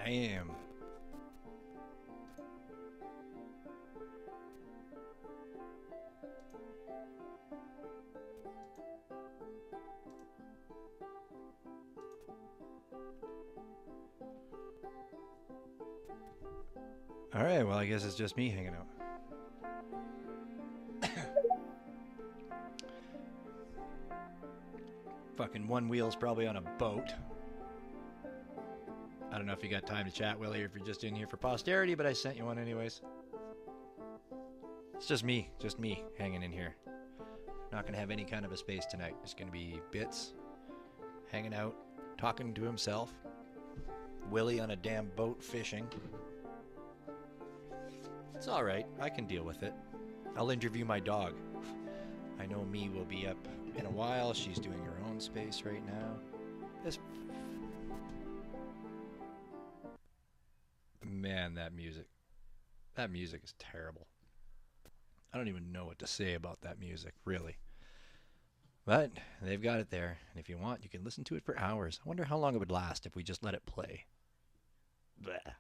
Damn. Alright, well, I guess it's just me hanging out. Fucking one wheel's probably on a boat. I don't know if you got time to chat, Willie, or if you're just in here for posterity, but I sent you one anyways. It's just me hanging in here. Not gonna have any kind of a space tonight. It's gonna be Bits hanging out, talking to himself. Willie on a damn boat fishing. It's alright, I can deal with it. I'll interview my dog. I know Me will be up in a while. She's doing her own space right now. Man, that music is terrible. I don't even know what to say about that music, really. But they've got it there, and if you want, you can listen to it for hours. I wonder how long it would last if we just let it play. Bleh.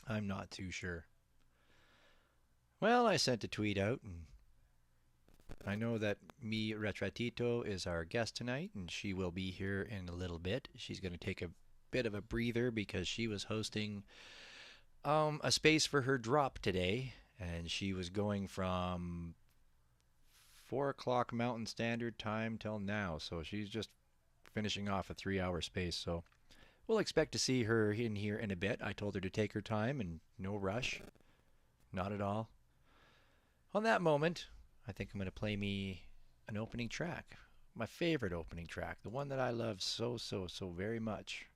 I'm not too sure. Well, I sent a tweet out, and I know that Retratito is our guest tonight, and she will be here in a little bit. She's going to take a bit of a breather because she was hosting a space for her drop today, and she was going from 4 o'clock Mountain Standard Time till now, so she's just finishing off a 3-hour space. So we'll expect to see her in here in a bit. I told her to take her time and no rush, not at all. On that moment, I think I'm going to play me an opening track, my favorite opening track, the one that I love so very much,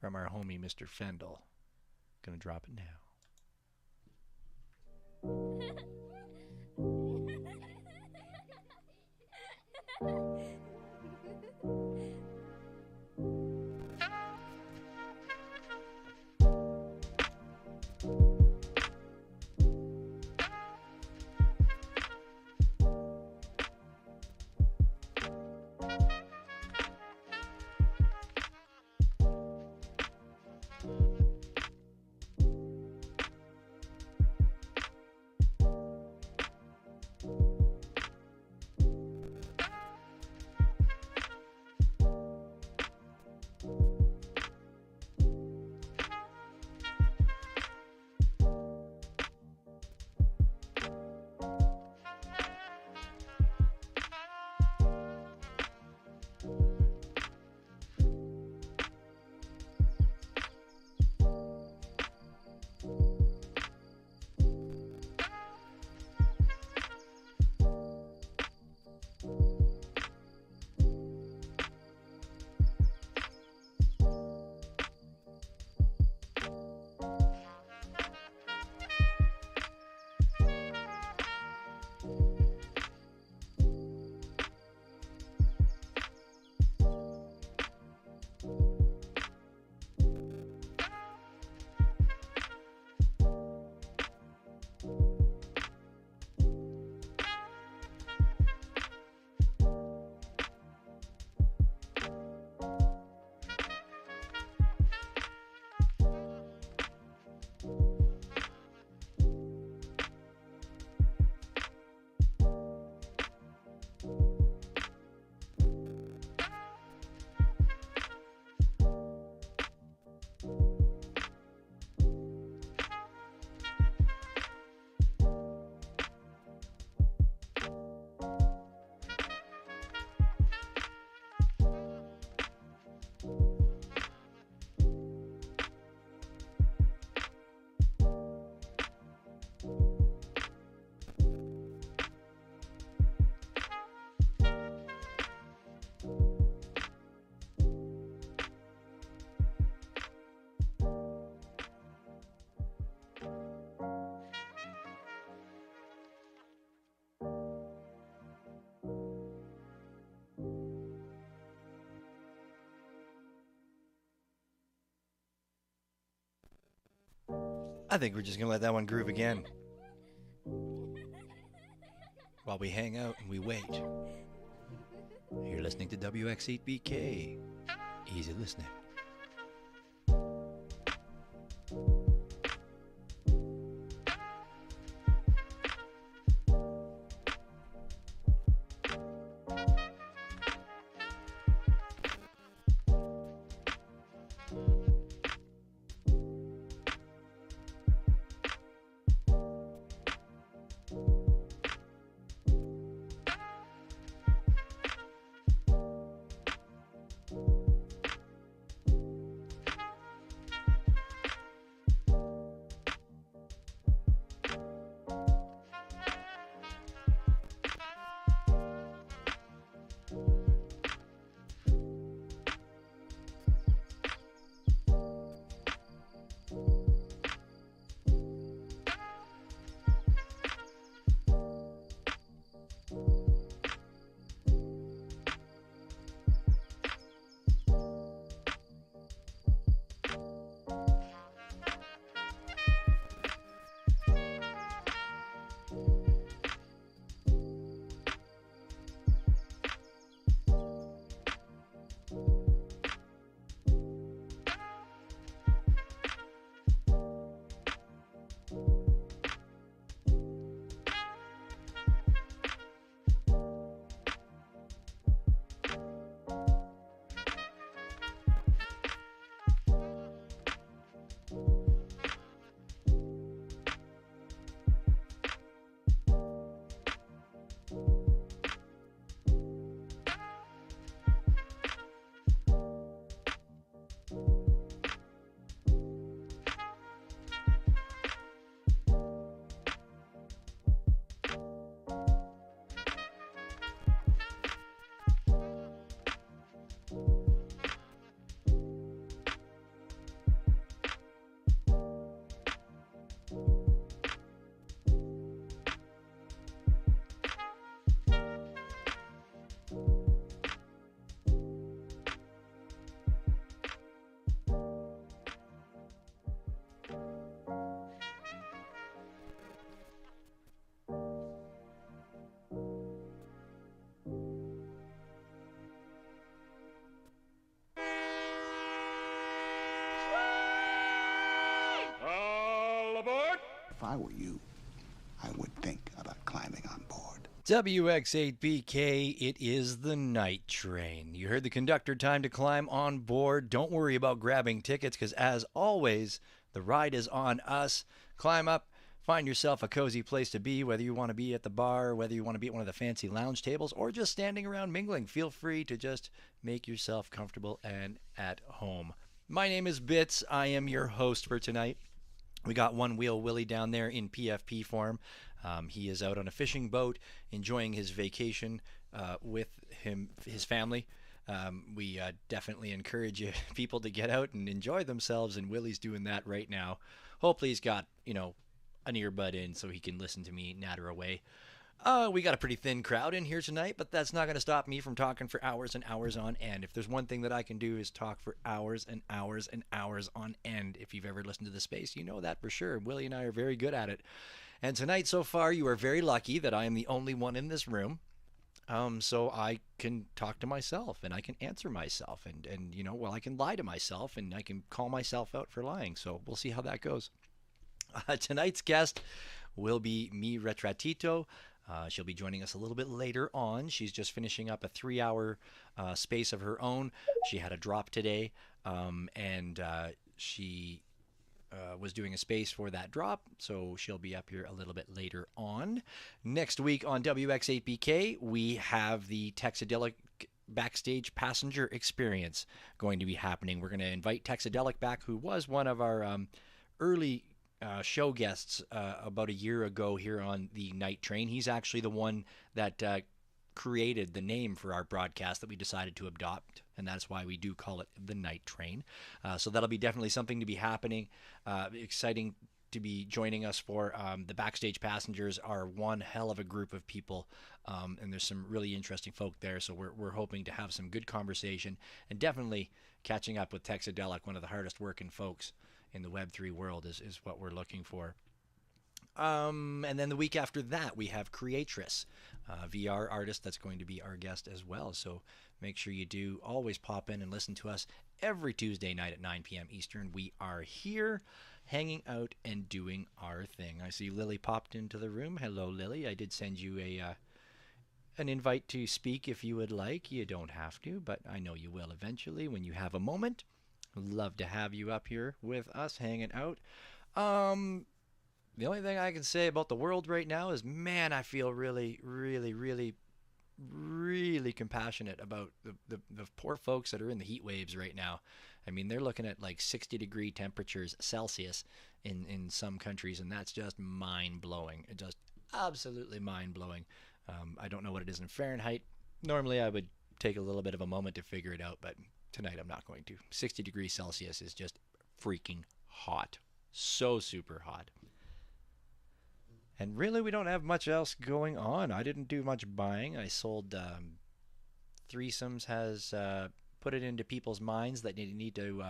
from our homie Mr. Fendel. Gonna drop it now. I think we're just going to let that one groove again while we hang out and we wait. You're listening to WX8BK. Easy listening. I were you, I would think about climbing on board. WX8BK, it is the night train. You heard the conductor. Time to climb on board. Don't worry about grabbing tickets because, as always, the ride is on us. Climb up, find yourself a cozy place to be, whether you want to be at the bar, whether you want to be at one of the fancy lounge tables, or just standing around mingling. Feel free to just make yourself comfortable and at home. My name is Bits. I am your host for tonight. We got One Wheel Willie down there in PFP form. He is out on a fishing boat, enjoying his vacation with his family. We definitely encourage people to get out and enjoy themselves, and Willie's doing that right now. Hopefully, he's got an earbud in so he can listen to me natter away. We got a pretty thin crowd in here tonight, but that's not going to stop me from talking for hours and hours on end. If there's one thing that I can do is talk for hours and hours and hours on end. If you've ever listened to the space, you know that for sure. Willie and I are very good at it. And tonight, so far, you are very lucky that I am the only one in this room. So I can talk to myself and I can answer myself and I can lie to myself and I can call myself out for lying. So we'll see how that goes. Tonight's guest will be Retratito. She'll be joining us a little bit later on. She's just finishing up a 3-hour space of her own. She had a drop today, and she was doing a space for that drop, so she'll be up here a little bit later on. Next week on WX8BK, we have the Texadelic backstage passenger experience going to be happening. We're going to invite Texadelic back, who was one of our early show guests about a year ago here on the Night Train. He's actually the one that created the name for our broadcast that we decided to adopt, and that's why we do call it the Night Train. So that'll be definitely something to be happening. Exciting to be joining us for. The backstage passengers are one hell of a group of people, and there's some really interesting folk there, so we're hoping to have some good conversation and definitely catching up with Texadelic, one of the hardest working folks in the Web3 world is what we're looking for. And then the week after that, we have Creatress, VR artist that's going to be our guest as well. So make sure you do always pop in and listen to us every Tuesday night at 9 p.m. Eastern. We are here hanging out and doing our thing. I see Lily popped into the room. Hello, Lily. I did send you an invite to speak if you would like. You don't have to, but I know you will eventually when you have a moment. Love to have you up here with us hanging out. The only thing I can say about the world right now is, man, I feel really, really, really, really compassionate about the poor folks that are in the heat waves right now. I mean, they're looking at like 60-degree temperatures Celsius in some countries, and that's just mind-blowing. It's just absolutely mind-blowing. I don't know what it is in Fahrenheit. Normally, I would take a little bit of a moment to figure it out, but tonight I'm not going to. 60 degrees Celsius is just freaking hot. So super hot. And really, we don't have much else going on. I didn't do much buying. I sold Threesomes has put it into people's minds that they need to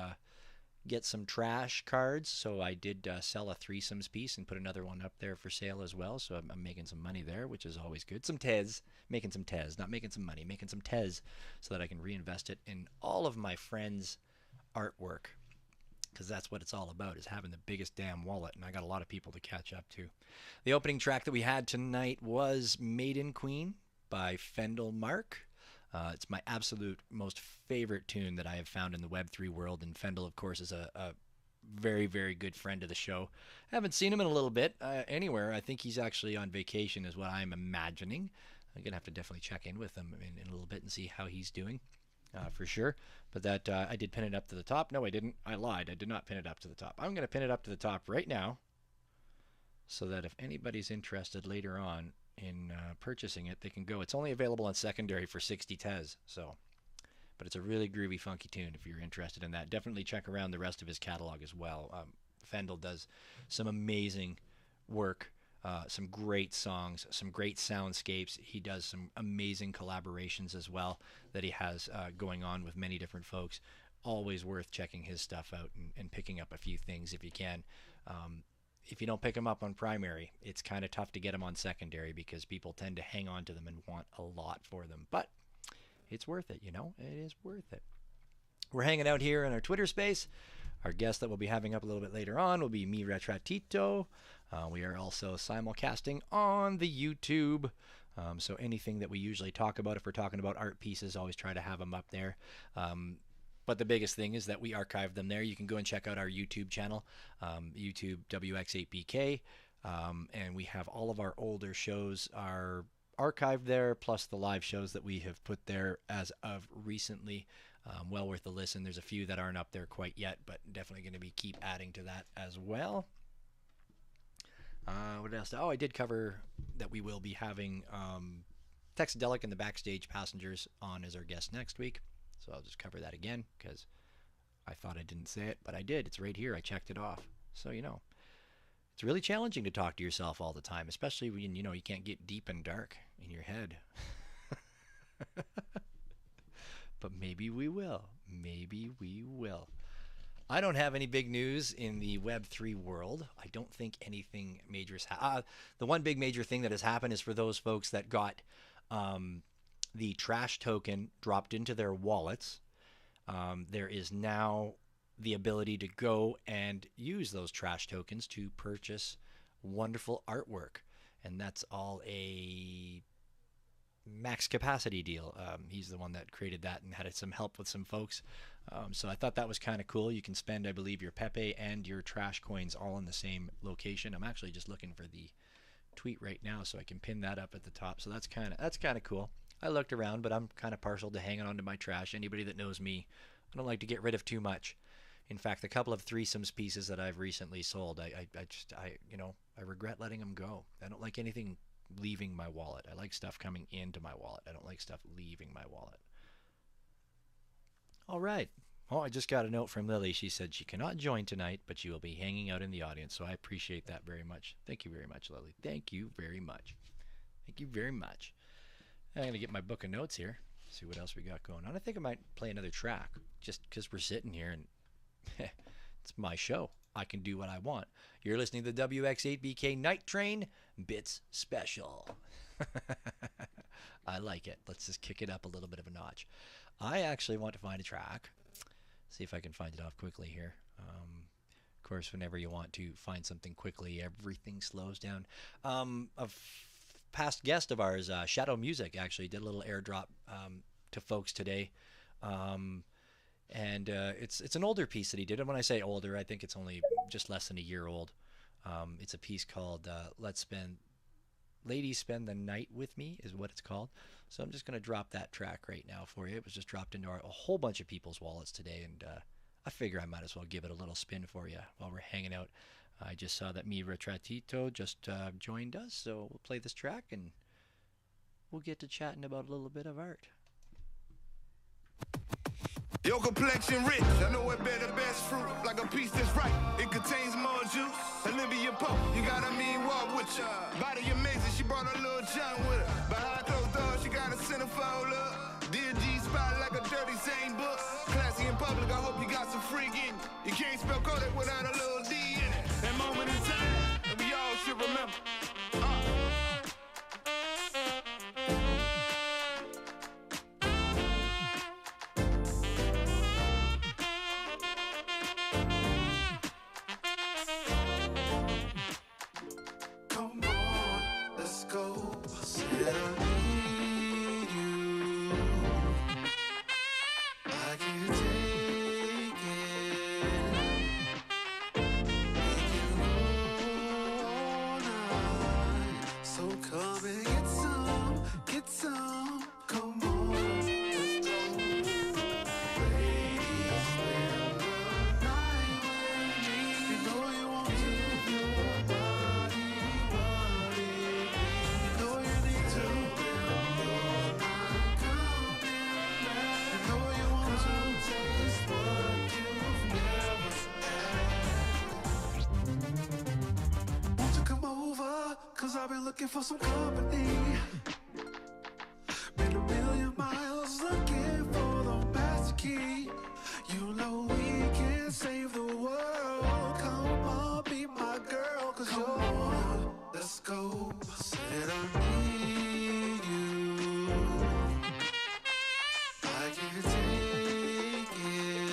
get some trash cards. So I did sell a Threesomes piece and put another one up there for sale as well. So I'm making some money there, which is always good. Some Tez, making some Tez, not making some money, making some Tez so that I can reinvest it in all of my friends' artwork. Because that's what it's all about, is having the biggest damn wallet, and I got a lot of people to catch up to. The opening track that we had tonight was Maiden Queen by Fendel Mark. It's my absolute most favorite tune that I have found in the Web3 world, and Fendel, of course, is a very, very good friend of the show. I haven't seen him in a little bit anywhere. I think he's actually on vacation is what I'm imagining. I'm going to have to definitely check in with him in a little bit and see how he's doing. For sure. But that I did pin it up to the top. No, I didn't. I lied. I did not pin it up to the top. I'm going to pin it up to the top right now so that if anybody's interested later on in purchasing it, they can go. It's only available on secondary for 60 Tez. So, but it's a really groovy, funky tune if you're interested in that. Definitely check around the rest of his catalog as well. Fendel does some amazing work. Some great songs, some great soundscapes. He does some amazing collaborations as well that he has going on with many different folks. Always worth checking his stuff out and picking up a few things if you can. If you don't pick them up on primary, it's kind of tough to get them on secondary because people tend to hang on to them and want a lot for them. But it's worth it, you know? It is worth it. We're hanging out here in our Twitter space. Our guest that we'll be having up a little bit later on will be Retratito. We are also simulcasting on the YouTube. So anything that we usually talk about, if we're talking about art pieces, always try to have them up there. But the biggest thing is that we archive them there. You can go and check out our YouTube channel, YouTube WX8BK. And we have all of our older shows are archived there, plus the live shows that we have put there as of recently. Well worth a listen. There's a few that aren't up there quite yet, but definitely going to be keep adding to that as well. What else? Oh, I did cover that we will be having Texadelic and the Backstage Passengers on as our guest next week. So I'll just cover that again because I thought I didn't say it, but I did. It's right here. I checked it off. So, you know, it's really challenging to talk to yourself all the time, especially when, you know, you can't get deep and dark in your head. But maybe we will. Maybe we will. I don't have any big news in the Web3 world. I don't think anything major has the one big major thing that has happened is for those folks that got the trash token dropped into their wallets. There is now the ability to go and use those trash tokens to purchase wonderful artwork. And that's all a max capacity deal. He's the one that created that and had some help with some folks. So I thought that was kind of cool. You can spend, I believe, your Pepe and your trash coins all in the same location. I'm actually just looking for the tweet right now so I can pin that up at the top. So that's kind of cool. I looked around, but I'm kind of partial to hanging on to my trash. Anybody that knows me, I don't like to get rid of too much. In fact, a couple of threesomes pieces that I've recently sold, I regret letting them go. I don't like anything leaving my wallet. I like stuff coming into my wallet. I don't like stuff leaving my wallet. All right. Oh, I just got a note from Lily. She said she cannot join tonight, but she will be hanging out in the audience. So I appreciate that very much. Thank you very much, Lily. Thank you very much. Thank you very much. I'm going to get my book of notes here. See what else we got going on. I think I might play another track just because we're sitting here and it's my show. I can do what I want. You're listening to the WX8BK Night Train Bits Special. I like it. Let's just kick it up a little bit of a notch. I actually want to find a track. See if I can find it off quickly here. Of course, whenever you want to find something quickly, everything slows down. A past guest of ours, Shadow Music, actually did a little airdrop to folks today. And it's an older piece that he did. And when I say older, I think it's only just less than a year old. It's a piece called Ladies Spend the Night With Me is what it's called. So I'm just going to drop that track right now for you. It was just dropped into a whole bunch of people's wallets today, and I figure I might as well give it a little spin for you while we're hanging out. I just saw that Retratito just joined us, so we'll play this track, and we'll get to chatting about a little bit of art. Your complexion rich, I know it better best fruit, like a piece that's right. It contains more juice. Olivia Pope, you got a mean walk with ya. Body amazing, she brought a little John with her. Behind closed doors, she got a centerfold up. Dear G spot like a dirty Zane book. Classy in public, I hope you got some freak in you. You can't spell Kodak without a little D in it. That moment in time, and we all should remember. I've been looking for some company. Been a million miles looking for the master key. You know we can save the world. Come on, be my girl, cause you're on. Let's go. Said I need you. I can't take it.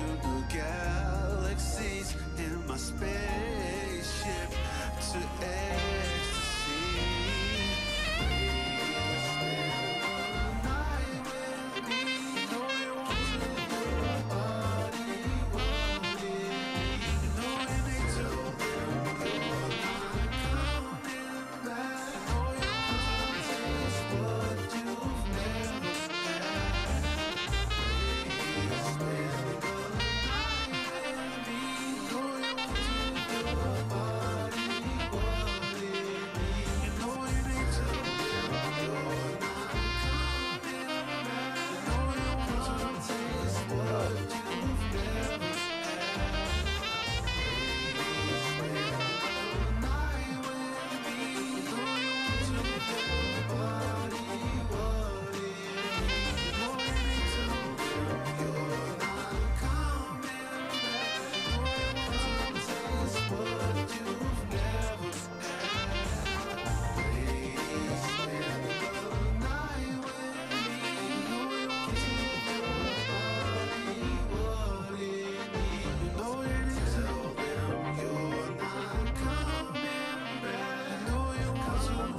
to the galaxies in my spaceship to ecstasy. Spend the night with me. Know you want to, your body want it. You know you need to. You're not coming back. Know you want to taste what you've never had. Spend the night with me. Know you want to, your body want it. You know you need to. You're not coming back. Know you want to taste what you've never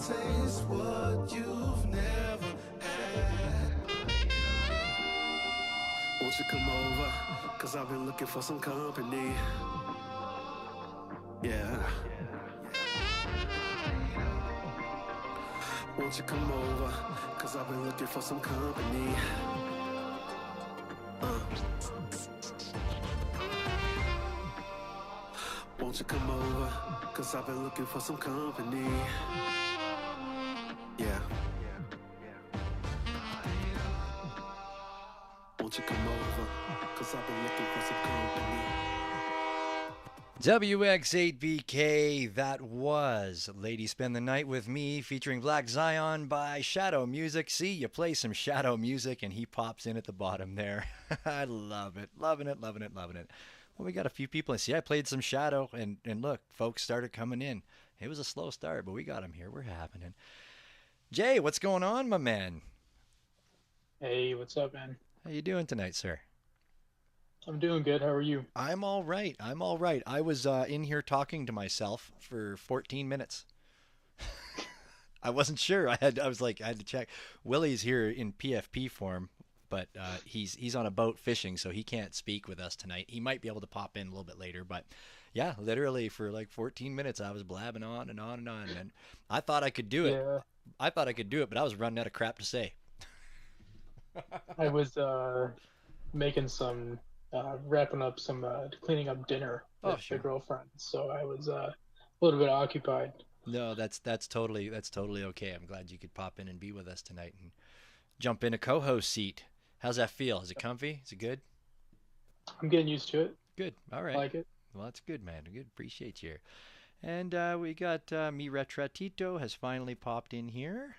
taste what you've never had. Won't you come over? Cause I've been looking for some company. Yeah. Won't you come over? Cause I've been looking for some company. Won't you come over? Cause I've been looking for some company. Yeah. Won't you come over? Cause I've been looking for some company. WX8BK, that was Lady Spend the Night with Me, featuring Black Zion by Shadow Music. See, you play some Shadow Music and he pops in at the bottom there. I love it. Loving it, loving it, loving it. Well, we got a few people. See, I played some Shadow, and look, folks started coming in. It was a slow start, but we got them here. We're happening. Jay, what's going on, my man? Hey, what's up, man? How you doing tonight, sir? I'm doing good. How are you? I'm all right. I'm all right. I was in here talking to myself for 14 minutes. I wasn't sure. I had to check. Willie's here in PFP form, but he's on a boat fishing, so he can't speak with us tonight. He might be able to pop in a little bit later, but yeah, literally for like 14 minutes, I was blabbing on and on and on, and I thought I could do it. Yeah, I thought I could do it, but I was running out of crap to say. I was making some, wrapping up some, cleaning up dinner Oh, with the sure. girlfriend, so I was a little bit occupied. No, that's totally okay. I'm glad you could pop in and be with us tonight and jump in a co-host seat. How's that feel? Is it comfy? Is it good? I'm getting used to it. Good. All I right. like it. Well, that's good, man. Good. Appreciate you. And we got miretratito has finally popped in here,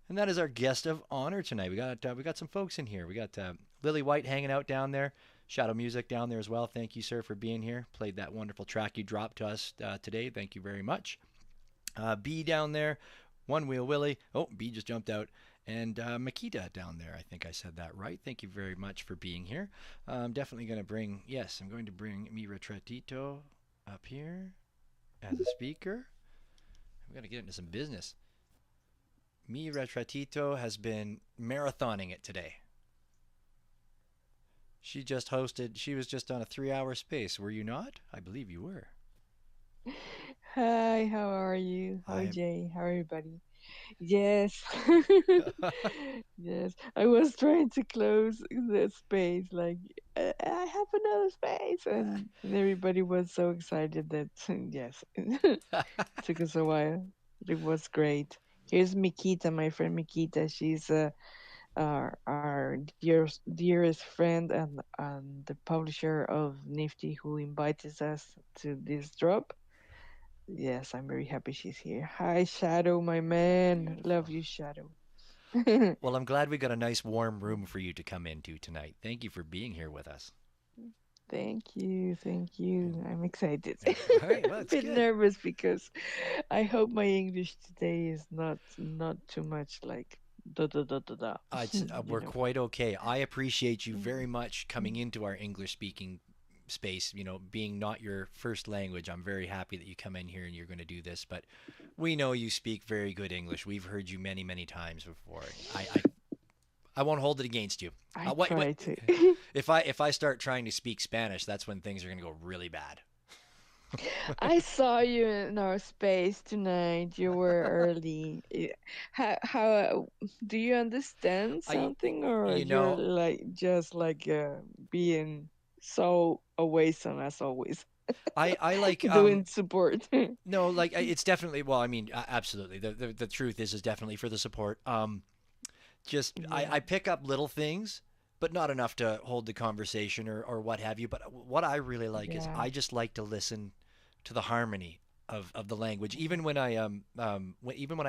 and that is our guest of honor tonight. We got some folks in here. We got Lily White hanging out down there. Shadow Music down there as well. Thank you, sir, for being here. Played that wonderful track you dropped to us today. Thank you very much. B down there, One Wheel Willie. Oh, B just jumped out. And Makita down there. I think I said that right. Thank you very much for being here. I'm definitely going to bring, yes, I'm going to bring Mi Retratito up here as a speaker. I'm going to get into some business. Mi Retratito has been marathoning it today. She was just on a 3-hour space. Were you not? I believe you were. Hi, how are you? Hi, I Jay. How everybody? Yes. Yes. I was trying to close the space, like, I have another space. And everybody was so excited that, yes, took us a while. It was great. Here's Mikita, my friend Mikita. She's our dearest friend and the publisher of Nifty who invited us to this drop. Yes, I'm very happy she's here. Hi, Shadow, my man. Love Beautiful. you, Shadow. Well, I'm glad we got a nice warm room for you to come into tonight. Thank you for being here with us. Thank you, thank And, you. I'm excited. all right, well, A it's bit good. nervous because I hope my English today is not too much like da da da da da. You We're know. quite okay. I appreciate you very much coming into our English speaking space, being not your first language. I'm very happy that you come in here and you're going to do this, but we know you speak very good English. We've heard you many, many times before. I won't hold it against you. I What try to. if I start trying to speak Spanish, that's when things are going to go really bad. I saw you in our space tonight. You were early. How do you understand I something, or you you're know, like just like being so away from as always, I like doing support? no, like it's definitely, well, I mean, absolutely. The truth is definitely for the support. Just Yeah, I pick up little things, but not enough to hold the conversation or what have you. But what I really like is yeah, I just like to listen to the harmony of the language. Even when I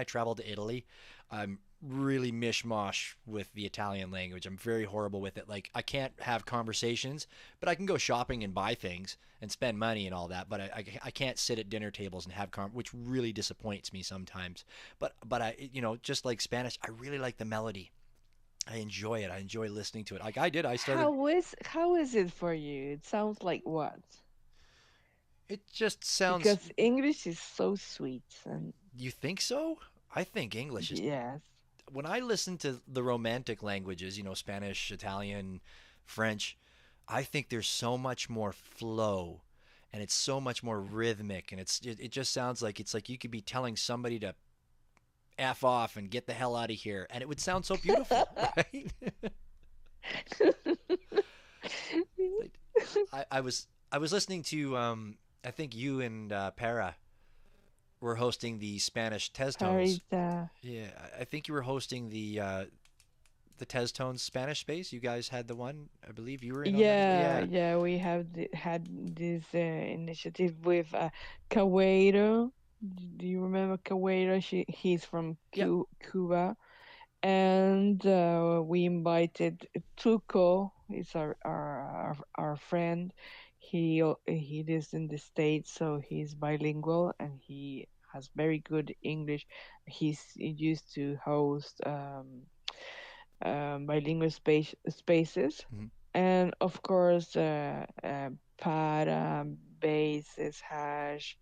travel to Italy, I'm really mishmash with the Italian language. I'm very horrible with it. Like I can't have conversations, but I can go shopping and buy things and spend money and all that. But I can't sit at dinner tables and have which really disappoints me sometimes. But just like Spanish, I really like the melody. I enjoy it. I enjoy listening to it. Like I did. I started. how is it for you? It sounds like what? It just sounds. Because English is so sweet and You think so? I think English is. yes, When I listen to the romantic languages, Spanish, Italian, French, I think there's so much more flow and it's so much more rhythmic, and it just sounds like it's like you could be telling somebody to F off and get the hell out of here, and it would sound so beautiful, right? I was listening to I think you and Para were hosting the Spanish Tez Tones. Parita. Yeah, I think you were hosting the Tez Tones Spanish space. You guys had the one. I believe you were in on that as well. Yeah, Yeah. yeah, we have had this initiative with Cahueiro. Do you remember Cahueiro? He's from Yep. Cuba, and we invited Tuco. He's our friend. He lives in the States, so he's bilingual and he has very good English. He used to host bilingual spaces, Hmm. and of course, para, bases, hash,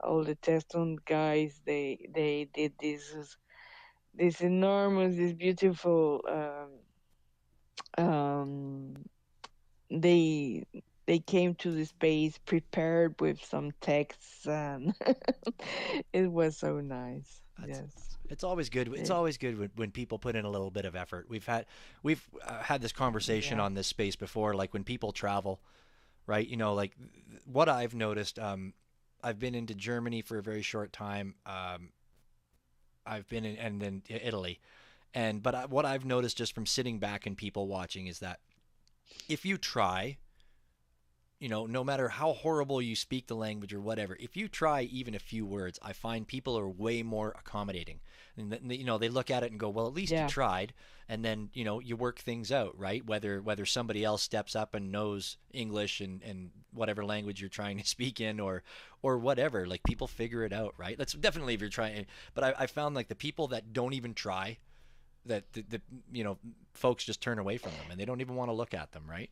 all the Teston guys. They did this enormous, this beautiful. Um, they they came to the space prepared with some texts, and it was so nice. That's Yes. it's always good. It's It, always good when people put in a little bit of effort. We've had this conversation yeah. on this space before. Like when people travel, right? Like what I've noticed. I've been into Germany for a very short time. I've been in and then Italy, what I've noticed just from sitting back and people watching is that if you try, no matter how horrible you speak the language or whatever, if you try even a few words, I find people are way more accommodating. And they look at it and go, "Well, at least you Yeah. tried." And then, you work things out, right? Whether somebody else steps up and knows English and whatever language you're trying to speak in, or whatever, like people figure it out, right? That's definitely if you're trying. But I found like the people that don't even try, that the folks just turn away from them and they don't even want to look at them, right?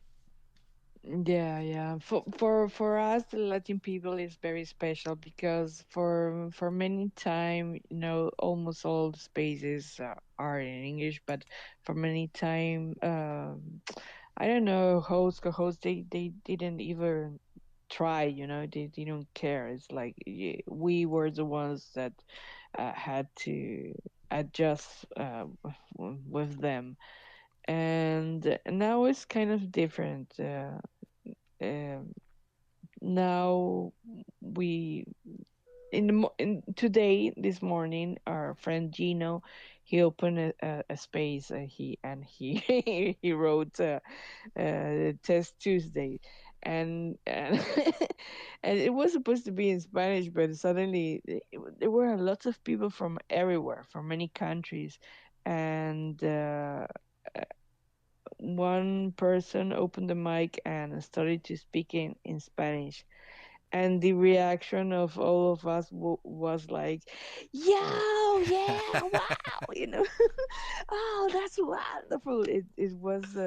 Yeah, yeah. For us, the Latin people is very special because for many time, almost all the spaces are in English, but for many time, I don't know, host co-host, they didn't even try. They didn't care. It's like we were the ones that had to adjust with them, and now it's kind of different. Um, Now we today this morning our friend Gino, he opened a space, he he wrote Test Tuesday, and and it was supposed to be in Spanish, but suddenly there were a lot of people from everywhere, from many countries, and one person opened the mic and started to speak in Spanish, and the reaction of all of us was like, "Yo, yeah, wow!" You know, oh, that's wonderful. It was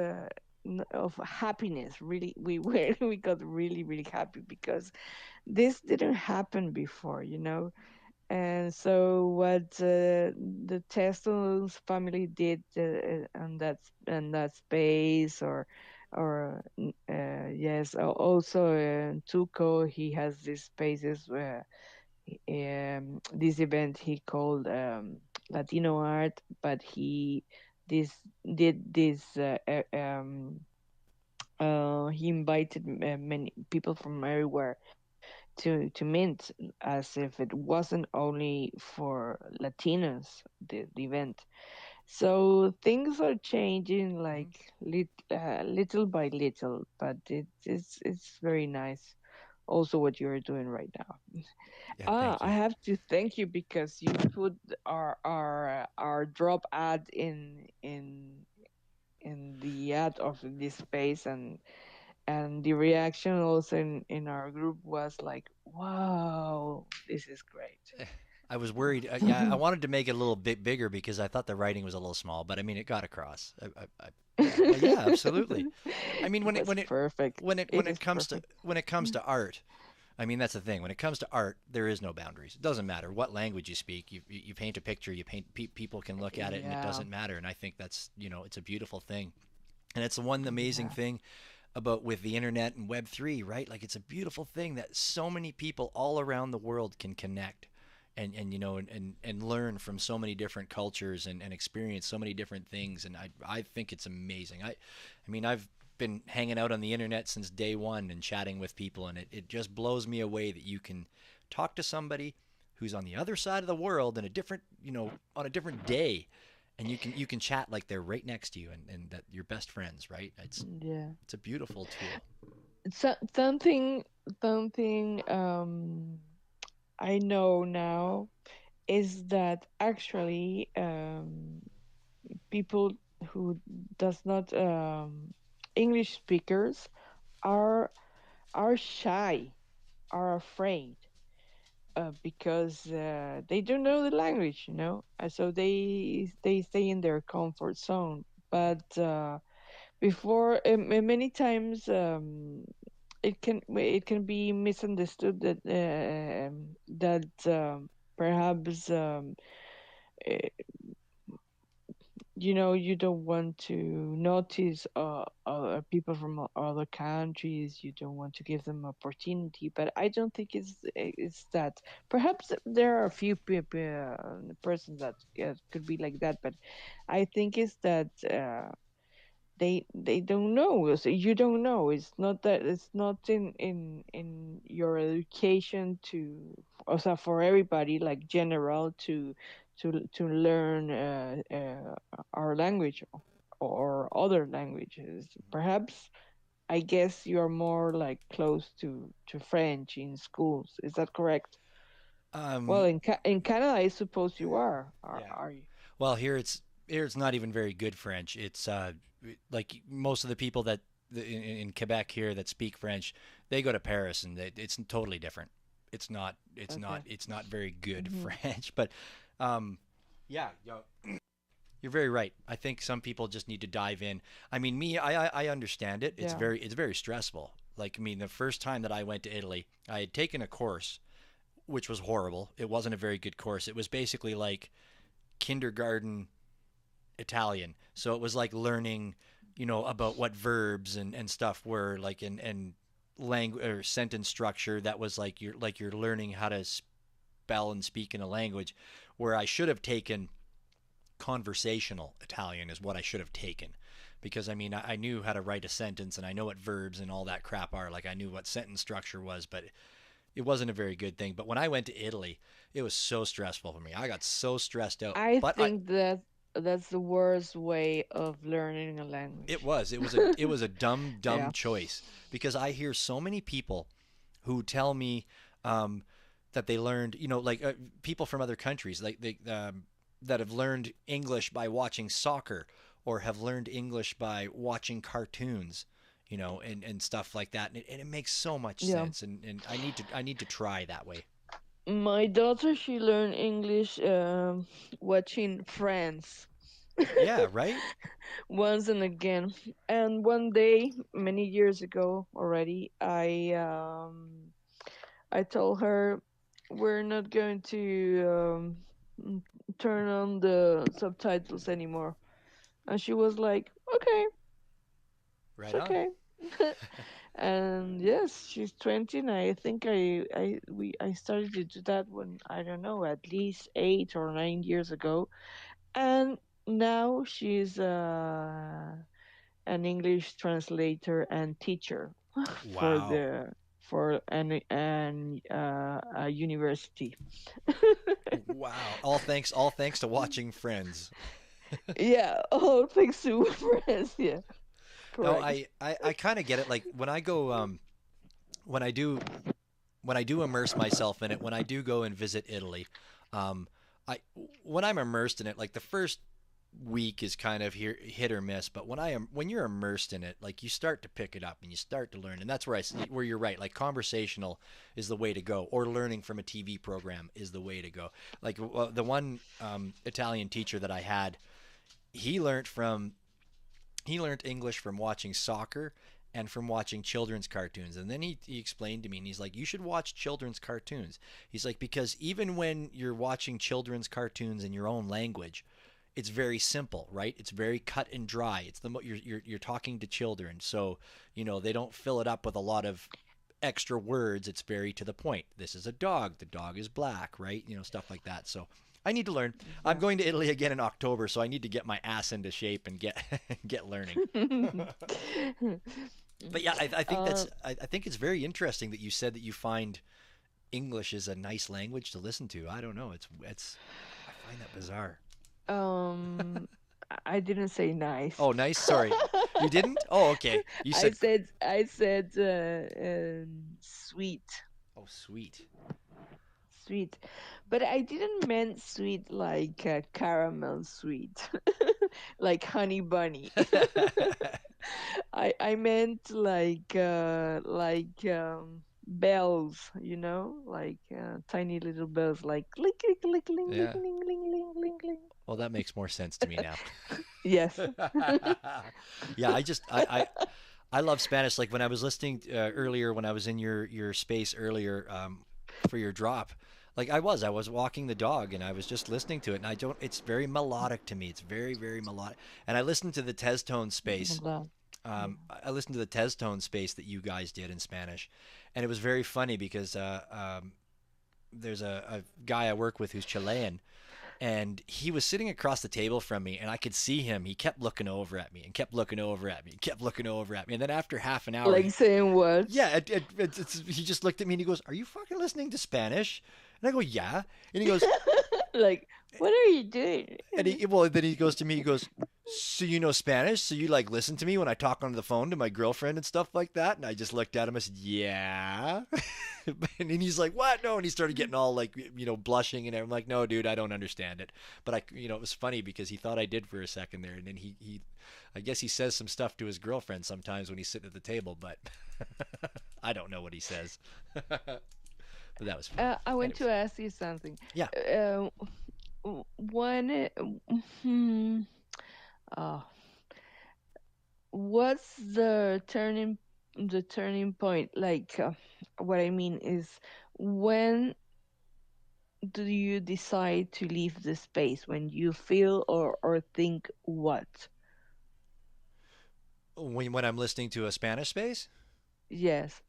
of happiness. Really, we were we got really really happy because this didn't happen before. You know, and so what the Tesla's family did on that space, or yes, also Tuco, he has these spaces where this event he called Latino art, but this did this he invited many people from everywhere to mint, as if it wasn't only for Latinos, the event. So things are changing Mhm. like little by little, but it's very nice. Also, what you're doing right now. Yeah, Ah, thank I you. have to thank you because you put our drop ad in the ad of this space, and the reaction also in our group was like, wow, this is great. I was worried. Yeah, I wanted to make it a little bit bigger because I thought the writing was a little small, but I mean, it got across. Yeah, well, yeah, absolutely. I mean, It was perfect. It is perfect. when it comes to art, I mean, that's the thing. When it comes to art, there is no boundaries. It doesn't matter what language you speak. You paint a picture. You paint. People can look at it, and it Yeah, doesn't matter. And I think that's it's a beautiful thing. And it's the one amazing yeah, thing about with the internet and Web3, right? Like it's a beautiful thing that so many people all around the world can connect and learn from so many different cultures and experience so many different things. And I think it's amazing. I mean, I've been hanging out on the internet since day one and chatting with people, and it just blows me away that you can talk to somebody who's on the other side of the world in a different, on a different day, and you can chat like they're right next to you, and that you're best friends, right? yeah. It's a beautiful tool. Something I know now is that actually people who does not English speakers are shy, are afraid, because they don't know the language, you know. So they stay in their comfort zone. But before many times it can be misunderstood that perhaps eh, you know, you don't want to notice people from other countries, you don't want to give them opportunity, but I don't think it's that. Perhaps there are a few people persons that could be like that, but I think it's that they don't know. So you don't know. It's not that, it's not in your education to also for everybody, like general, to learn our language or other languages. Perhaps I guess you're more like close to French in schools. Is that correct? Well, Um, in Canada, I suppose you are. yeah. Are you? Well, here it's not even very good French. It's like most of the people that in Quebec here that speak French, they go to Paris, and it's totally different. It's not. It's not. Okay. It's not very good Hmm. French. But yeah, you're very right. I think some people just need to dive in. I mean, me, I understand it. It's Yeah. very stressful. Like, I mean, the first time that I went to Italy, I had taken a course which was horrible. It wasn't a very good course. It was basically like kindergarten Italian. So it was like learning, about what verbs and stuff were like, and language or sentence structure. That was like you're learning how to spell and speak in a language, where I should have taken conversational Italian is what I should have taken. Because I mean, I knew how to write a sentence, and I know what verbs and all that crap are. Like I knew what sentence structure was, but it wasn't a very good thing. But when I went to Italy, it was so stressful for me. I got so stressed out. I But I think that that's the worst way of learning a it language. was it was a dumb Yeah, choice, because I hear so many people who tell me that they learned, like people from other countries, like that have learned English by watching soccer, or have learned English by watching cartoons. and stuff like that, and it makes so much Yeah. sense, and I need to try that way. My daughter, she learned English watching Friends Yeah, right. once and again. And one day, many years ago already, I told her we're not going to m- turn on the subtitles anymore. And she was like, okay, it's Right on. okay. And yes, she's 20, and I think I started to do that when, I don't know, at least 8 or 9 years ago. And now she's an English translator and teacher for Wow. the for a university. Wow. All thanks to watching Friends. Yeah, all thanks to friends. Yeah, No, correct. I kind of get it. Like when I go when I do when I do immerse myself in it, when I do go and visit Italy, um, I when I'm immersed in it, like the first week is kind of hit or miss, but when you're immersed in it, like you start to pick it up and you start to learn, and that's where you're right. Like conversational is the way to go, or learning from a TV program is the way to go. Like the one Italian teacher that I had, he learned from he learned English from watching soccer and from watching children's cartoons. And then he explained to me, and he's like, you should watch children's cartoons. He's like, because even when you're watching children's cartoons in your own language, it's very simple, right? It's very cut and dry. It's you're talking to children, so they don't fill it up with a lot of extra words. It's very to the point. This is a dog. The dog is black, right? Stuff like that. So I need to learn. I'm Yeah. going to Italy again in October, so I need to get my ass into shape and get get learning. But yeah, I think uh, I think it's very interesting that you said that you find English is a nice language to listen to. I don't know. It's I find that bizarre. um, I didn't say nice. Oh, nice. Sorry, you didn't. Oh, okay. You said. I said sweet, Oh, sweet. sweet, but I didn't mean sweet like caramel sweet, like honey bunny. I meant like bells, like tiny little bells, like ling ling ling ling ling Yeah. ling ling ling ling ling. Well, that makes more sense to me now. Yes. Yeah, I love Spanish. Like when I was listening earlier, when I was in your space earlier for your drop, like I was walking the dog and I was just listening to it, and I don't. It's very melodic to me. It's very very melodic, and I listened to the Tez tone space. Blah. Yeah. I listened to the Tez tone space that you guys did in Spanish, and it was very funny because there's a guy I work with who's Chilean, and he was sitting across the table from me, and I could see him. He kept looking over at me and kept looking over at me and kept looking over at me, and then after half an hour, Like saying what? yeah, he just looked at me and he goes, "Are you fucking listening to Spanish?" And I go, "Yeah," and he goes, Like, what are you doing? then he goes to me, he goes, "So you know Spanish? So you like listen to me when I talk on the phone to my girlfriend and stuff like that?" And I just looked at him. I said, "Yeah." And then he's like, "What? No." And he started getting all like, blushing, and I'm like, "No, dude, I don't understand it." But it was funny because he thought I did for a second there, and then I guess he says some stuff to his girlfriend sometimes when he's sitting at the table, but I don't know what he says. But that was fun. I want Anyways, to ask you something. yeah. Uh, when, hmm, uh, what's the turning point? Like, what I mean is, when do you decide to leave the space? When you feel or think what? When I'm listening to a Spanish space, Yes.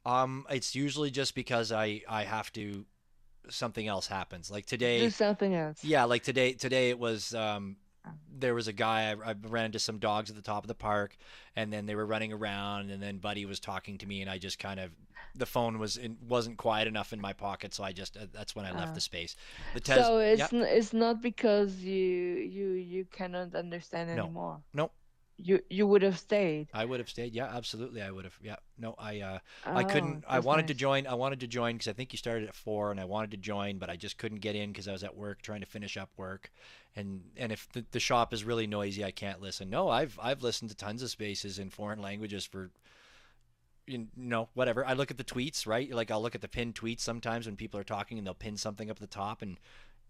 it's usually just because I have to something else happens. Like Do today, something else. yeah, like today it was there was a guy I ran into some dogs at the top of the park, and then they were running around, and then Buddy was talking to me, and I just kind of the phone wasn't quiet enough in my pocket, so I just that's when I left Uh, the space. The Tez, so yeah, it's not because you cannot understand no, anymore. no, You would have stayed. I would have stayed. Yeah, absolutely, I would have. Yeah, no, I Oh, couldn't. I that's wanted to nice. join. I wanted to join because I think you started at 4, and I wanted to join, but I just couldn't get in because I was at work trying to finish up work, and if the shop is really noisy, I can't listen. No, I've listened to tons of spaces in foreign languages for whatever. I look at the tweets, right? Like I'll look at the pinned tweets sometimes when people are talking and they'll pin something up at the top, and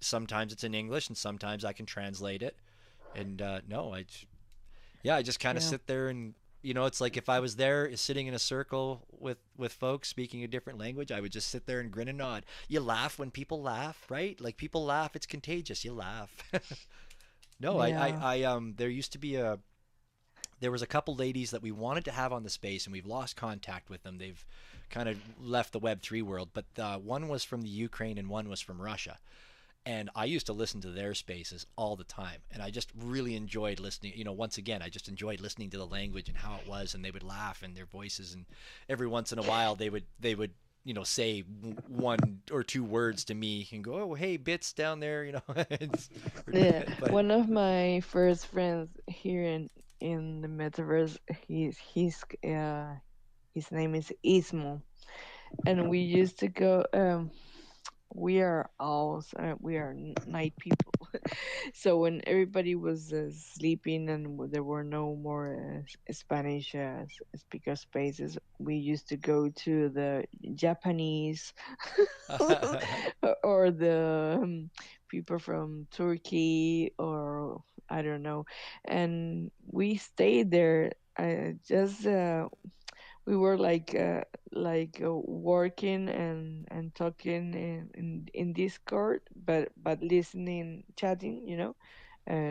sometimes it's in English and sometimes I can translate it. And no, yeah, I just kind of Yeah. sit there and it's like if I was there sitting in a circle with folks speaking a different language, I would just sit there and grin and nod. You laugh when people laugh, right? Like people laugh, it's contagious. You laugh. No, Yeah. there used to be there was a couple ladies that we wanted to have on the space, and we've lost contact with them. They've kind of left the Web3 world, but one was from the Ukraine and one was from Russia. And I used to listen to their spaces all the time, and I just really enjoyed listening. Once again, I just enjoyed listening to the language and how it was, and they would laugh and their voices, and every once in a while they would say one or two words to me and go, "Oh, hey, bits down there," Yeah. but One of my first friends here in the metaverse, his name is Ismo, and we used to go. We are owls. We are night people. So when everybody was sleeping and there were no more Spanish speaker spaces, we used to go to the Japanese or the people from Turkey or I don't know, and we stayed there. Just we were working and talking in Discord, but listening, chatting,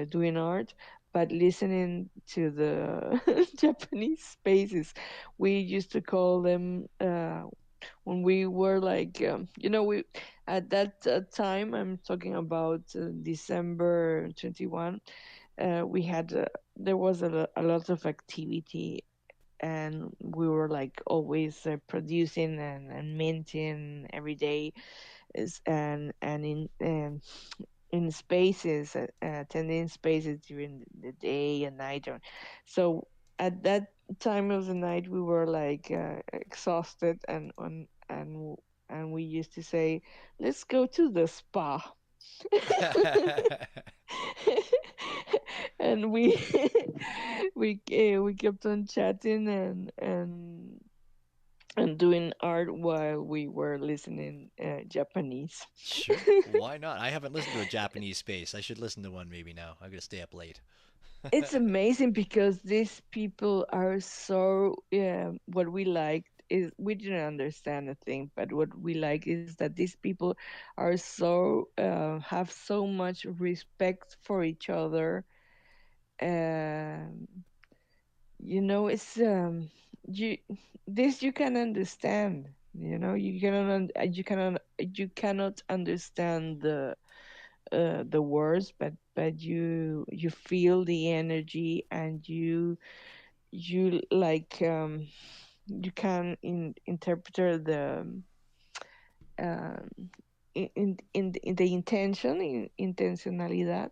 doing art, but listening to the Japanese spaces. We used to call them when we were we at that time. I'm talking about December 21. We had there was a lot of activity and we were like always producing and minting every day and in spaces attending spaces during the day and night so at that time of the night we were like exhausted and we used to say let's go to the spa. And we we kept on chatting and doing art while we were listening Japanese. sure, why not? I haven't listened to a Japanese space. I should listen to one maybe now. I'm gonna stay up late. It's amazing because these people are so what we like is we didn't understand a thing, but what we like is that these people are so have so much respect for each other. um it's you this you can understand. You cannot understand the words, but you feel the energy and you like you can interpret the um in the intention in intentionalidad,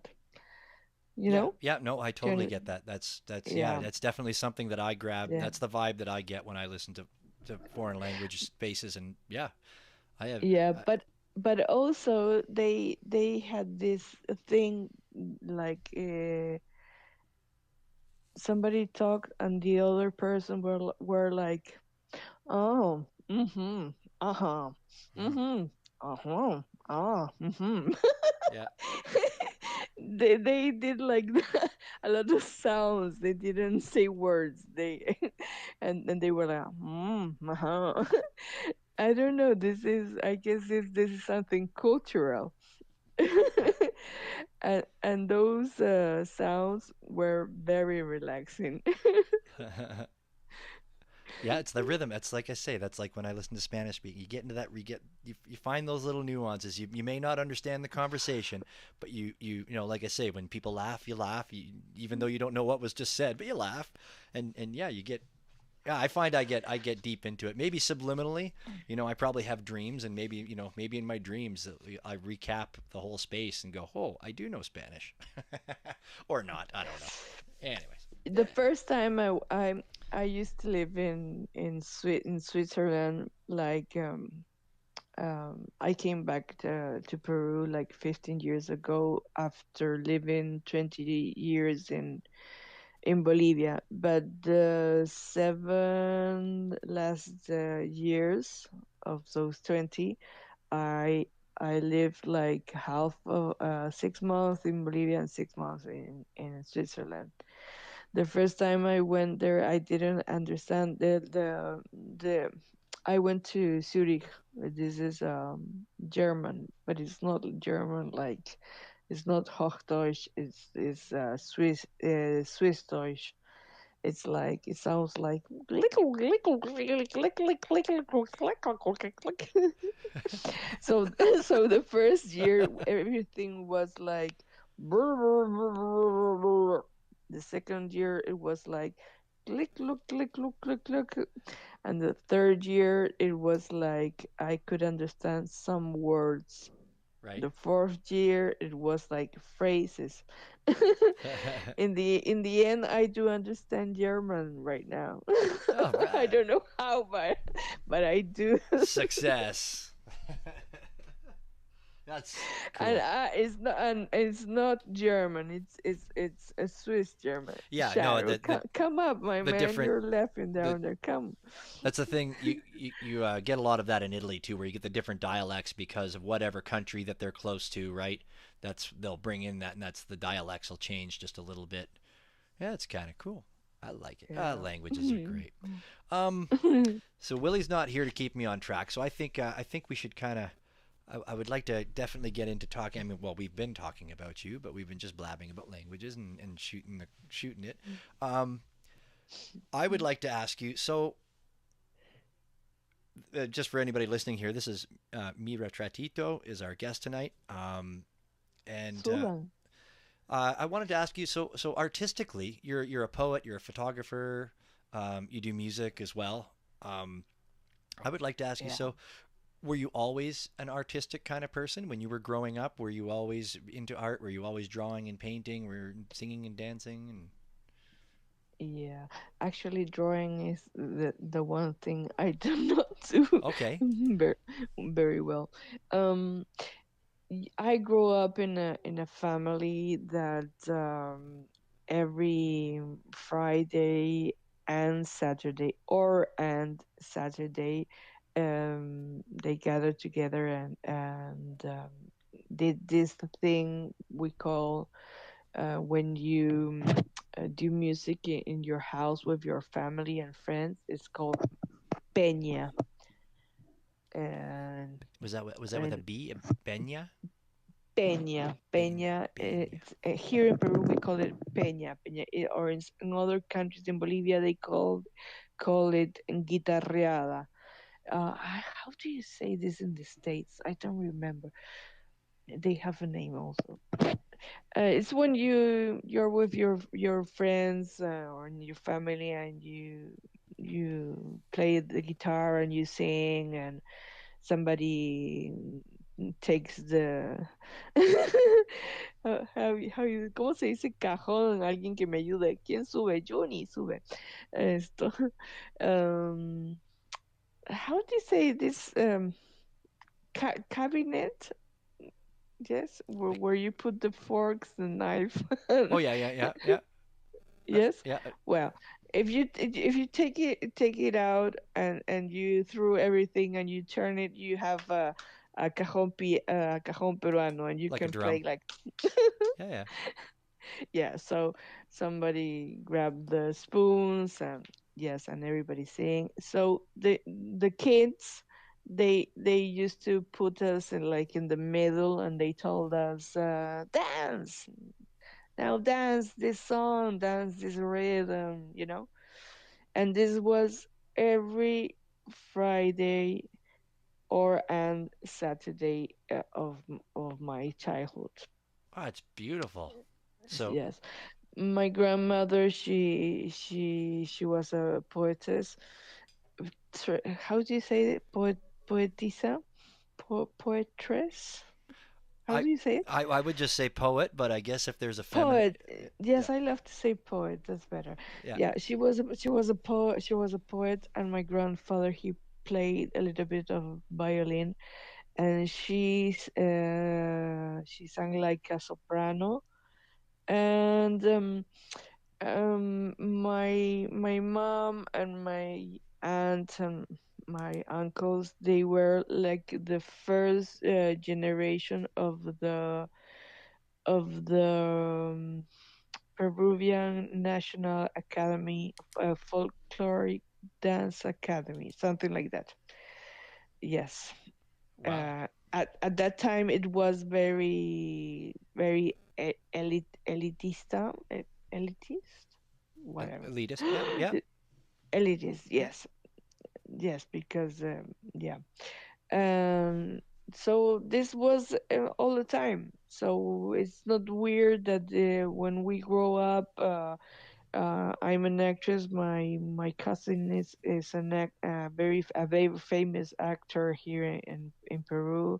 you Yeah, know yeah, no, I totally Can- get that. That's yeah, yeah, that's definitely something that I grab. yeah, That's the vibe that I get when I listen to foreign language spaces, and yeah, I have. yeah, but also they had this thing like somebody talked and the other person were like, oh, mm-hmm, uh-huh, Mhm. mm-hmm, uh-huh, ah, mm-hmm. Yeah, They did like a lot of sounds. They didn't say words. They and they were like, uh-huh. I don't know. I guess this is something cultural. And those sounds were very relaxing. yeah. Yeah, it's the rhythm. It's like I say, that's like when I listen to Spanish speaking. You get into that, you find those little nuances. You may not understand the conversation, but like I say, when people laugh, you laugh, even though you don't know what was just said, but you laugh, and yeah, you get. Yeah, I find I get deep into it. Maybe subliminally, I probably have dreams, and maybe in my dreams I recap the whole space and go, oh, I do know Spanish, or not. I don't know. Anyways, The first time I used to live in Switzerland, like I came back to Peru like 15 years ago after living 20 years in Bolivia, but the 7 last years of those 20, I I lived like half of 6 months in Bolivia and 6 months in Switzerland. The first time I went there, I didn't understand the. I went to Zurich. This is German, but it's not German like it's not Hochdeutsch. It's Swiss Deutsch. It's like it sounds like so so the first year everything was like the second year it was like click look click look click look, and the third year it was like I could understand some words. Right. The fourth year it was like phrases. In the end I do understand German right now. All I right. don't know how, but I do. Success. That's And cool. it's not German. It's a Swiss German. Yeah, no, Shadow, come up, my the man. different You're laughing the down there. Come. that's the thing you get a lot of that in Italy too, where you get the different dialects because of whatever country that they're close to, right? That's they'll bring in that, and that's the dialects will change just a little bit. Yeah, it's kind of cool. I like it. Yeah. Languages are great. Um, so Willie's not here to keep me on track, so I think we should kind of. I would like to definitely get into talking. I mean, well, we've been talking about you, but we've been just blabbing about languages and shooting it. Um, I would like to ask you. So, just for anybody listening here, this is Retratito is our guest tonight, and Suban. I wanted to ask you. So artistically, you're a poet, you're a photographer, you do music as well. Um, I would like to ask you. Yeah. So, were you always an artistic kind of person when you were growing up? Were you always into art? Were you always drawing and painting? Were you singing and dancing? And Yeah. Actually, drawing is the one thing I do not do okay, very, very well. Um, I grew up in a family that every Friday and Saturday they gather together and did this thing we call when you do music in your house with your family and friends. It's called peña, and was that with a and B? Benya? Peña. Benya. Here in Peru, we call it Peña. Or in other countries in Bolivia, they call it guitarreada. How do you say this in the States? I don't remember. They have a name also. It's when you're with your friends or your family and you play the guitar and you sing and somebody takes the ¿cómo se dice cajón? Alguien que me ayude. ¿Quién sube? Johnny sube. Esto. Um, how do you say this? Cabinet? Yes, where you put the forks, the knife. Oh yeah, yeah, yeah, yeah, Yes. yeah. Well, if you take it out and you threw everything and you turn it, you have a cajón peruano, and you Like a can play drum. like Yeah, yeah. yeah. So somebody grabbed the spoons and yes, and everybody sing. So the kids they used to put us in like in the middle and they told us dance now, dance this song, dance this rhythm. And this was every Friday or and Saturday of my childhood. Oh, it's beautiful. So, Yes, my grandmother, she was a poetess. How do you say it? Poetisa, poetress. How I, do you say it? I would just say poet, but I guess if there's a feminine, Poet. yeah, Yes, I love to say poet. That's better. yeah, Yeah, she was a poet. She was a poet, and my grandfather he played a little bit of violin, and she sang like a soprano, and My mom and my aunt and my uncles, they were like the first generation of the Peruvian National Academy, Folkloric Dance Academy, something like that. Yes. Wow. At that time, it was very elitista, elitist, whatever. Elitist. Yep. Yep. The- Elitist, Yep. yes, yes, because yeah. Um, so this was all the time. So it's not weird that when we grow up, I'm an actress. My cousin is a very famous actor here in Peru.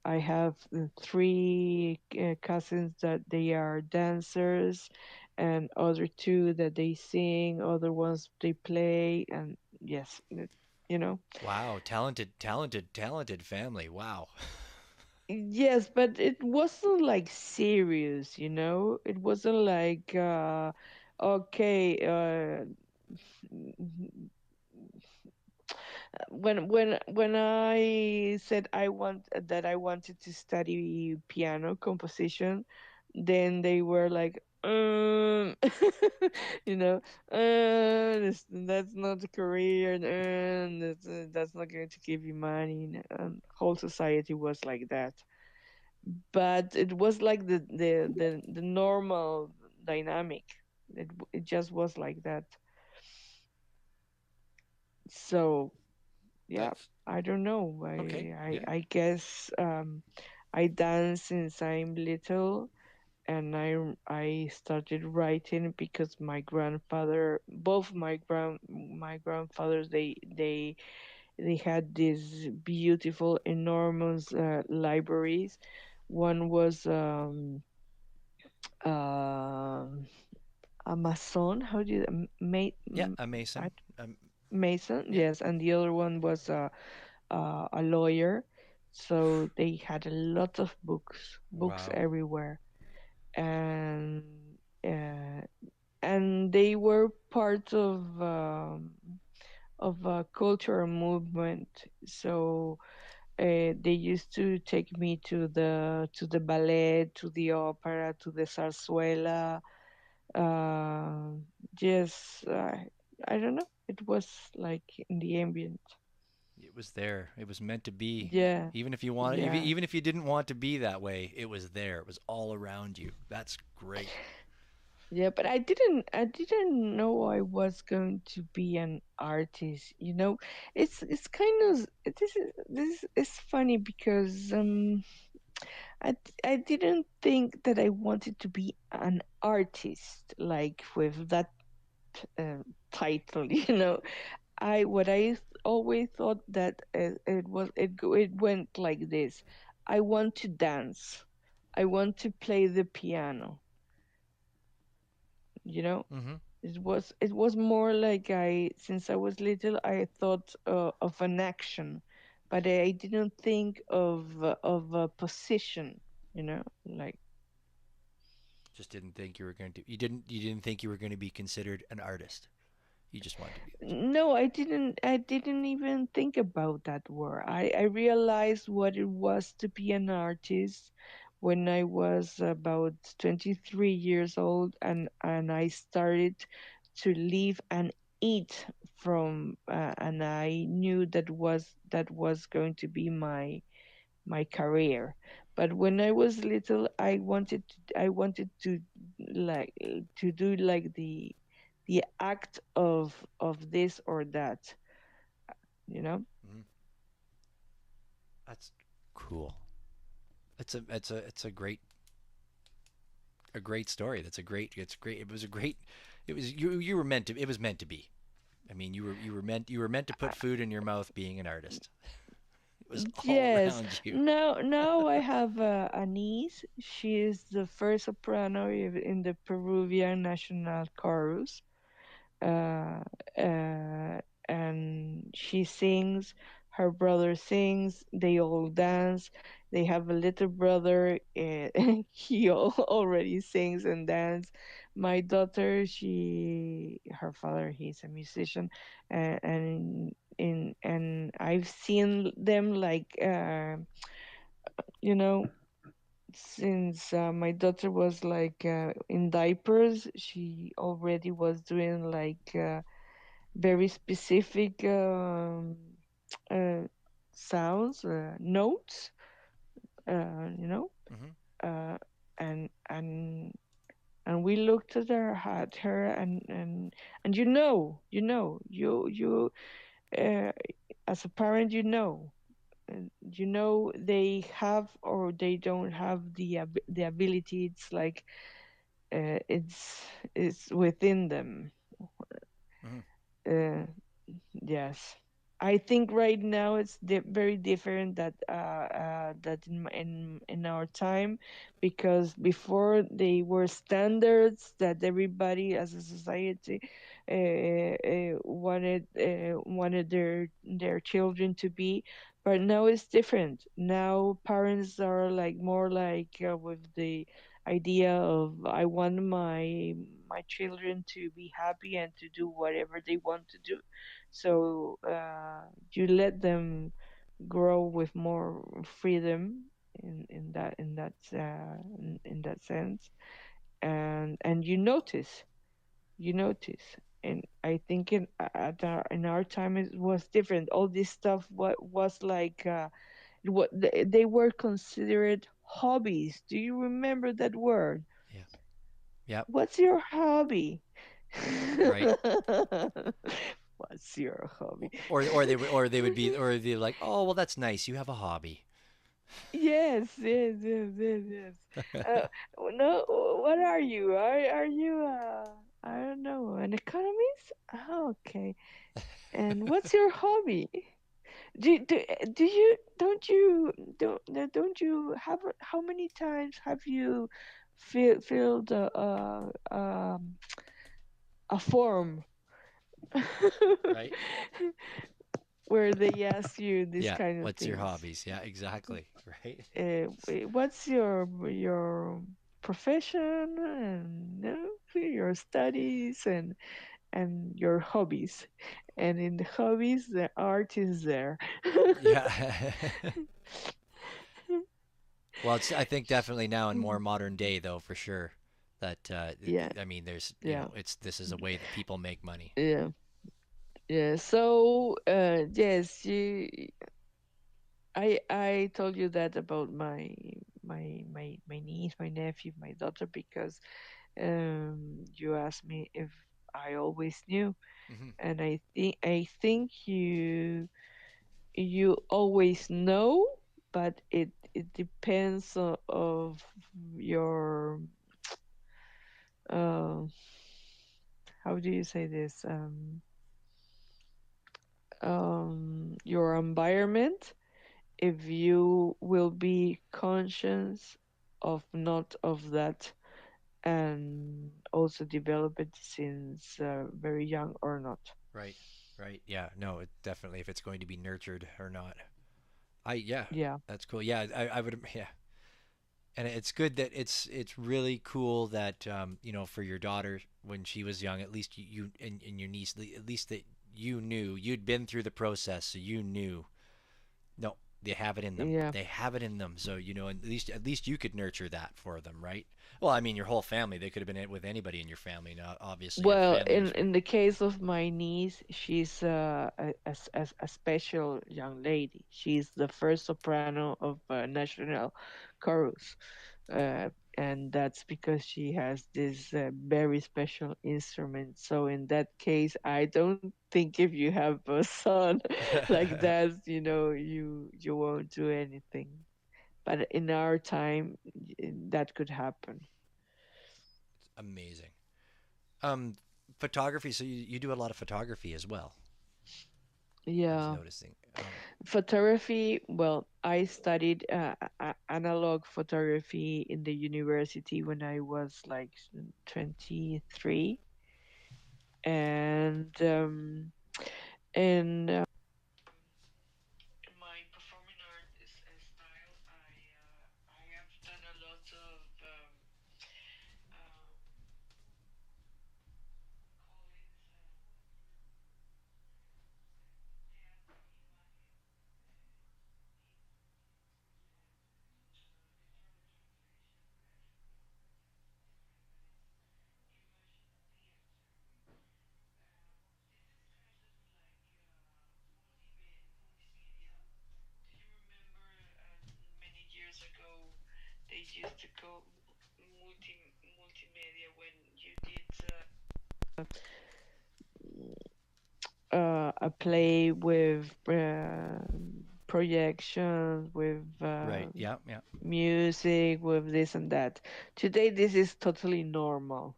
I have three cousins that they are dancers, and other two that they sing. Other ones they play, and yes, you know. Wow. Talented, talented, talented family. Wow. Yes, but it wasn't like serious, you know? It wasn't like okay, when I said I wanted to study piano composition, then they were like, you know, that's not a career, that's not going to give you money, and whole society was like that. But it was like the normal dynamic. It just was like that. So yeah, That's I don't know. okay. Yeah. I guess I dance since I'm little, and I started writing because my grandfather, both my grandfathers, they had these beautiful, enormous libraries. One was um Amazon. How do you Yeah. A Mason. Mason? Yeah. Yes, and the other one was a lawyer. So they had a lot of books Wow. everywhere, and uh, and they were part of a cultural movement. So they used to take me to the ballet, to the opera, to the zarzuela. Uh, just I don't know. It was like in the ambient. It was there. It was meant to be. Yeah, Even if you want, yeah, even if you didn't want to be that way, it was there. It was all around you. That's great. yeah. But I didn't know I was going to be an artist. You know, it's kind of this is funny because I didn't think that I wanted to be an artist like with that uh, title. You know, I what I always thought that it went like this. I want to dance. I want to play the piano. You know, Mm-hmm. it was more like I since I was little I thought of an action, but I didn't think of a position. You know, like Just didn't think you were going to. You didn't think you were going to be considered an artist. You just wanted to be. no, I didn't even think about that word. I realized what it was to be an artist when I was about 23 years old, and I started to live and eat from and I knew that was going to be my career. But when I was little, I wanted to like to do like the act of this or that, you know. Mm-hmm. That's cool. It's a great story. That's a great. It's great. It was a great. It was you were meant to. It was meant to be. I mean, you were meant to put food in your mouth being an artist. It was all Yes, around you. now I have a niece. She is the first soprano in the Peruvian National Chorus, uh, uh, and she sings. her brother sings. They all dance. They have a little brother, and he already sings and dance. My daughter, her father, he's a musician, and I've seen them like, you know, since my daughter was like in diapers, she already was doing like very specific uh, sounds, notes, you know, Hmm. uh, and and and we looked at her, and you uh, as a parent, they have or they don't have the ability. It's like uh, it's it's within them. Hmm. Uh, Yes, I think right now it's very different that in our time, because before they were standards that everybody as a society wanted their children to be, but now it's different. Now parents are like more like with the idea of I want my children to be happy and to do whatever they want to do, so you let them grow with more freedom in that sense, and you notice, and I think in our time it was different. All this stuff was like what they were considered hobbies. Do you remember that word? Yeah. Yep. What's your hobby? Right. What's your hobby? Or they like, oh well, that's nice. You have a hobby. Yes. Uh, no, what are you? Are you I don't know, an economist? Oh, okay. And what's your hobby? Do you don't you have how many times have you filled a form Right. where they ask you these Yeah. kind of What's your things? hobbies? Yeah. Exactly. Right. What's your profession and your studies and your hobbies? And in the hobbies, the art is there. Yeah. Well, it's I think definitely now in more modern day though, for sure. That Yeah, I mean, there's yeah, it's this is a way that people make money. yeah, yeah. So, yes, I told you that about my niece, my nephew, my daughter, because you asked me if I always knew, Hmm. and I think you always know, but it depends of your uh, how do you say this, your environment, if you will be conscious of not of that, and also develop it since very young or not. Right. Right. Yeah. No. It definitely if it's going to be nurtured or not. I yeah. Yeah, That's cool. Yeah. I would. Yeah. And it's good that it's really cool that for your daughter when she was young, at least you and your niece, at least that you knew you'd been through the process, so you knew. No, they have it in them. yeah. They have it in them. So at least you could nurture that for them, right? Well, I mean, your whole family. They could have been it with anybody in your family. Now, obviously, your Well, family was in very. the case of my niece, she's a special young lady. She's the first soprano of national chorus, uh, and that's because she has this very special instrument. So in that case, I don't think if you have a son like that, you won't do anything. But in our time, that could happen. Amazing. Um, Photography. So you do a lot of photography as well. I was Yeah. noticing. Photography, well, I studied analog photography in the university when I was like 23, and my performing art style, I have done a lot of um, many years ago they used to call multimedia when you did a play with projections, with Right. Yeah. Yeah. music, with this and that. Today, this is totally normal,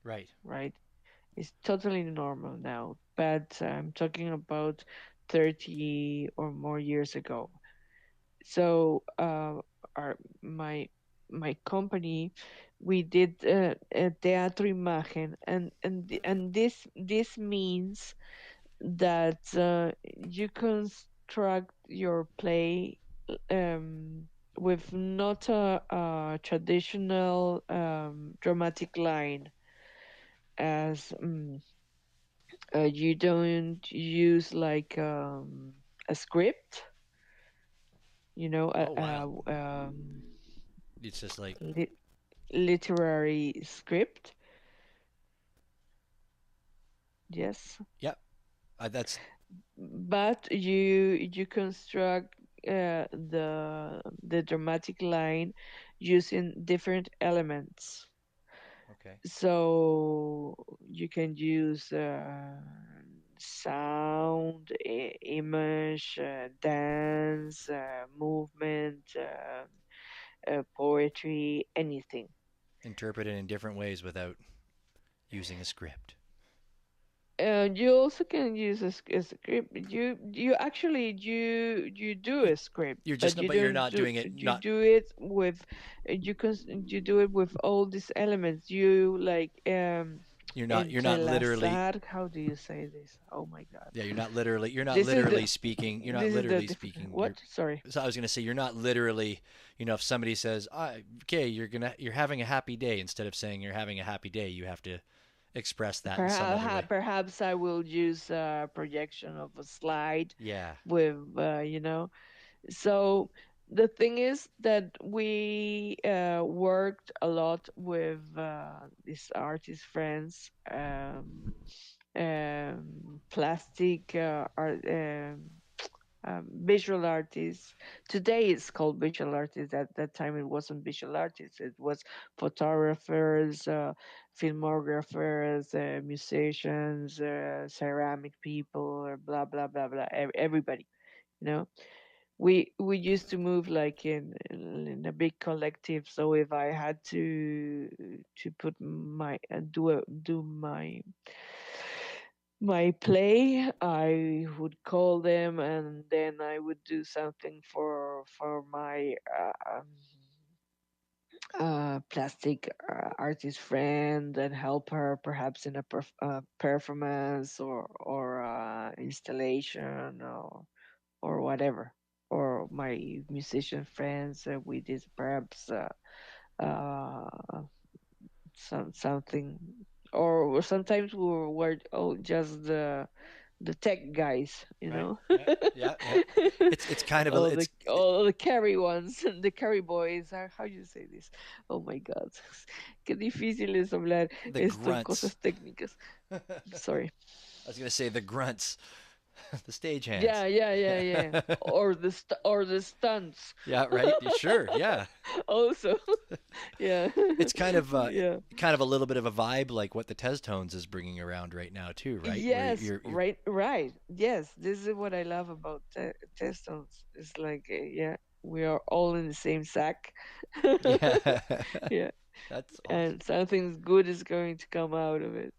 Right. right? It's totally normal now. But I'm talking about 30 or more years ago. So, our my company, we did a teatro imagen, and this means that you construct your play with not a traditional dramatic line, as you don't use like a script, you know, Oh wow. a It's just like, li- literary script. Yes, yep. That's but you construct the dramatic line using different elements. okay. So you can use sound, image, dance, movement, poetry, anything. Interpret it in different ways without using a script. And you also can use a script. You actually you do Y- a script, You're just but not, you but you're don't not do doing it. you Not do it with you do it with all these elements. You like you're not literally. entrelazar. How do you say this? Oh my God. Yeah, you're not literally. You're not This is the literally speaking. You're not this is the literally different. speaking. You're. What? Sorry. So I was gonna say you're not literally. If somebody says, "Okay, you're having a happy day," instead of saying you're having a happy day, you have to express that in some other way. Perhaps I will use a projection of a slide Yeah. with So the thing is that we worked a lot with these artist friends, plastic art, visual artists. Today it's called visual artists. At that time it wasn't visual artists. It was photographers, filmographers, musicians, ceramic people, blah blah blah blah. Everybody, you know. We used to move like in a big collective. So if I had to put my do my play, I would call them, and then I would do something for my plastic artist friend and help her perhaps in a performance or installation or whatever. Or my musician friends, we did perhaps uh, something, or sometimes were just the tech guys, you Right. know. Yeah. Yeah. Yeah. It's kind of a it's All the carry ones, the carry boys. How you say this? Oh my God, qué difícil es hablar the esto, grunts. cosas técnicas. I Sorry. was gonna say the grunts, the Yeah, stagehands. yeah, yeah, yeah. Or or the stunts. Yeah. Right. Sure. Yeah. Also, yeah, It's yeah. kind of a little bit of a vibe like what the Tez Tones is bringing around right now too, right? Where Yes, you're right, right. Yes, this is what I love about Testons. It's like, yeah, we are all in the same sack. yeah. Yeah, That's awesome. and something good is going to come out of it.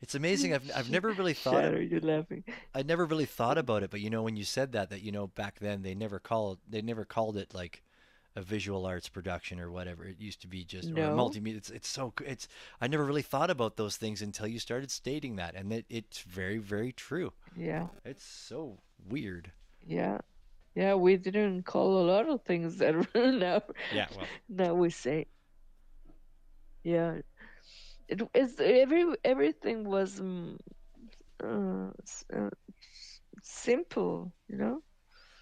It's amazing. I've never really thought of Shadow, you're laughing. I never really thought about it, but when you said that back then they never called it like a visual arts production or whatever. It used to be just or a No, multimedia. It's I never really thought about those things until you started stating that, and it's very very true. yeah, It's so weird. Yeah, yeah. We didn't call a lot of things that now Yeah, well, now we say. Yeah, everything was simple, you know.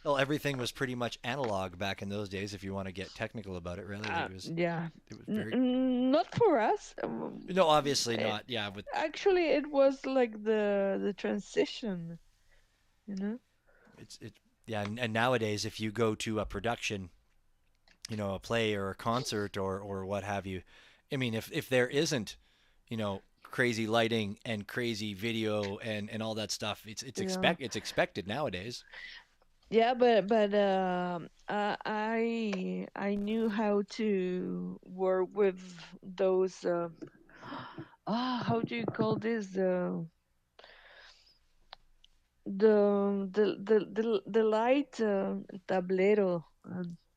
well, everything was pretty much analog back in those days. If you want to get technical about it, really, like Yeah, it was very. not for us. No, obviously Eh, not. Yeah, but actually, it was like the transition, you know. it. Yeah, and nowadays, if you go to a production, a play or a concert or what have you, I mean, if there isn't, crazy lighting and crazy video and all that stuff, Yeah, it's expected nowadays. yeah, but I knew how to work with those. How do you call this? The light tablero,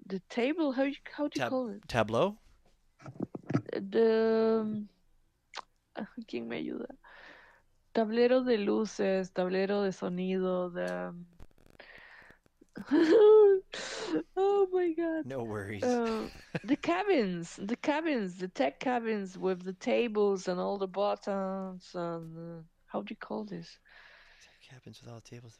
the table. How do you call it? Tableau. The ¿quién me ayuda? Tablero de luces, tablero de sonido, the oh my god. No worries. Uh, the tech cabins with the tables and all the buttons and how do you call this? Cabins with all tables.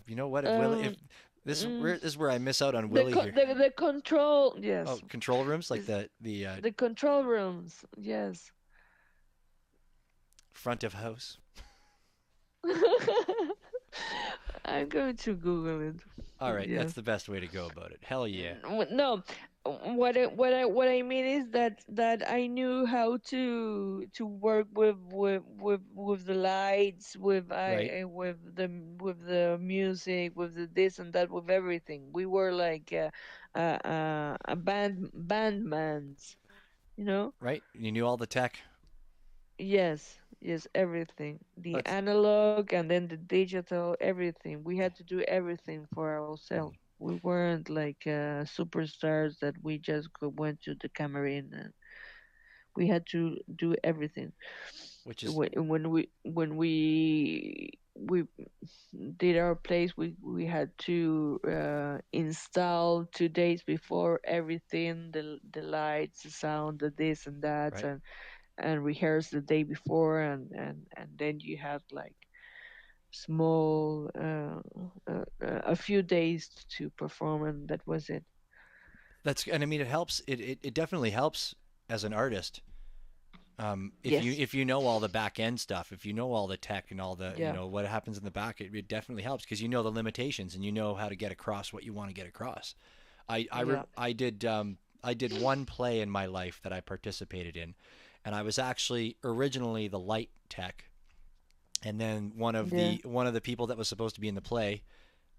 You know what? If Willie, if Um, mm, this is where I miss out on Willie here. the control, Oh, yes, control rooms like is the the control rooms, yes. front of house. I'm going to Google it. All right, that's Yes. the best way to go about it. Hell yeah. No, what I mean is that I knew how to work with the lights, Right, with the music, with the this and that, with everything. We were like a bandmans, you know. right. You knew all the tech. Yes, yes, everything. The Let's. analog and then the digital, everything. We had to do everything for ourselves. Mm, We weren't like superstars that we just went to the camera in and we had to do everything. which is When we did our place, we had to install 2 days before everything, the lights, the sound, the this and that, right. and rehearse the day before, and then you have like small a few days to perform, and that was it. And I mean it helps. It definitely helps as an artist. Yes. If you know all the back end stuff, if you know all the tech and all the Yeah. what happens in the back, it definitely helps because you know the limitations and you know how to get across what you want to get across. Yeah. I did one play in my life that I participated in, and I was actually originally the light tech, and then Yeah. one of the people that was supposed to be in the play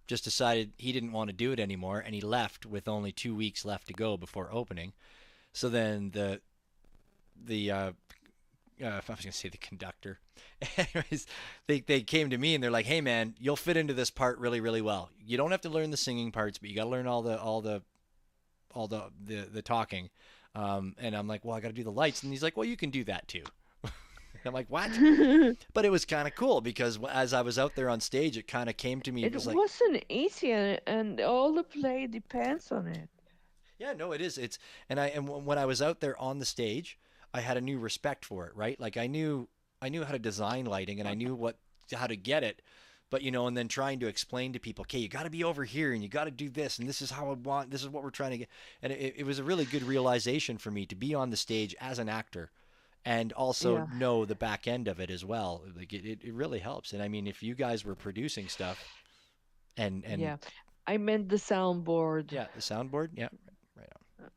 just decided he didn't want to do it anymore, and he left with only 2 weeks left to go before opening. So then the if I was going to say the conductor. Anyways, they came to me and they're like, "Hey man, you'll fit into this part really really well. You don't have to learn the singing parts, but you got to learn all the talking." And I'm like, "Well, I got to do the lights." And he's like, "Well, you can do that too." I'm like, "What?" But it was kind of cool because as I was out there on stage, it kind of came to me. It It was like, wasn't easy, and all the play depends on it. yeah, no, it is. When I was out there on the stage, I had a new respect for it, right? Like I knew how to design lighting and I knew how to get it. But and then trying to explain to people, okay, you got to be over here and you got to do this and this is how I want, this is what we're trying to get. And it was a really good realization for me to be on the stage as an actor and also Yeah. know the back end of it as well. Like it really helps. And I mean, if you guys were producing stuff and Yeah. I meant the soundboard yeah, the soundboard, yeah, right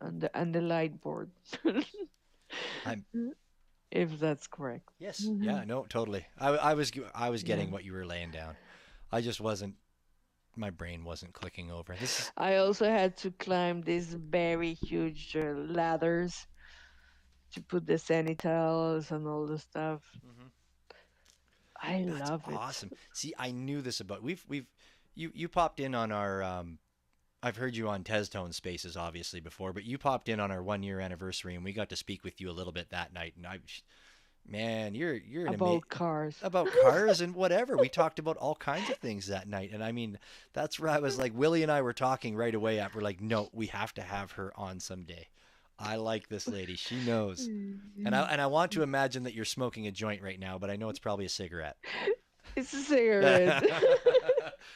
on. and the light board, I'm if that's correct. Yes. Yeah. No. Totally. I was Yeah. getting what you were laying down. I just wasn't. My brain wasn't clicking over. This is. I also had to climb these very huge ladders to put the sanitals and all the stuff. Mhm. I That's love it. awesome. See, I knew this about. You popped in on our. I've heard you on Teztone Spaces obviously before, but you popped in on our 1 year anniversary, and we got to speak with you a little bit that night, and Man, you're an about cars. about cars and whatever. We talked about all kinds of things that night, and I mean, that's where I was like, Willie and I were talking right away. We're like, no, we have to have her on someday. I like this lady. She knows. And I want to imagine that you're smoking a joint right now, but I know it's probably a cigarette. It's a cigarette.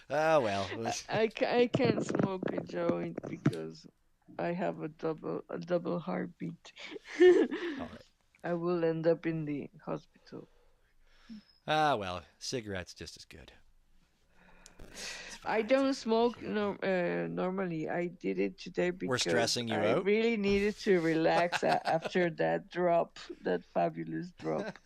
Oh well. I can't smoke a joint because I have a double heartbeat. All right. I will end up in the hospital. Ah well, cigarettes just as good. It's I fine. don't smoke normally. I did it today We're because stressing you I out. really needed to relax after that drop, that fabulous drop.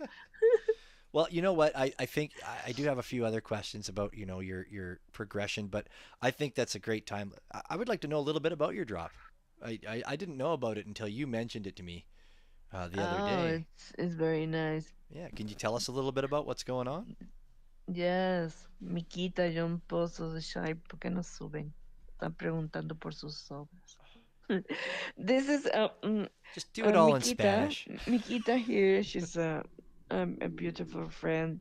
Well, you know what? I think I do have a few other questions about your progression, but I think that's a great time. I would like to know a little bit about your drop. I didn't know about it until you mentioned it to me the other Oh, day. it's very nice. Yeah, can you tell us a little bit about what's going on? Yes, Miquita, John Pozos de Shai, ¿por qué no suben? Están preguntando por sus obras. This is Just do it all in Miquita. Spanish. Miquita here. She's a beautiful friend.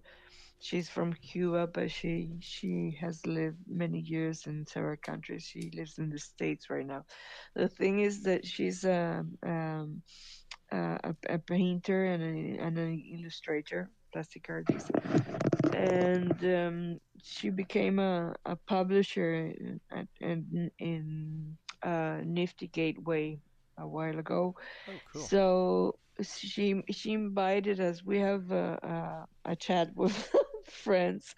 She's from Cuba, but she has lived many years in several countries. She lives in the States right now. The thing is that she's a painter and an illustrator, plastic artist, and she became a publisher in Nifty Gateway a while ago. Oh, cool. So she invited us. We have a chat with friends.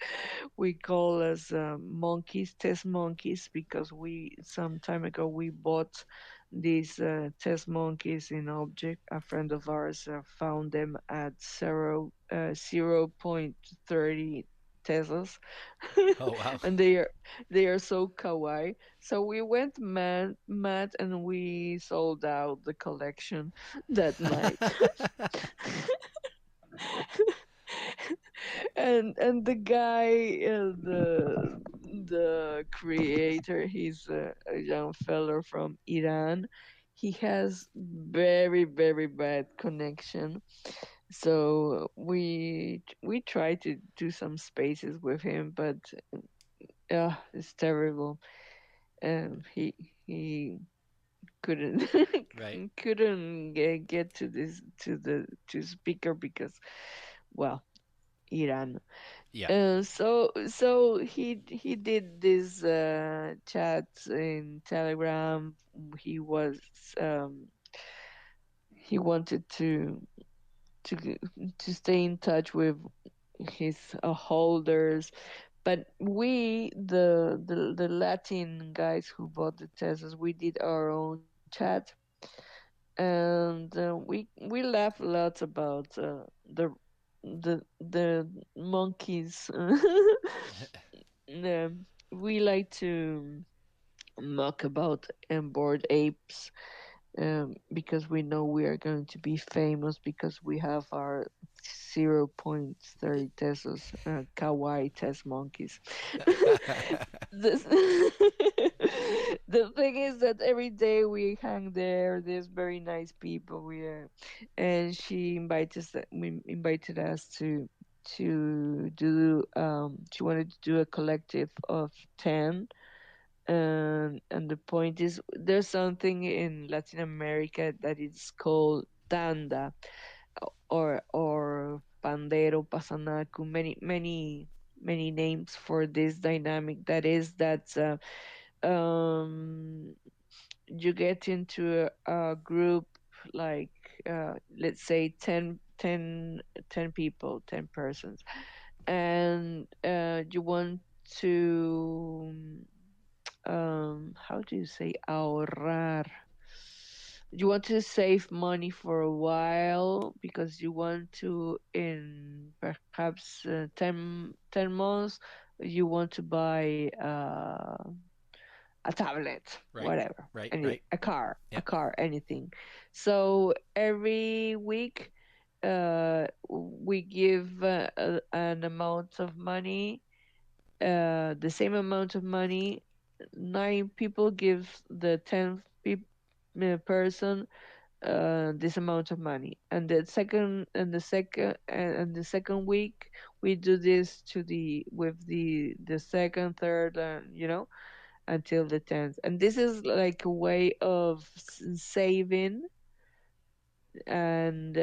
We call us monkeys, test monkeys, because we some time ago we bought these test monkeys in object. A friend of ours found them at 0.30 Teslas, Oh, wow. and they are so kawaii. So we went mad and we sold out the collection that night. And the guy, the creator, he's a young fellow from Iran. He has very very bad connection, so we try to do some spaces with him, but it's terrible. He couldn't Right. couldn't get to this to speaker because, well, Iran. Yeah. So he did this chat in Telegram. He was um, he wanted to g- to stay in touch with his holders, but we the Latin guys who bought the Teslas, we did our own chat, and we laugh a lot about the monkeys. We like to mock about bored apes, because we know we are going to be famous because we have our 0.30 Teslas, kawaii test monkeys. This the thing is that every day we hang there. There's very nice people. And we invited us to do. She wanted to do a collective of 10, and the point is there's something in Latin America that is called tanda, or pandero, pasanaku, many names for this dynamic. That is that you get into a group, like, let's say 10 people, 10 persons, and you want to, how do you say ahorrar? You want to save money for a while because you want to, in perhaps 10 months, you want to buy a tablet, Right. whatever, Right. any Right. a Yep. car, anything. So every week, we give an amount of money, the same amount of money. 9 people give the 10th person this amount of money, and the second week we do this to the with the second, third, until the 10th. And this is like a way of saving. And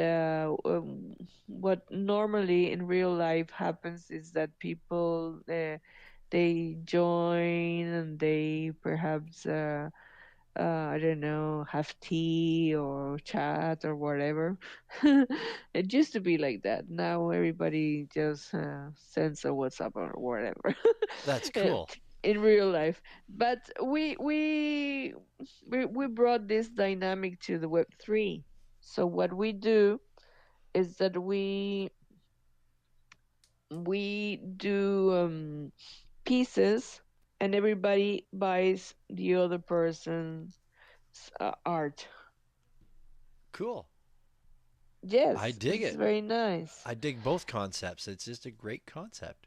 what normally in real life happens is that people they join and they perhaps I don't know, have tea or chat or whatever. It used to be like that. Now everybody just sends a WhatsApp or whatever. That's uh, cool. in real life. But we brought this dynamic to the Web3. So what we do is that we do pieces, and everybody buys the other person's art. Cool. I Yes, dig it's it. very nice. I dig both concepts. It's just a great concept.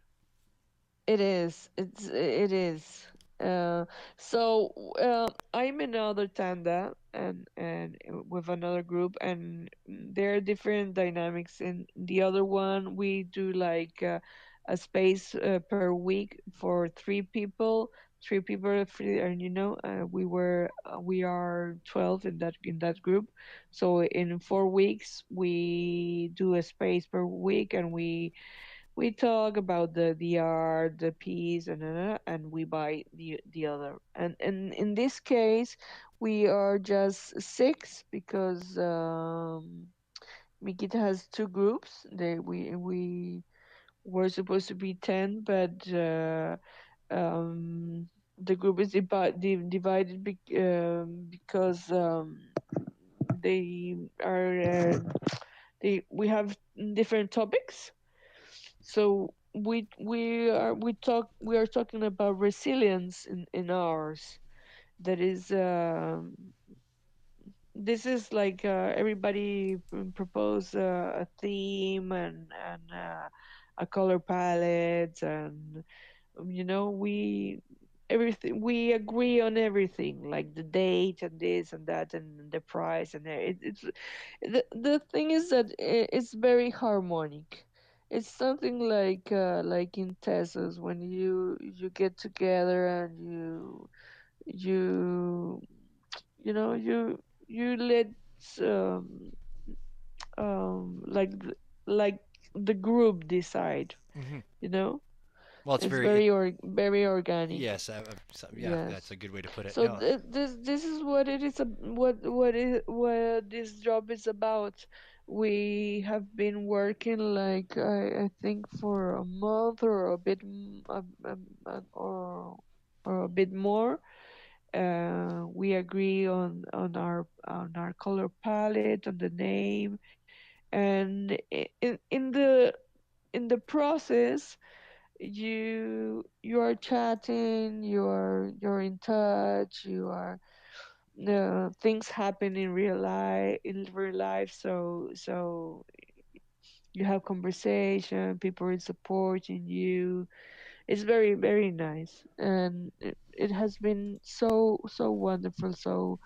It is. It is. Uh, so I'm in another tanda and with another group, and there are different dynamics. In the other one, we do like a space per week for three people. Three people, and we are 12 in that group. So in 4 weeks, we do a space per week, and we talk about the art, the piece, and we buy the other. And in this case, we are just six because Mikita has two groups. We were supposed to be 10, but um, the group is divided because they are we have different topics. So we are talking about resilience in ours. That is this is like everybody propose a theme and a color palette, and we everything, we agree on everything, like the date and this and that and the price, and it's the thing is that it's very harmonic. It's something like in Texas, when you get together and you you let um like like the group decide, Hmm. you know. Well, it's It's very it. very organic. Yes, yeah, that's Yes. a good way to put it. So No, this is what it is. What this job is about. We have been working like I think for a month or a bit or a bit more. We agree on our color palette, on the name, and in the process you are chatting, you're in touch, you are things happen in real life. So you have conversation, people are supporting you. It's very very nice, and it has been so wonderful, so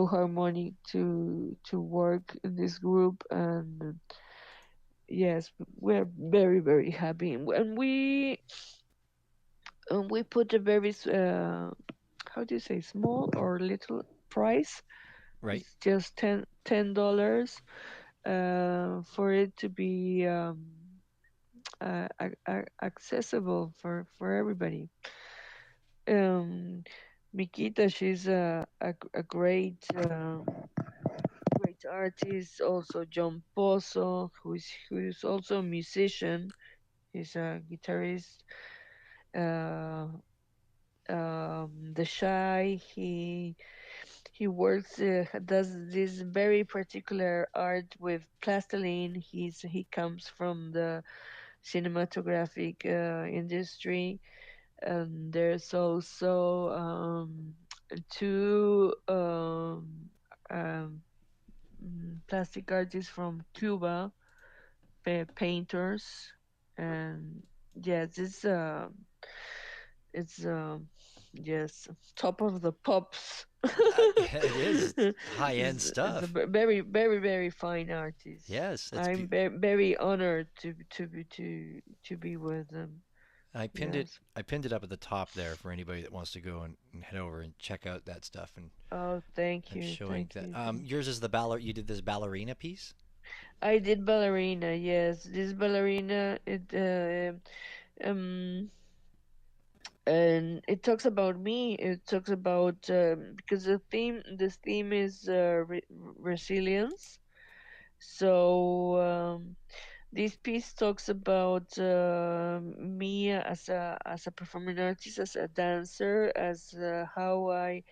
harmonic to work in this group. And yes, we're very very happy, and we put a very how do you say, small or little price. right? It's just $10 for it to be accessible for everybody. um Mikita, she's a great artist. Also John Pozo, who's also a musician. He's a guitarist. uh the Shy, he works does this very particular art with plastiline. He comes from the cinematographic industry. And there's also two um, plastic artists from Cuba, painters. And yes, it's Yes, top of the pops. It is high end Is a stuff. very, very, very fine artist. Yes, it's I'm very honored to be with them. I pinned it. Yes. I pinned it up at the top there for anybody that wants to go and head over and check out that stuff. And Oh, thank I'm you, showing thank that. you, thank you. Yours is the baller. You did this ballerina piece. I did ballerina. Yes, this ballerina. Um, and it talks about me. It talks about because this theme is resilience. So this piece talks about me as a performing artist, as a dancer, as how I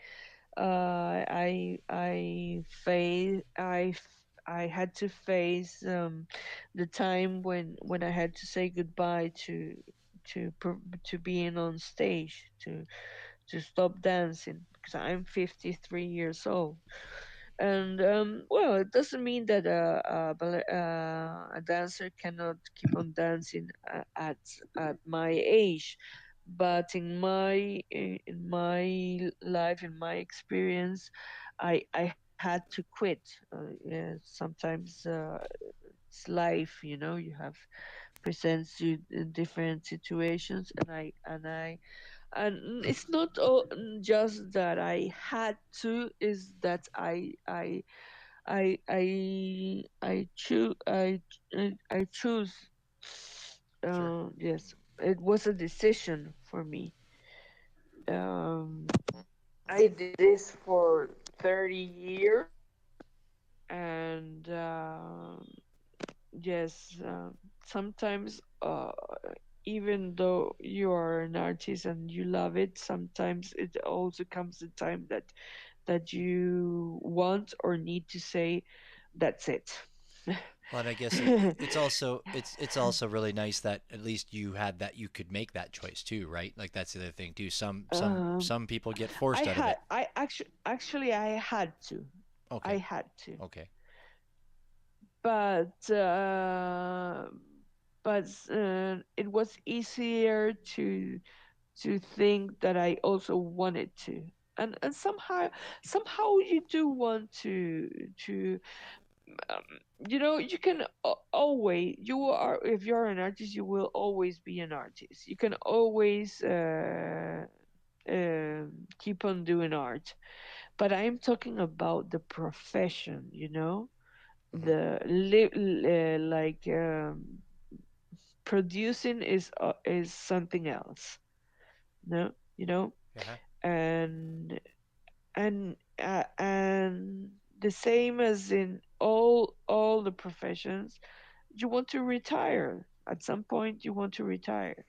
had to face the time when I had to say goodbye to being on stage, to stop dancing because I'm 53 years old. And well, it doesn't mean that a dancer cannot keep on dancing at my age, but in my life, in my experience, I had to quit. Yeah, sometimes it's life, you have presents you in different situations, and it's not just that I had to, is that I choose. Sure. Yes, it was a decision for me. Um, I did this for 30 years, and yes, sometimes even though you are an artist and you love it, sometimes it also comes the time that you want or need to say, that's it. Well, and I guess it's also really nice that at least you had that you could make that choice too, right? Like that's the other thing too. um, Some people get forced out of it. actually I had to. I Okay. had to. Okay. But it was easier to think that I also wanted to. And somehow you do want to um, you can always, you are, if you're an artist, you will always be an artist. You can always keep on doing art, but I'm talking about the profession, Hmm. like producing is something else, no, Yeah. and and the same as in all the professions, you want to retire at some point. You want to retire,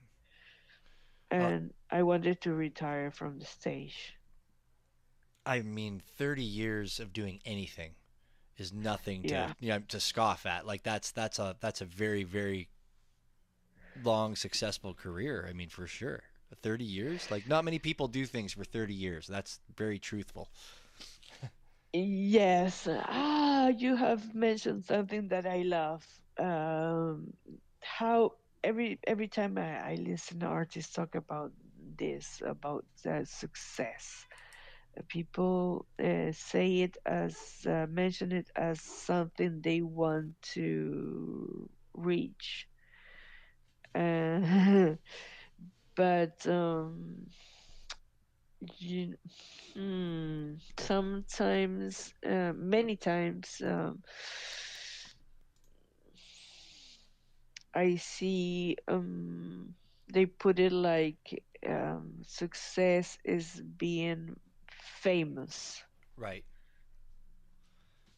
Well, and I wanted to retire from the stage. I mean, 30 years of doing anything is nothing to Yeah. to scoff at. Like that's a very very long successful career. I mean, for sure. 30 years? Like not many people do things for 30 years. That's very truthful. Yes. You have mentioned something that I love. How every time I listen to artists talk about this, about success, people say it as mention it as something they want to reach. Uh, but you, sometimes, many times, I see they put it like success is being famous, Right.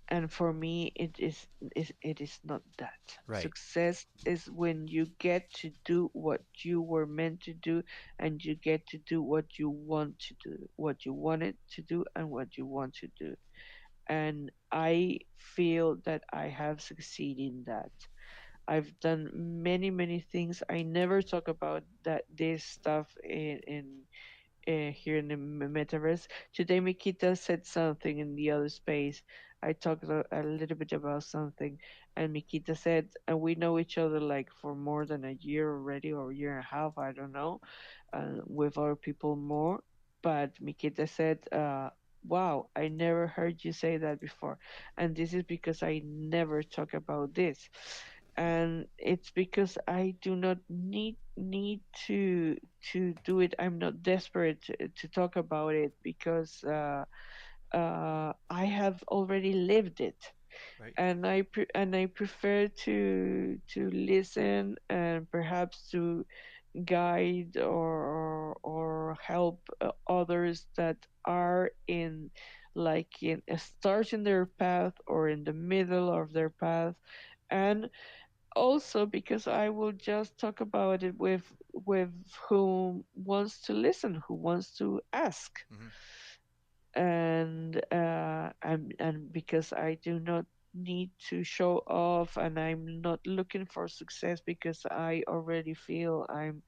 and for me it is not that. Right. Success is when you get to do what you were meant to do, and you get to do what you want to do, what you wanted to do, and what you want to do. And I feel that I have succeeded in that. I've done many, many things. I never talk about that this stuff in here in the metaverse. Today, Mikita said something in the other space. I talked a little bit about something, and Mikita said, and we know each other like for more than a year already, or a year and a half. I don't know, with other people more. but Mikita said, wow, I never heard you say that before. And this is because I never talk about this. And it's because I do not need to do it. I'm not desperate to talk about it because I have already lived it, Right. and I prefer to listen and perhaps to guide or help others that are in like in a start in their path or in the middle of their path, and also because I will just talk about it with who wants to listen, who wants to ask, Hmm. and because I do not need to show off, and I'm not looking for success because I already feel I'm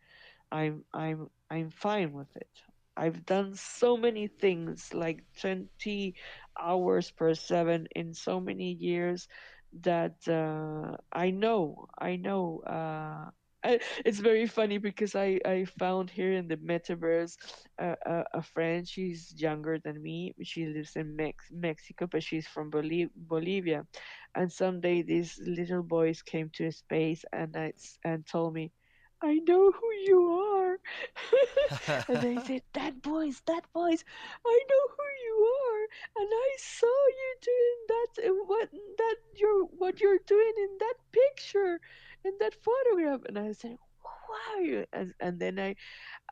fine with it. I've done so many things, like 20 hours per 7 in so many years that I know. It's very funny because I found here in the metaverse a friend. She's younger than me. She lives in Mexico, but she's from Bolivia. And someday these little boys came to space and told me, I know who you are. And I said, that voice, I know who you are. And I saw you doing that, what you're doing in that picture, in that photograph. And I said, who are you? And then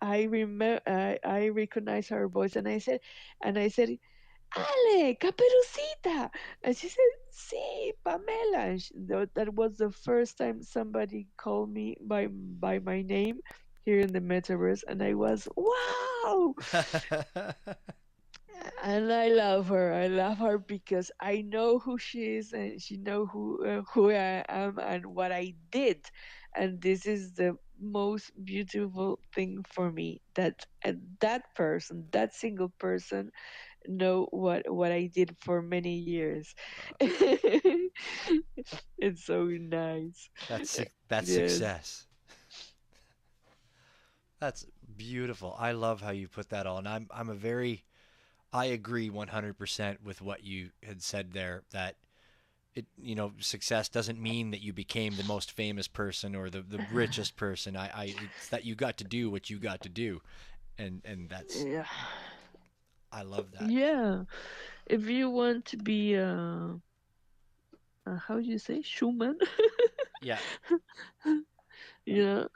I remember, I recognized her voice, and I said, Ale, Caperucita. And she said, sí, Pamela. And that was the first time somebody called me by my name here in the metaverse. And I was, wow. And I love her. I love her because I know who she is, and she know who I am and what I did. And this is the most beautiful thing for me, that that person, that single person, know what I did for many years. Wow. It's so nice. That's Yes. success. That's beautiful. I love how you put that all. And I'm a very I agree 100% with what you had said there, that success doesn't mean that you became the most famous person or the richest person. It's that you got to do what you got to do. And that's Yeah. I love that. Yeah. If you want to be how do you say, Schumann? Yeah. you know,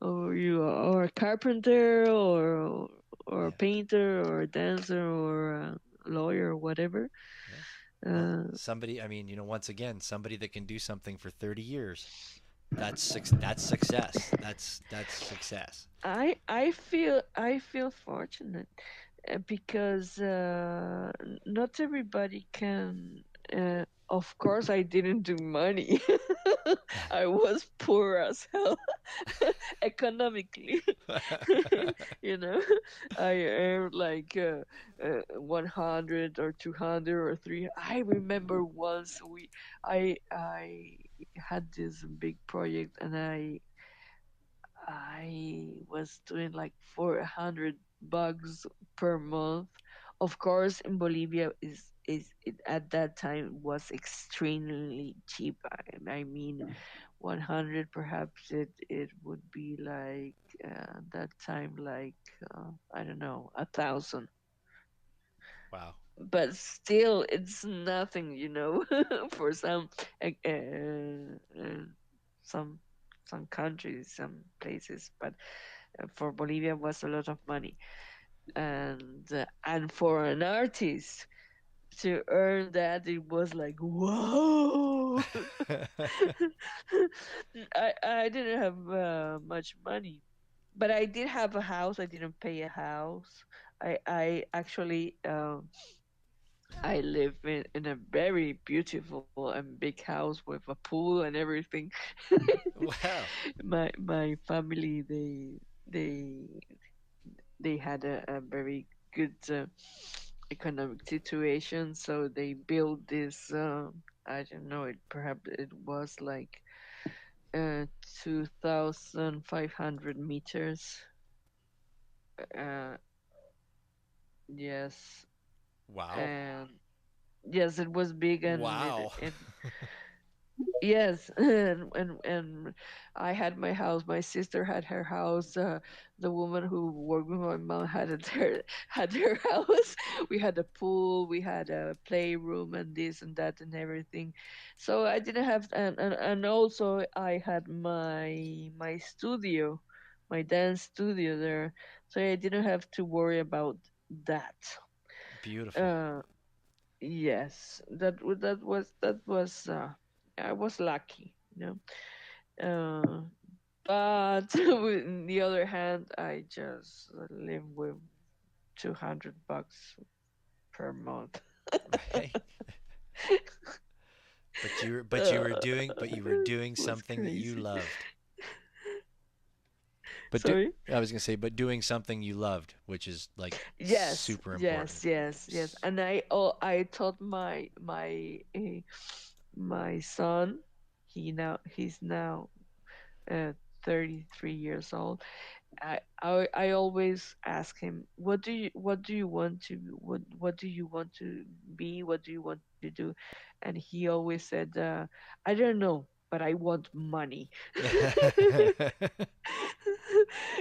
or you are or a carpenter or a Yeah. painter or a dancer or a lawyer or whatever. Yeah. Well, Uh, somebody, I mean, once again, somebody that can do something for 30 years. That's success. That's success. I feel fortunate because not everybody can. Of course, I didn't do money. I was poor as hell economically. you know, I earned like 100 or 200 or 3. I remember once I had this big project, and I was doing like 400 bucks per month. Of course, in Bolivia is it, at that time was extremely cheap. I mean, 100 perhaps it would be like that time like I don't know, 1,000. Wow. But still, it's nothing, for uh, some some countries, some places. But for Bolivia was a lot of money, and for an artist to earn that, it was like whoa. I didn't have much money, but I did have a house. I didn't pay a house. I actually I live in a very beautiful and big house with a pool and everything. Wow. My family, they they had a very good economic situation, so they built this. I don't know. It perhaps it was like 2,500 meters. Uh, Yes, Wow. and yes, it was big, and Wow. yes, and I had my house. My sister had her house. The woman who worked with my mom had her house. We had a pool. We had a playroom and this and that and everything. So I didn't have, and also I had my studio, my dance studio there. So I didn't have to worry about that. Beautiful. Uh, yes, that was I was lucky, Uh, but on the other hand, I just live with $200 per month. Right. But you were It doing was something that you crazy. loved. Sorry? I was gonna say, but doing something you loved, which is like Yes, super important. yes, yes, yes. And I taught my son. He's now 33 years old. I always ask him, what do you want to what do you want to be, what do you want to do, and he always said, I don't know, but I want money.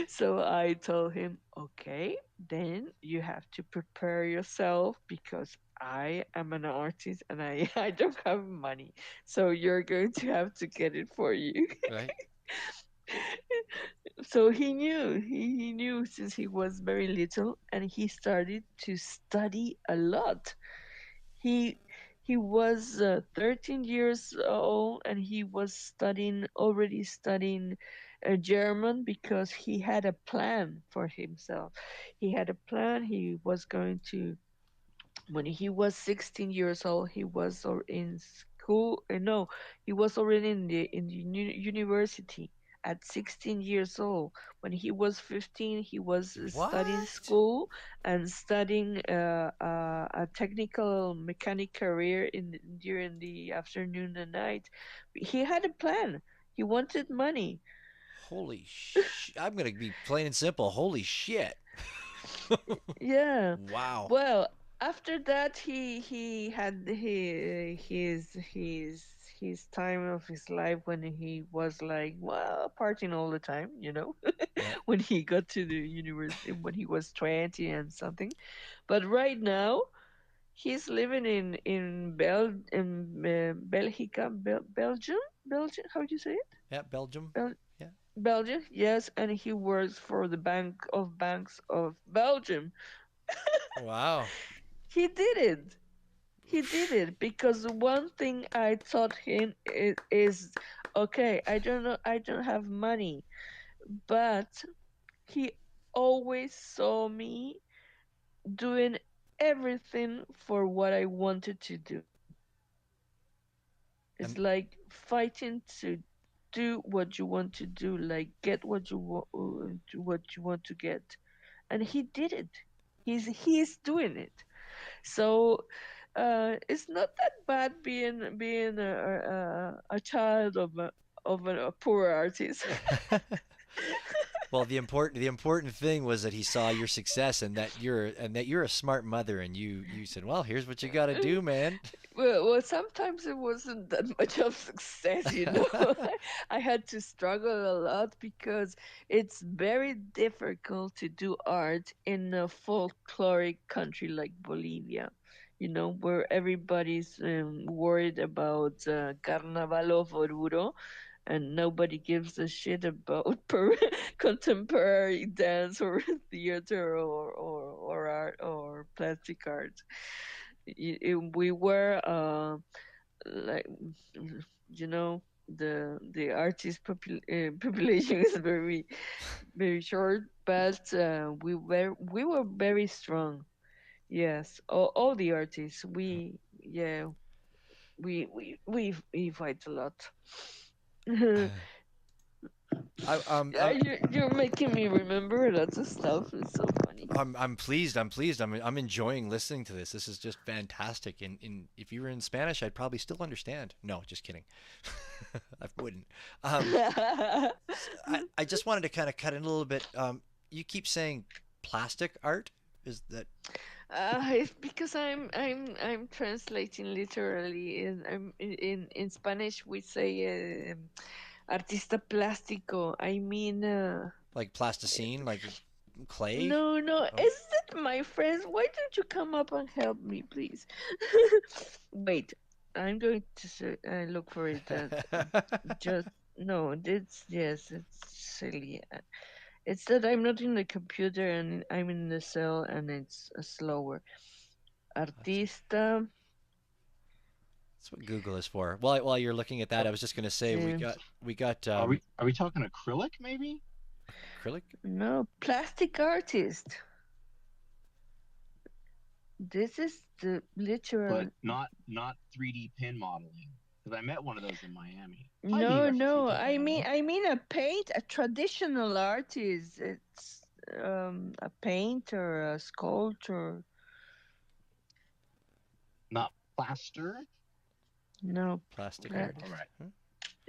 So I told him, okay, then you have to prepare yourself because I am an artist and I don't have money, so you're going to have to get it for you. Right. So he knew since he was very little, and he started to study a lot. He he was 13 years old, and he was already studying German, because he had a plan for himself. He had a plan. He was going to When he was 16 years old, he was in school. No, he was already in the university at 16 years old. When he was 15, he was studying What? school and studying a technical mechanic career during the afternoon and night. He had a plan. He wanted money. I'm gonna be plain and simple. Holy shit. Yeah. Wow. Well, after that, he had his time of his life when he was like, well, partying all the time, Yep. when he got to the university when he was 20 and something. But right now, he's living in Belgica, Belgium. How do you say it? Yeah, Belgium. Bel- Yeah. Belgium, yes, and he works for the Banks of Belgium. Wow. He did it. He did it because one thing I taught him is, okay, I don't know, I don't have money, but he always saw me doing everything for what I wanted to do. It's And like fighting to do what you want to do, like get what you want to get, and he did it. He's doing it. So it's not that bad being a child of a poor artist. well, the important thing was that he saw your success and that you're a smart mother and you said, "Well, here's what you got to do, man." Well, sometimes it wasn't that much of success. I had to struggle a lot because it's very difficult to do art in a folkloric country like Bolivia, where everybody's worried about Carnaval of Oruro, and nobody gives a shit about contemporary dance or theater or art or plastic art. We were like, you know the artist population is very very short, but we were very strong. Yes, all the artists, yeah, we fight a lot. I Yeah, you're making me remember lots of stuff. It's so funny. I'm pleased. I'm pleased. I'm enjoying listening to this. This is just fantastic. And if you were in Spanish, I'd probably still understand. No, just kidding. I wouldn't. Um, I just wanted to kind of cut in a little bit. You keep saying plastic art. Is that It's because I'm translating literally. In Spanish we say artista plástico. I mean, Like plasticine, like clay? no, no. Oh, Is it my friends? Why don't you come up and help me, please? Wait, I'm going to look for it. Just no. It's yes. It's silly. It's that I'm not in the computer and I'm in the cell and it's slower. that's Artista. that's what Google is for. While you're looking at that, Or I was just gonna say Um, we got are we talking acrylic maybe? acrylic. no, plastic artist. This is the But literal. not 3D pin modeling. Because I met one of those in Miami. Hi, mi No, no. retratito. I mean a traditional artist. It's a painter, a sculptor. Not plaster. No. Plastic pla- All artist. right. Huh?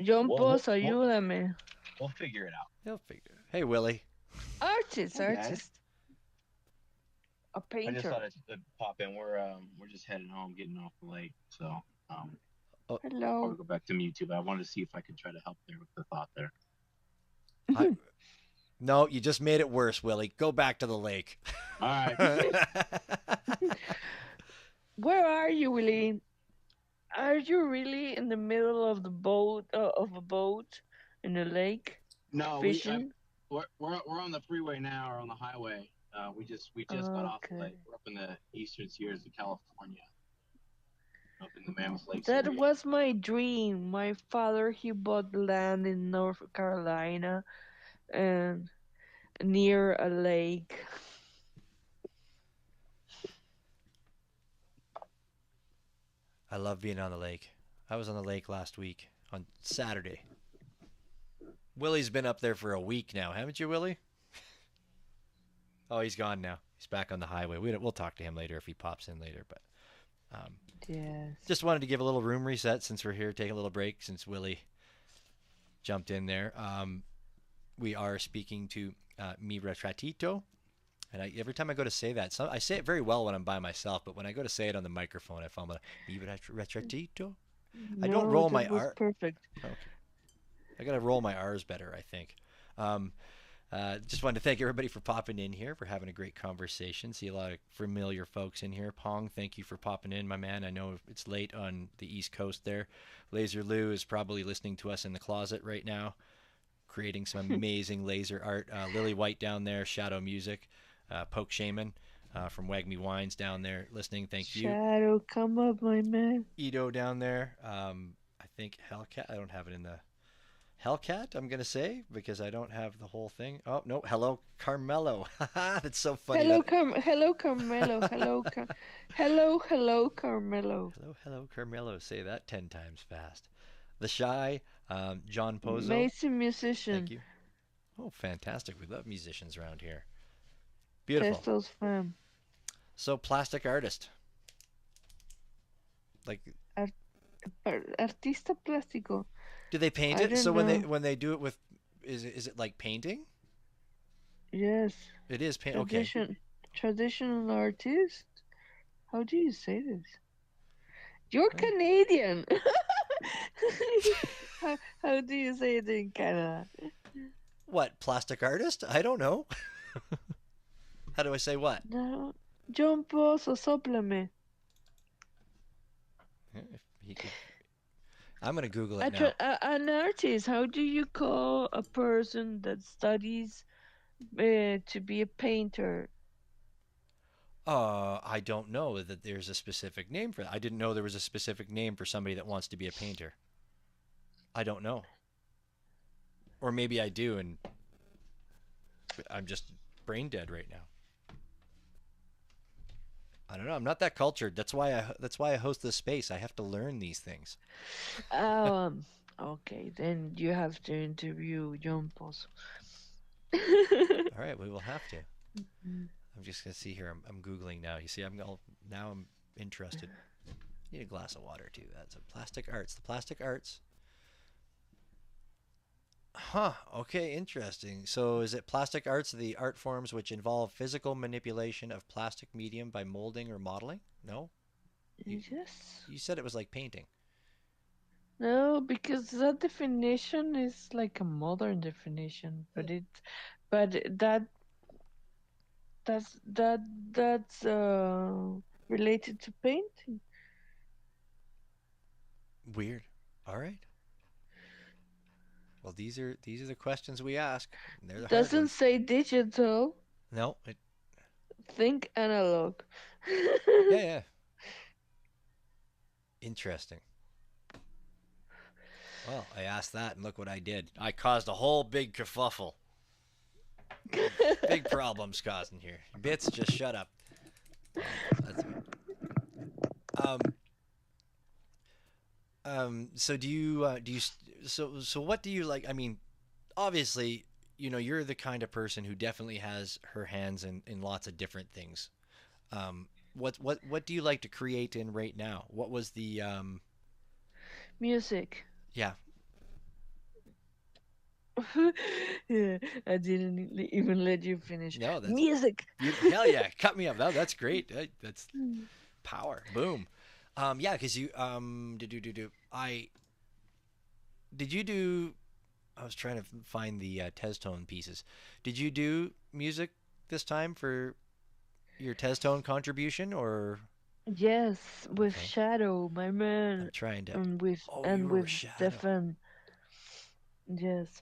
John We'll Pos, we'll, we'll, ayúdame. we'll figure it out. He'll figure. Hey Willie. Artist, Hi guys. artist. A I just painter. thought I'd pop in. We're just heading home, getting off the lake. So Oh, Hello. probably go back to YouTube. I wanted to see if I could try to help there with the thought there. no, you just made it worse, Willie. Go back to the lake. All right. Where are you, Willie? Are you really in the middle of the boat of a boat in a lake No, fishing? we're on the freeway now, or on the highway. We just got off the Okay. lake. We're up in the eastern Sierras of California, up in the Mammoth Lakes That area. was my dream. My father he bought land in North Carolina and near a lake. I love being on the lake. I was on the lake last week on Saturday. Willie's been up there for a week now, haven't you, Willie? Oh, he's gone now. He's back on the highway. We'll talk to him later if he pops in later. But Yes. just wanted to give a little room reset since we're here, take a little break since Willie jumped in there. We are speaking to miretratito. And every time I go to say that, I say it very well when I'm by myself, but when I go to say it on the microphone, I fumble. Retratito? I don't roll my that was R. perfect. Okay. I got to roll my R's better, I think. Just wanted to thank everybody for popping in here, for having a great conversation. See a lot of familiar folks in here. Pong, thank you for popping in, my man. I know it's late on the East Coast there. Laser Lou is probably listening to us in the closet right now, creating some amazing laser art. Lily White down there, Shadow Music. Poke Shaman from Wagme Wines down there listening. Thank you. Shadow, come up, my man. Ito down there. I think Hellcat. I don't have it in the Hellcat. I'm gonna say because I don't have the whole thing. Oh no! Hello, Carmelo. That's so funny. Hello, hello, Carmelo. Hello, Carmelo. Hello, Carmelo. Say that 10 times fast. The Shy, John Pozo. Amazing musician. Thank you. Oh, fantastic. We love musicians around here. Beautiful. Testo's fan. So, plastic artist. Like, Artista plástico. do they paint I it? So don't know. when they do it with, is it like painting? Yes. It is paint. Okay. Traditional artist. How do you say this? You're Canadian. how do you say it in Canada? What, plastic artist? I don't know. How do I say what? No. John Pozo, soplame. If he could... I'm gonna Google it now. An artist. How do you call a person that studies to be a painter? I don't know that there's a specific name for that. I didn't know there was a specific name for somebody that wants to be a painter. I don't know. Or maybe I do, and I'm just brain dead right now. I don't know. I'm not that cultured. That's why I host this space. I have to learn these things. Okay, then you have to interview John Pozo. All right, we will have to. I'm just gonna see here. I'm googling now. You see, I'm interested. Need a glass of water too. That's a plastic arts. The plastic arts. Huh. Okay, interesting. So is it plastic arts, the art forms which involve physical manipulation of plastic medium by molding or modeling? No? You Yes. you said it was like painting. No, because that definition is like a modern definition, Eh, but that that's related to painting. Weird. All right. Well, these are the questions we ask. And they're the hard Doesn't ones. say digital. No. Think analog. Yeah, yeah. Interesting. Well, I asked that, and look what I did. I caused a whole big kerfuffle. Big problems causing here. Bits, just shut up. That's um so so what do you like? I mean, obviously, you're the kind of person who definitely has her hands in lots of different things. What do you like to create in right now? What was the Music. yeah. Yeah, I didn't even let you finish. No, that's Music. beautiful. Hell yeah, cut me up. That's great. That's power. Boom. Yeah, because you I did you do I was trying to find the Tez Tone pieces. Did you do music this time for your Tez Tone contribution, or Yes, with okay? Shadow, my I'm man, trying to. and with Oh, you and were with with Shadow. Stefan. Yes.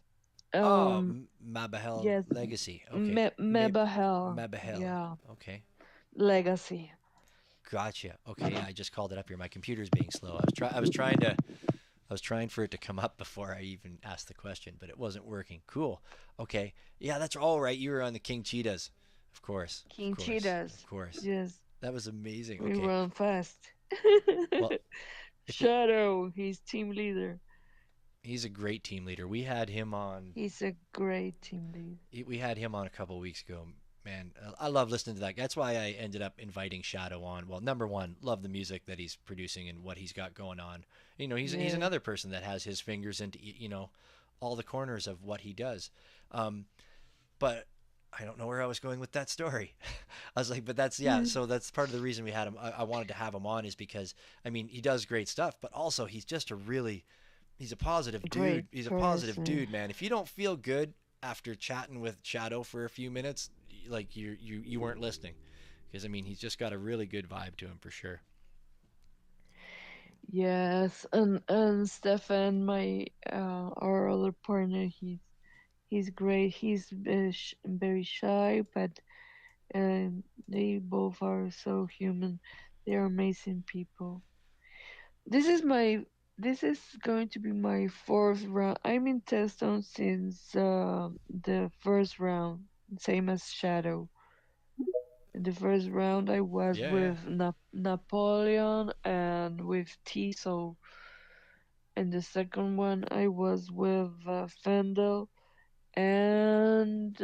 Oh, Um. Mabahel Yes. Legacy. Okay, Mebahel. Mabahel. Yeah. Okay, Legacy. gotcha. Okay, yeah, I just called it up here. My computer's being slow. I was trying for it to come up before I even asked the question, but it wasn't working. Cool. Okay. Yeah, that's all right. You were on the King Cheetahs. Of course. Of King course. Of Cheetahs. course. Yes. That was amazing. We Okay. run fast. Well, if you Shadow, he's team leader. he's a great team leader. We had him on He's a great team leader. we had him on a couple of weeks ago. Man, I love listening to that. That's why I ended up inviting Shadow on. Well, number one, love the music that he's producing and what he's got going on. He's Yeah. another person that has his fingers into all the corners of what he does. Um, but I don't know where I was going with that story. I was like, but that's yeah. So that's part of the reason we had him. I wanted to have him on is because I mean he does great stuff, but also he's just he's a positive dude. Great He's a positive person. dude, man. If you don't feel good after chatting with Shadow for a few minutes, like you weren't listening, because I mean he's just got a really good vibe to him for sure. Yes, and Stefan, my our other partner, he's great. He's very shy, but they both are so human. They are amazing people. This is my this is going to be my fourth round. I'm in Testone since the first round, same as Shadow. In the first round, I was Yeah, yeah. with Napoleon and with Tiso. In the second one, I was with Fendel and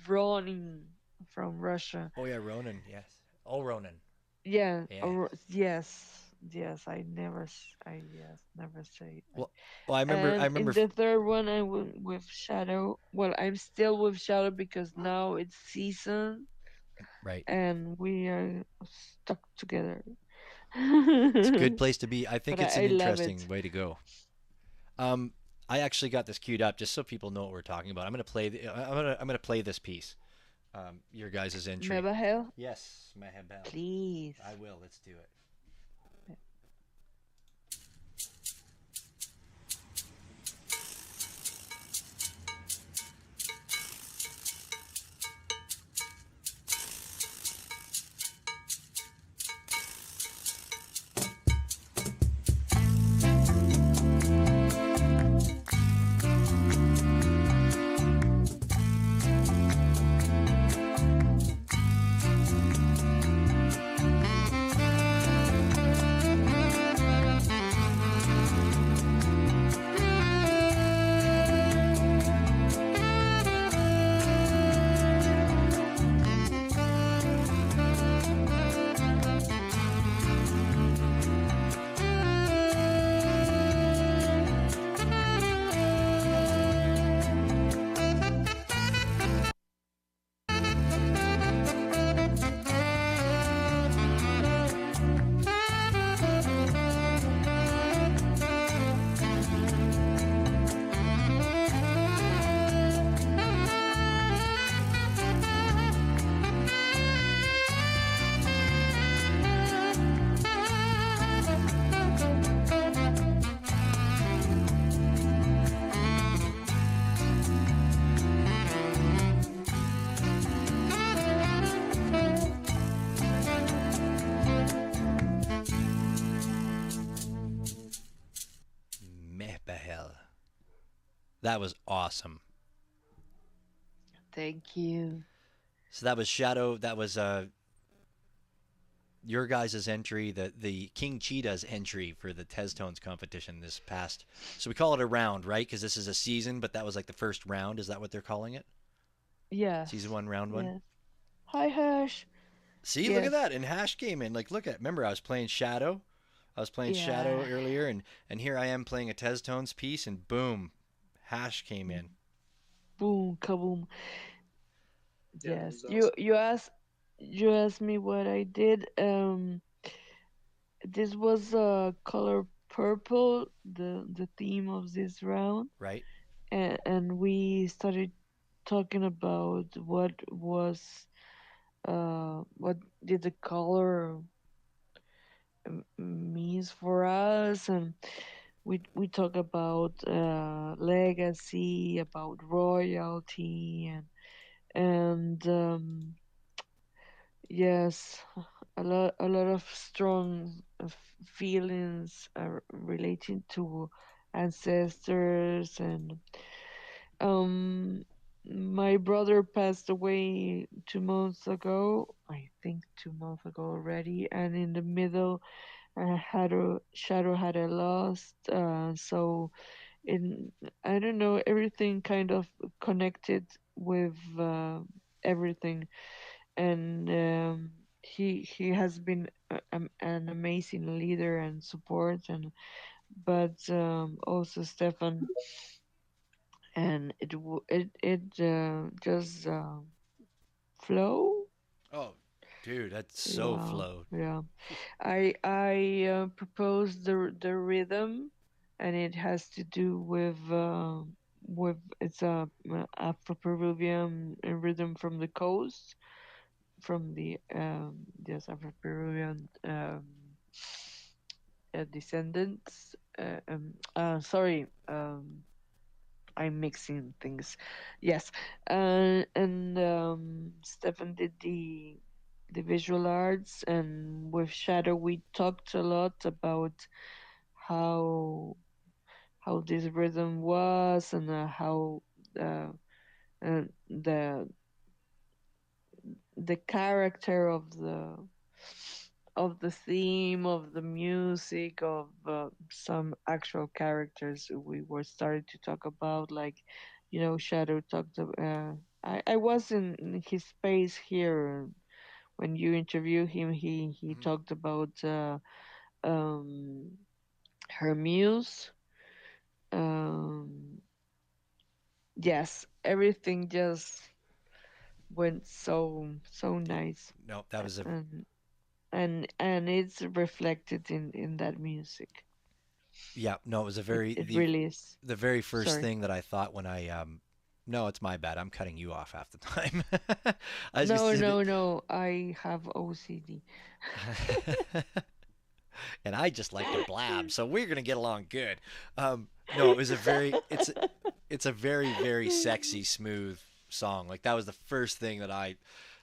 Ronin from Russia. Oh yeah, Ronan. Yes. Oh Ronan. Yeah, Yeah. yes, yes. I yes, never say. Well, well, I remember. I And in remember. the third one, I went with Shadow. Well, I'm still with Shadow because now it's season Right. and we are stuck together. It's a good place to be. I think But it's an I love interesting it. way to go. Um, I actually got this queued up just so people know what we're talking about. I'm gonna play this piece. Your guys' entry. Mebahel, Yes, Mahabel. please. I will. Let's do it. That was awesome. Thank you. So that was Shadow. That was your guys' entry, the King Cheetah's entry for the Tez Tones competition this past. So we call it a round, right? Because this is a season, but that was like the first round. Is that what they're calling it? Season Yes. one, round one. Yes. Hi, Hush. See, look at Yes. that. And Hash came in. Like, look at. Remember, I was playing Shadow. I was playing Shadow Yeah. earlier, and here I am playing a Tez Tones piece, and boom, Hash came in. Boom, kaboom. Yeah, that Yes. was You awesome. you asked you asked me what I did. This was color purple, the theme of this round, Right? and we started talking about what did the color means for us, and we talk about legacy, about royalty, and yes, a lot of strong feelings relating to ancestors, and um my brother passed away 2 months ago, I think 2 months ago already, and in the middle had a shadow had a lost, so in I don't know, everything kind of connected with everything, and he has been an amazing leader and support, and but also Stefan, and it just flow. Oh, dude, that's so Yeah, flowed. yeah. I proposed the rhythm, and it has to do with it's a Afro-Peruvian rhythm from the coast, from the yes, Afro-Peruvian descendants. Sorry, I'm mixing things. Yes, and Stefan did the visual arts, and with Shadow we talked a lot about how how this rhythm was, and how uh, uh, the the character of the theme of the music of some actual characters we were starting to talk about, like, Shadow talked I was in his space here when you interview him. He Mhm. talked about um her muse. um yes, everything just went so Yeah. nice, No, that was a and and it's reflected in that music. yeah. No, it was a It very it really is. the very first Sorry. thing that I thought when I no, it's my bad. I'm cutting you off half the time. I was No, just no, no. I have OCD. and I just like to blab, so we're gonna get along good. No, it was a very it's a very very sexy, smooth song. Like that was the first thing that I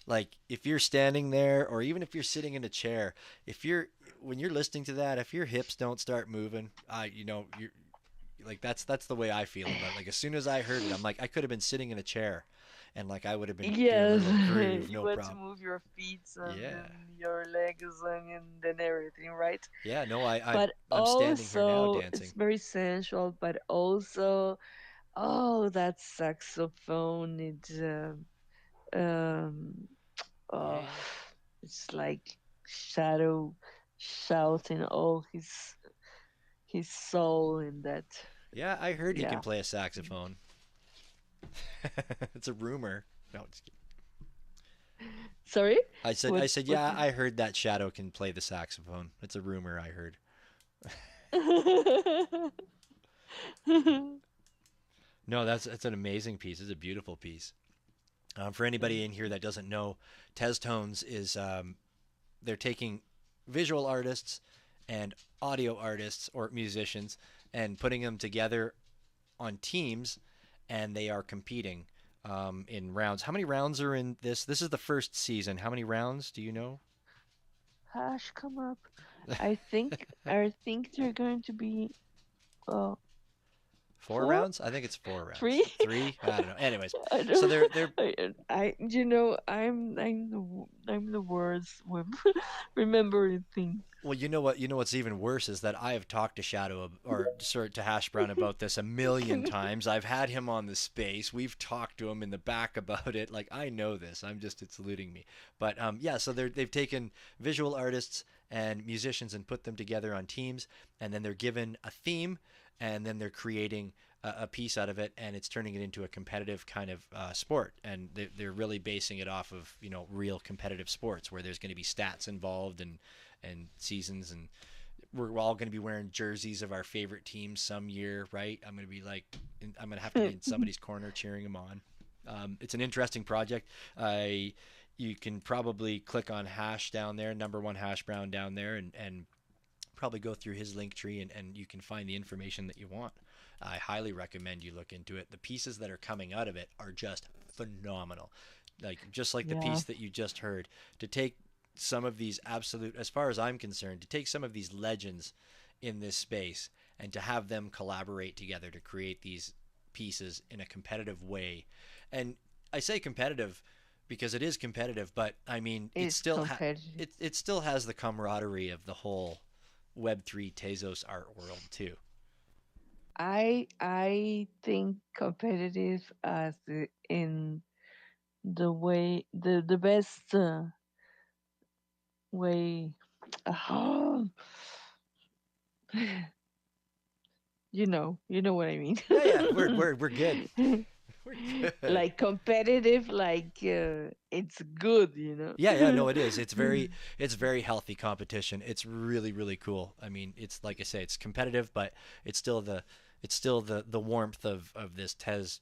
like. If you're standing there, or even if you're sitting in a chair, if you're when you're listening to that, if your hips don't start moving, you're like that's the way I feel about it. Like as soon as I heard it, I'm like I could have been sitting in a chair, and like I would have been doing a Yes, little groove, you no want to problem. move your feet Yeah, and your legs and then everything, right? yeah. No, But I'm standing here now also, dancing. it's very sensual, but also, oh, that saxophone, um, oh, Yeah. it's like Shadow shouting all his soul in that. Yeah, I heard he can Yeah. play a saxophone. It's a rumor. No, just kidding. Sorry? I What said, what yeah, I heard that Shadow can play the saxophone. It's a rumor I heard. No, that's an amazing piece. It's a beautiful piece. For anybody Thank in here you. that doesn't know, Tez Tones is they're taking visual artists and audio artists or musicians and putting them together on teams, and they are competing in rounds. How many rounds are in this? This is the first season. How many rounds do you know? Hash, come up. I think they're going to be, well, Four Four? rounds? I think it's four rounds. Three? Three? I don't know. Anyways, I so don't. they're I'm the worst with remembering things. well, you know what's even worse is that I have talked to or sorry, to Hash Brown about this a million times. I've had him on the space. We've talked to him in the back about it. Like I know this. It's eluding me. But yeah, so they've taken visual artists and musicians and put them together on teams, and then they're given a theme, and then they're creating a piece out of it, and it's turning it into a competitive kind of sport. And they're really basing it off of real competitive sports where there's going to be stats involved and seasons, and we're all going to be wearing jerseys of our favorite teams some year, right? I'm going to be like, I'm going to have to be in somebody's corner cheering them on. It's an interesting project. You can probably click on Hash down there, number one Hash Brown down there, and probably go through his link tree, and you can find the information that you want. I highly recommend you look into it. The pieces that are coming out of it are just phenomenal. Just like the Yeah. piece that you just heard, to take some of these absolute, as far as I'm concerned, to take some of these legends in this space and to have them collaborate together to create these pieces in a competitive way. And I say competitive because it is competitive, but I mean, It's competitive. it still has the camaraderie of the whole Web3 Tezos art world too. I think competitive as in the way the best way. Oh, you know what I mean. Yeah, yeah, we're good. We're good. Like competitive, like it's good, Yeah, yeah, no, it is. It's very healthy competition. It's really, really cool. I mean, it's like I say, it's competitive, but it's still the warmth of this Tez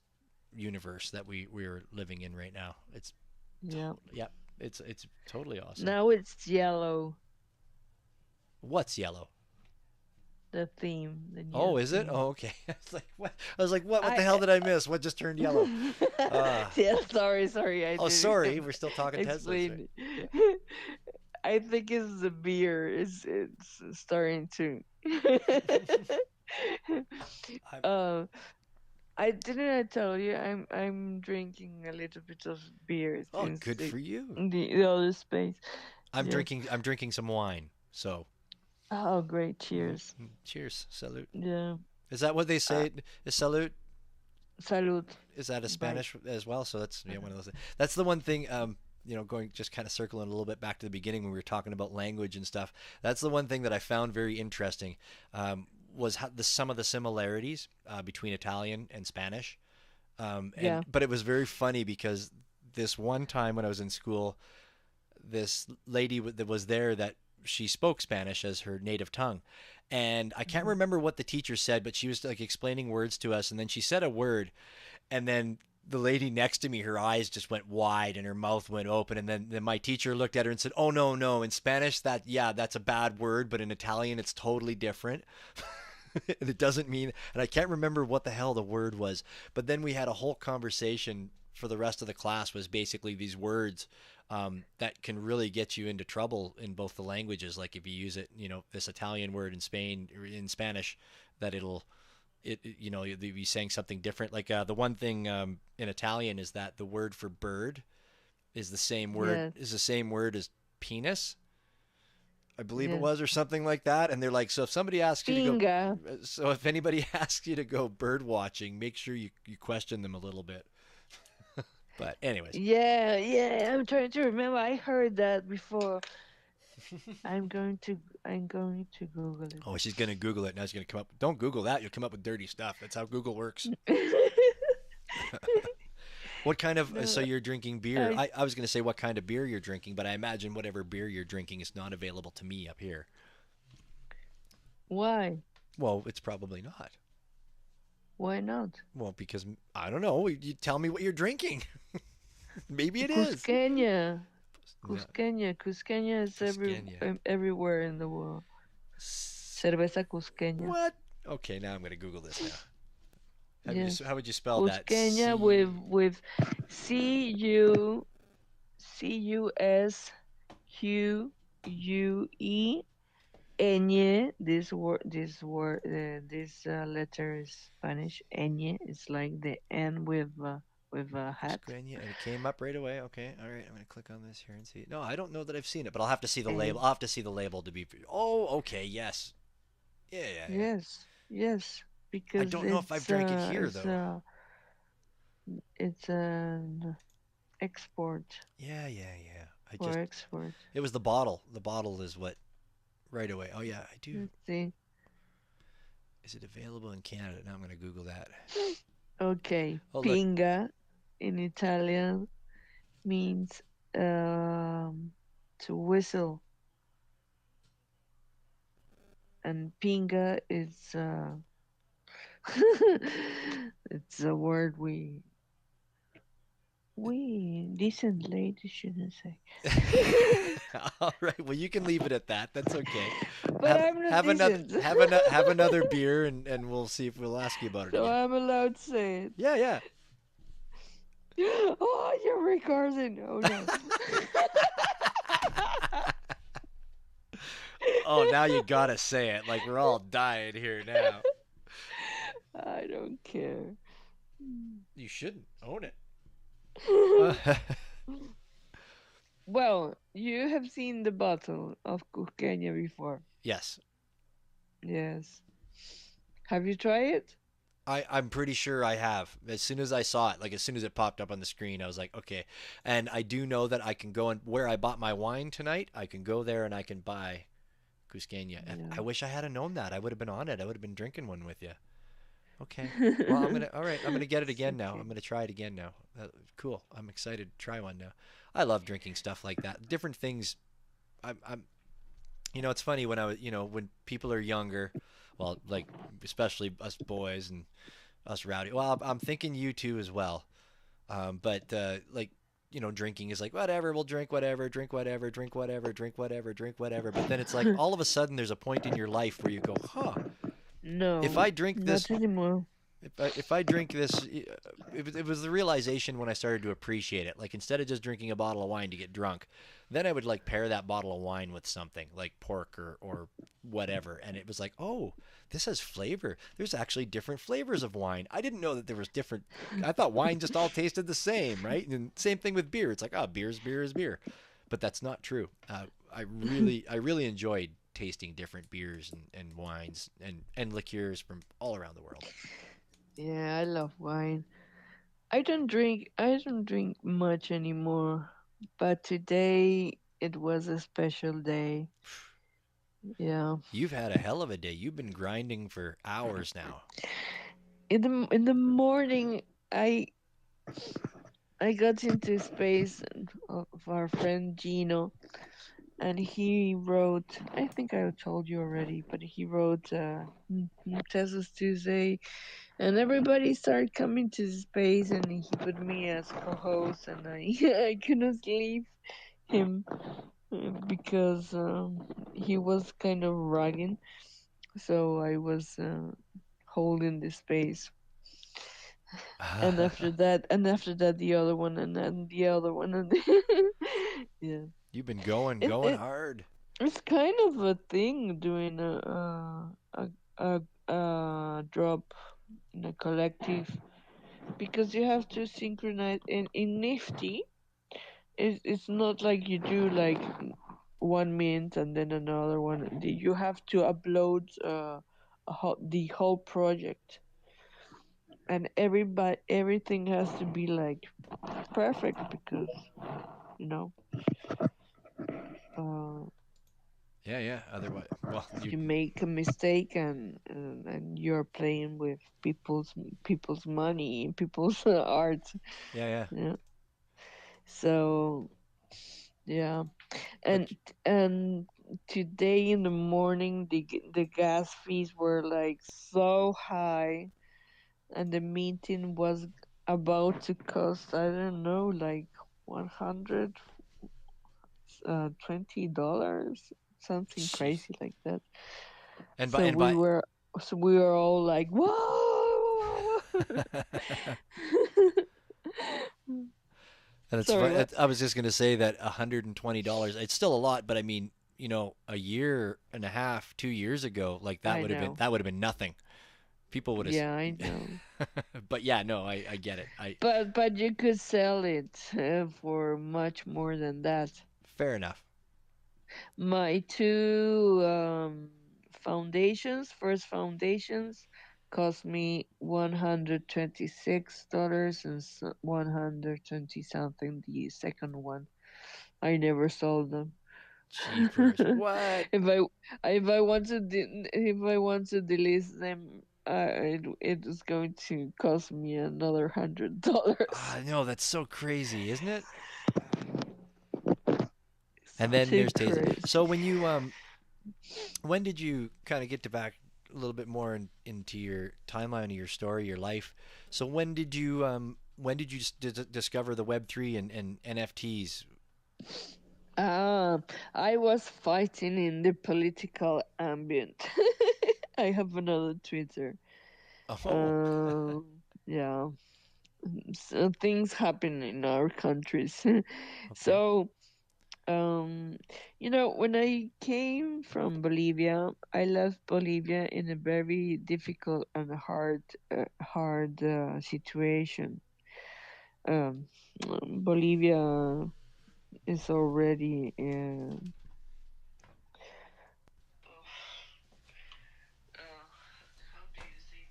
universe that we're living in right now. It's Yeah. yep. It's totally awesome. Now it's yellow, What's yellow? the theme, the new Oh, is it? theme. Oh, okay. I was like, what? I was like, what? What the I hell did I miss? What just turned yellow? Uh, Yeah, sorry, I oh, didn't sorry. We're still talking Teslas, right? explain. I think it's the beer. It's starting to. I'm, uh, I tell you I'm drinking a little bit of beer oh, since good the for you. the other space. I'm Yes. drinking. I'm drinking some wine. So, Oh, great! Cheers. cheers, salute. Yeah. Is that what they Uh, say? Is salute? Salud. Is that a Bye. Spanish as well? So that's one of those. That's the one thing. Going just kind of circling a little bit back to the beginning when we were talking about language and stuff. That's the one thing that I found very interesting. Was how some of the similarities between Italian and Spanish. And Yeah. but it was very funny because this one time when I was in school, this lady that was there, that she spoke Spanish as her native tongue. And I can't Mhm. remember what the teacher said, but she was like explaining words to us, and then she said a word, and then the lady next to me, her eyes just went wide and her mouth went open, and then my teacher looked at her and said, "Oh, no, no, in Spanish that's a bad word, but in Italian it's totally different." And it doesn't mean, and I can't remember what the hell the word was, but then we had a whole conversation for the rest of the class, was basically these words that can really get you into trouble in both the languages. Like if you use it, this Italian word in Spain or in Spanish, that you'll be saying something different. Like the one thing in Italian is that the word for bird Yes. is the same word as penis, I believe it Yes. was, or something like that. And they're like, so if somebody asks you to go, Pinga. so if anybody asks you to go bird watching, make sure you question them a little bit. But anyways, Yeah, yeah. I'm trying to remember. I heard that before. I'm going to Google oh, she's gonna Google it now. She's gonna come up. Don't Google that. You'll come up with dirty stuff. That's how Google works. it. What kind of? So No, you're drinking beer. I I was gonna say what kind of beer you're drinking, but I imagine whatever beer you're drinking is not available to me up here. why? Well, it's probably not. Why not? Well, because I don't know. You tell me what you're drinking. Maybe it is. Cusqueña. No, Cusqueña is Cusqueña. everywhere in the world. S- Cerveza cusqueña. What? Okay, now I'm gonna Google this now. Yes. How would you spell that? Cusqueña with CUSQUE Ñ, this letter is Spanish. Ñ is like the N with a hat. Cusqueña, and it came up right away. Okay, all right. I'm gonna click on this here and see. No, I don't know that I've seen it, but I'll have to see the label. And I'll have to see the label to be. Oh, okay. Yes. Yeah, yeah, yeah. yes, yes, I because don't know if I've drank it here though. it's an export Yeah, yeah, yeah. I for just. export. It was the bottle. The bottle is what right away. Oh yeah, I do. Let's see. Is it available in Canada? Now I'm gonna Google that. Okay, Oh look. pinga in Italian means um, to whistle, and pinga is it's a word we decent ladies shouldn't say. All right. Well, you can leave it at that. That's okay. But I'm not decent. Have another beer, and we'll see if we'll ask you about it So again. I'm allowed to say it. Yeah, yeah. Oh, you're recording. Oh no. Oh, now you gotta say it. Like we're all dying here now. I don't care. You shouldn't own it. Well, you have seen the bottle of Cusqueña before. Yes. Yes. Have you tried it? I'm pretty sure I have. As soon as I saw it, like as soon as it popped up on the screen, I was like, okay. And I do know that I can go and where I bought my wine tonight, I can go there and I can buy Cusqueña. And Yeah. I wish I had known that. I would have been on it. I would have been drinking one with you. Okay. Well, all right. I'm gonna get it again now. Okay. I'm gonna try it again now. Cool. I'm excited to try one now. I love drinking stuff like that. Different things. I'm it's funny when when people are younger, well, like especially us boys and us rowdy. Well, I'm thinking you too as well. But like drinking is like whatever. We'll drink whatever, drink whatever, drink whatever, drink whatever, drink whatever. But then it's like all of a sudden there's a point in your life where you go, huh? If No, I drink this, not anymore. if I drink this, it was the realization when I started to appreciate it. Like instead of just drinking a bottle of wine to get drunk, then I would like pair that bottle of wine with something like pork or whatever, and it was like, oh, this has flavor. There's actually different flavors of wine. I didn't know that there was different. I thought wine just all tasted the same, right? And same thing with beer. It's like, oh, beer is beer, but that's not true. I really enjoyed tasting different beers and wines and liqueurs from all around the world. Yeah, I love wine. I don't drink much anymore, but today it was a special day. Yeah. You've had a hell of a day. You've been grinding for hours now. In the morning I I got into space of our friend Gino, and he wrote, I think I told you already, but he wrote Tesla's Tuesday, and everybody started coming to the space, and he put me as co-host, and I I couldn't leave him because he was kind of rugging, so I was holding the space. And after that, the other one, and then the other one, and yeah, You've been going it, it hard. it's kind of a thing doing a drop in a collective, because you have to synchronize in Nifty. It's not like you do like 1 minute and then another one. You have to upload the whole project, and everything has to be like perfect, because you know uh, Yeah, yeah. Otherwise, well, you make a mistake, and you're playing with people's money, people's art. yeah, yeah. Yeah. So yeah, But and today in the morning the gas fees were like so high, and the meeting was about to cost, I don't know, like $120, something jeez. crazy like that. And by So and we by. were so we were all like, whoa, whoa, whoa, whoa. And it's Sorry, fun. what? I was just gonna say that $120. It's still a lot, but I mean, a year and a half, 2 years ago, like that I would have been know. nothing. People would Yeah, I know. have. But yeah, no, I get it. I But you could sell it for much more than that. Fair enough. My two foundations, first foundations, cost me $126 and 120 something. The second one, I never sold them. Jeepers. What? if I if I want to if I want to delete them, it is going to cost me another $100. Ah, no, that's so crazy, isn't it? It's And then too there's Taser. So crazy. when did you kind of get to back a little bit more into your timeline of your story, your life? So when did you discover the Web3 and NFTs? Ah, I was fighting in the political ambient. I have another Twitter. Oh, Yeah, so things happen in our countries. okay. So, um, when I came from Bolivia, I left Bolivia in a very difficult and hard situation. Um, Bolivia is already how do you say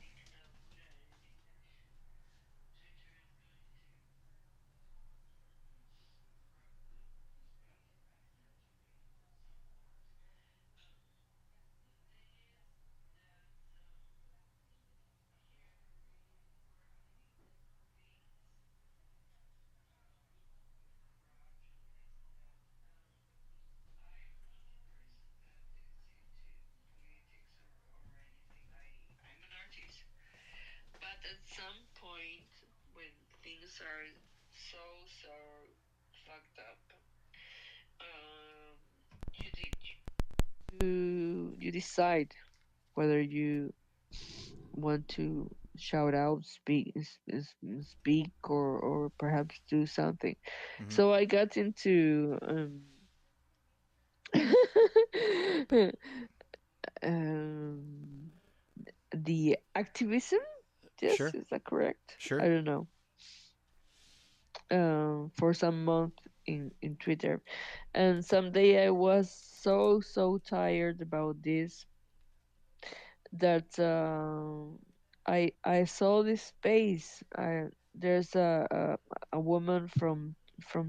I'm an artist. But at some point, when things are so fucked up, um, you decide whether you want to shout out, speak, or perhaps do something. Hmm. So I got into um, the activism. Yes, Sure, is that correct? I sure. don't know. For some month in Twitter, and someday I was so tired about this that I saw this space. There's a woman from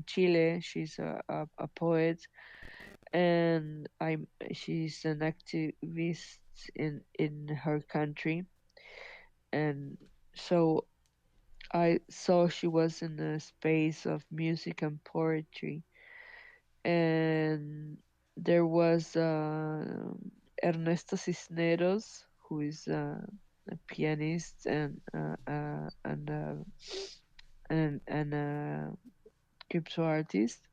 Chile. She's a poet, and she's an activist in her country, and so I saw she was in a space of music and poetry, and there was Ernesto Cisneros, who is a pianist and crypto artist,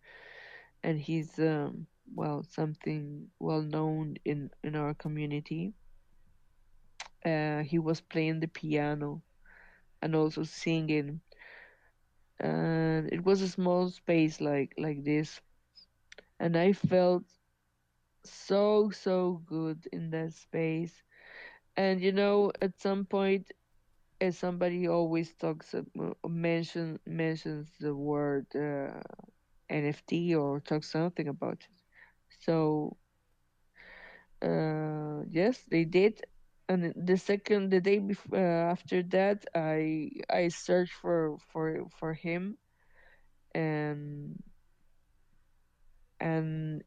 and he's something well known in our community. He was playing the piano and also singing, and it was a small space like this, and I felt so good in that space. And at some point, somebody always mentions the word NFT or talks something about it. So yes, they did. And the day before, after that, I searched for him, and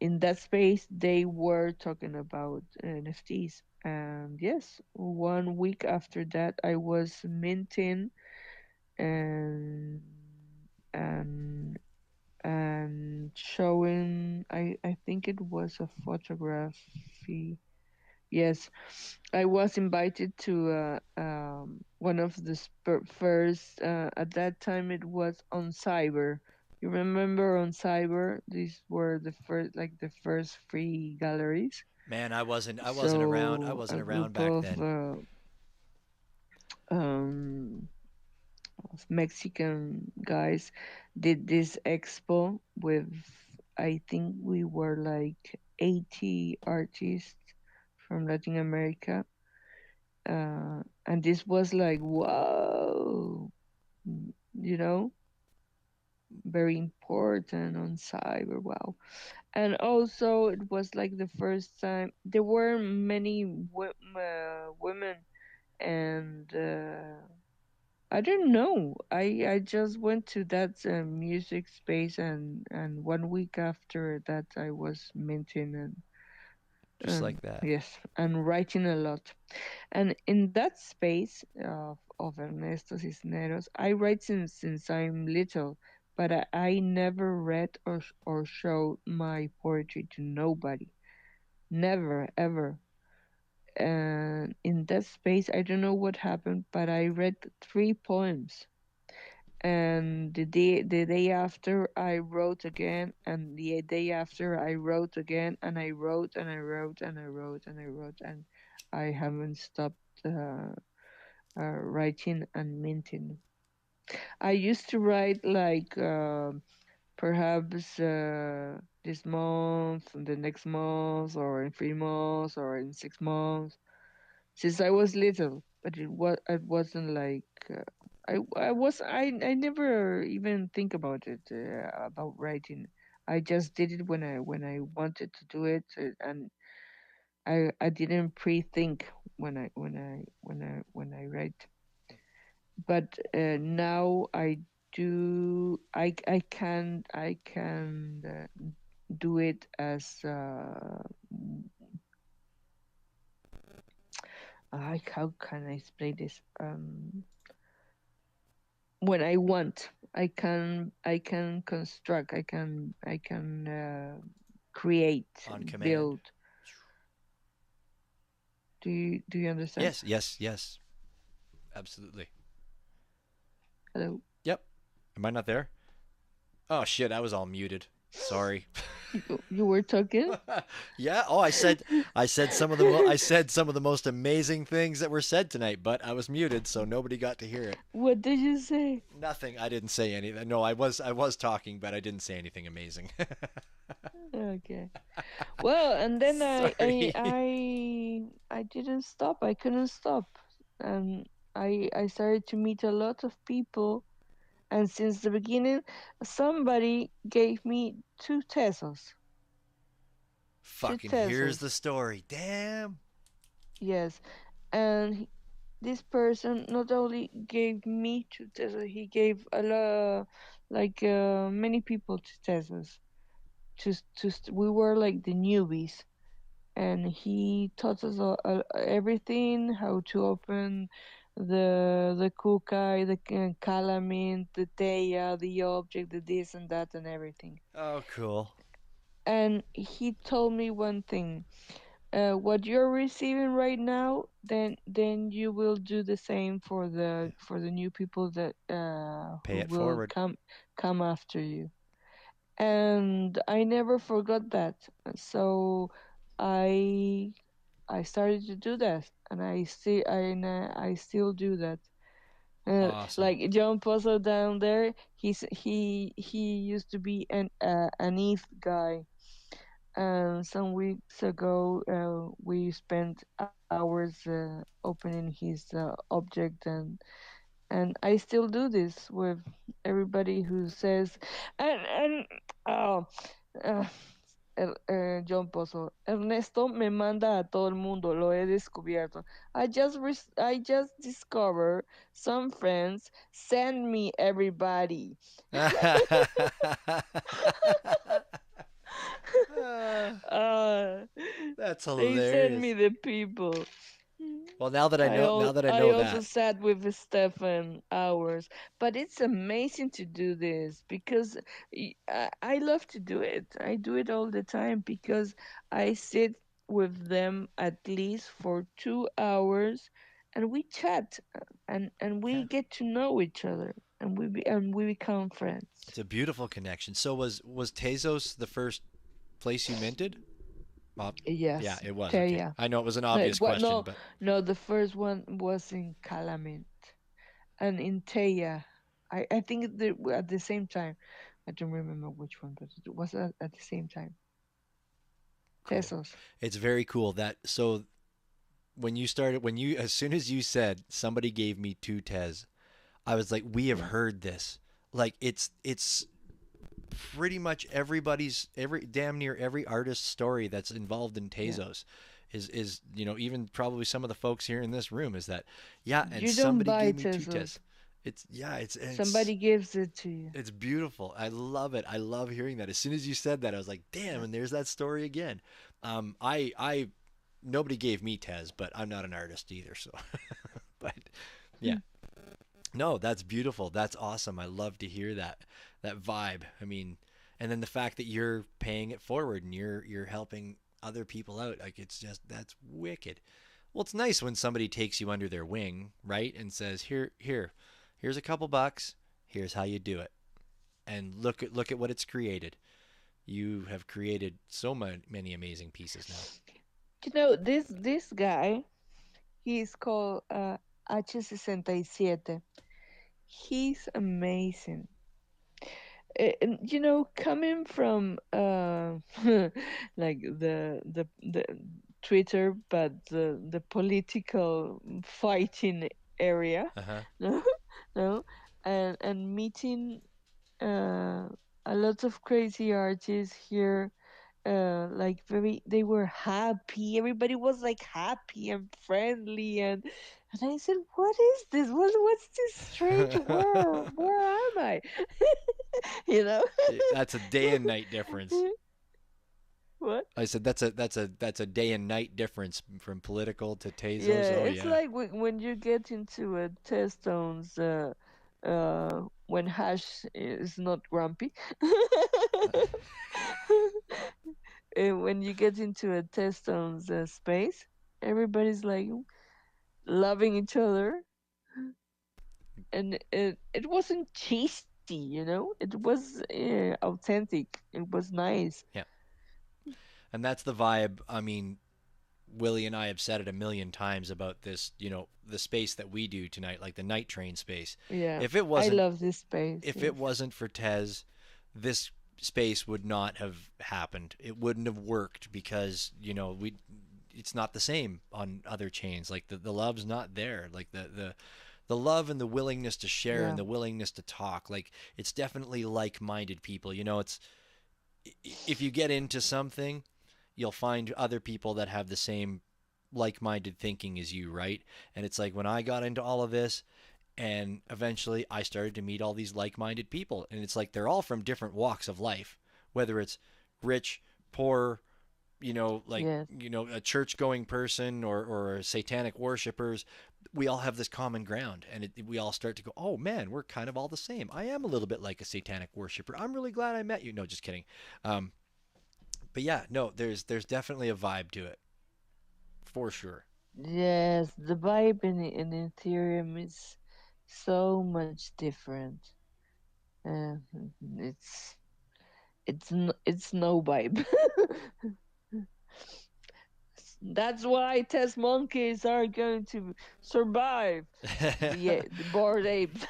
in that space they were talking about NFTs. And yes, 1 week after that, I was minting and and and showing. I think it was a photography. Yes, I was invited to one of the first. At that time, it was on Cyber. You remember on Cyber? These were the first free galleries. Man, I wasn't around. I So wasn't a around group back then. um, of Mexican guys did this expo with I think we were like 80 artists from Latin America. And this was like, whoa, you know, very important on cyber. Wow. And also, it was like the first time there were many women, and I don't know. I just went to that music space, and 1 week after that, I was minting Just and like that. yes, and writing a lot. And in that space of Ernesto Cisneros, I write since I'm little, but I never read or showed my poetry to nobody. Never, ever. And in that space, I don't know what happened, but I read 3 poems. And the day after, I wrote again, and the day after, I wrote again, and I wrote and I wrote and I wrote and I wrote, and I haven't stopped writing and minting. I used to write like perhaps this month, and the next month, or in 3 months, or in 6 months, since I was little. But it wasn't like I never even think about it about writing. I just did it when I wanted to do it, and I didn't pre-think when I write. But now I can do it as how can I explain this? When I want, I can construct, I can create, On command. build. Do you understand? Yes, yes, yes. Absolutely. Hello. Yep. Am I not there? Oh shit, I was all muted. Sorry. You were talking. Yeah. Oh, I said some of the most amazing things that were said tonight, but I was muted, so nobody got to hear it. What did you say? Nothing. I didn't say anything. No, I was talking, but I didn't say anything amazing. Okay. Well, and then I I Sorry. I I didn't stop. I couldn't stop, and I started to meet a lot of people. And since the beginning, somebody gave me 2 pesos. Two Fucking here's the pesos. story. Damn. Yes, and this person not only gave me 2 pesos, he gave a lot, like many people 2 pesos. We were like the newbies, and he taught us everything, how to open the kukai, the calamine, the teya, the object, the this and that, and everything. Oh, cool. And he told me one thing: what you're receiving right now, then you will do the same for the new people that Pay who it will forward. come after you. And I never forgot that. So I I started to do that, and I still do that. Awesome. Like John Pozo down there, he used to be an ETH guy. And some weeks ago, we spent hours opening his object, and I still do this with everybody who says, and oh, uh, John Pozo. Ernesto me manda a todo el mundo, lo he descubierto. I just discovered some friends send me everybody. Ah, uh, that's they send me hilarious. the people. Well, now that I I know, now al- that I I know also that, sat with Stefan hours, but it's amazing to do this because I love to do it. I do it all the time because I sit with them at least for 2 hours, and we chat, and yeah, we get to know each other, and we become it's friends. a beautiful connection. So was Tezos the first place you minted? Well, yeah, Yes, it was. Okay, Taya. I know it was an No, obvious what? question, No, but no. The first one was in Calamint and in Taya. I think at the same time. I don't remember which one, but it was at the same time. Cool. Pesos. It's very cool that so when you started when you as soon as you said somebody gave me two Tez, I was like, we have Yeah. heard this. Like it's pretty much every damn near every artist's story that's involved in Yeah. Tezos is even probably some of the folks here in this room is that yeah, and You don't somebody buy gave me two Tesos. Tez. It's yeah, Somebody gives it to you. it's beautiful. I love it. I love hearing that. As soon as you said that, I was like, damn, Yeah. and there's that story again. I nobody gave me Tez, but I'm not an artist either, so but yeah. No, that's beautiful. That's awesome. I love to hear that vibe. I mean, and then the fact that you're paying it forward and you're helping other people out, like it's just that's wicked. Well, it's nice when somebody takes you under their wing, right? And says, "Here's a couple bucks. Here's how you do it." And look at what it's created. You have created so many amazing pieces now. This guy, he's called H67. He's amazing. And coming from like the Twitter, but the political fighting area, Uh-huh. no, no, and meeting uh, a lot of crazy artists here, like they were happy, everybody was like happy and friendly, and I said, what is this, what's this strange world, where am I? you know That's a day and night difference. what. I said that's a day and night difference from political to Tezos. Yeah, Oh it's yeah. like when you get into a testones, when Hash is not grumpy. When you get into a testones space, everybody's like loving each other, and it wasn't cheesy. It was authentic. It was nice. Yeah. And that's the vibe. I mean, Willie and I have said it a million times about this, the space that we do tonight, like the night train space. Yeah, If it I wasn't love this space. if it Yes. wasn't for Tez, this space would not have happened. It wouldn't have worked because, we it's not the same on other chains. Like the love's not there. Like the love and the willingness to share and Yeah. the willingness to talk. Like it's definitely like-minded people. It's if you get into something, you'll find other people that have the same like-minded thinking as you, right? And it's like when I got into all of this and eventually I started to meet all these like-minded people and it's like they're all from different walks of life, whether it's rich, poor, like Yes. a church-going person or satanic worshipers. We all have this common ground and we all start to go, oh man, we're kind of all the same. I am a little bit like a satanic worshiper. I'm really glad I met you. No, just kidding. um, but yeah, no, there's definitely a vibe to it for sure. Yes, the vibe in Ethereum is so much different. Uh, it's it's no vibe. That's why test monkeys are going to survive the bored apes.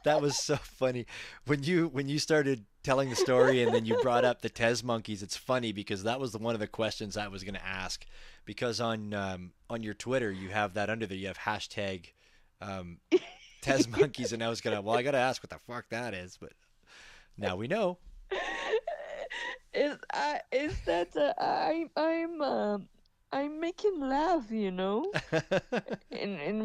That was so funny when you started telling the story and then you brought up the Tez monkeys. It's funny because that was one of the questions I was going to ask because on your Twitter you have that under there. You have hashtag um, Tez monkeys, and I was gonna I gotta ask what the fuck that is, but now we know. Is that I'm making laugh. In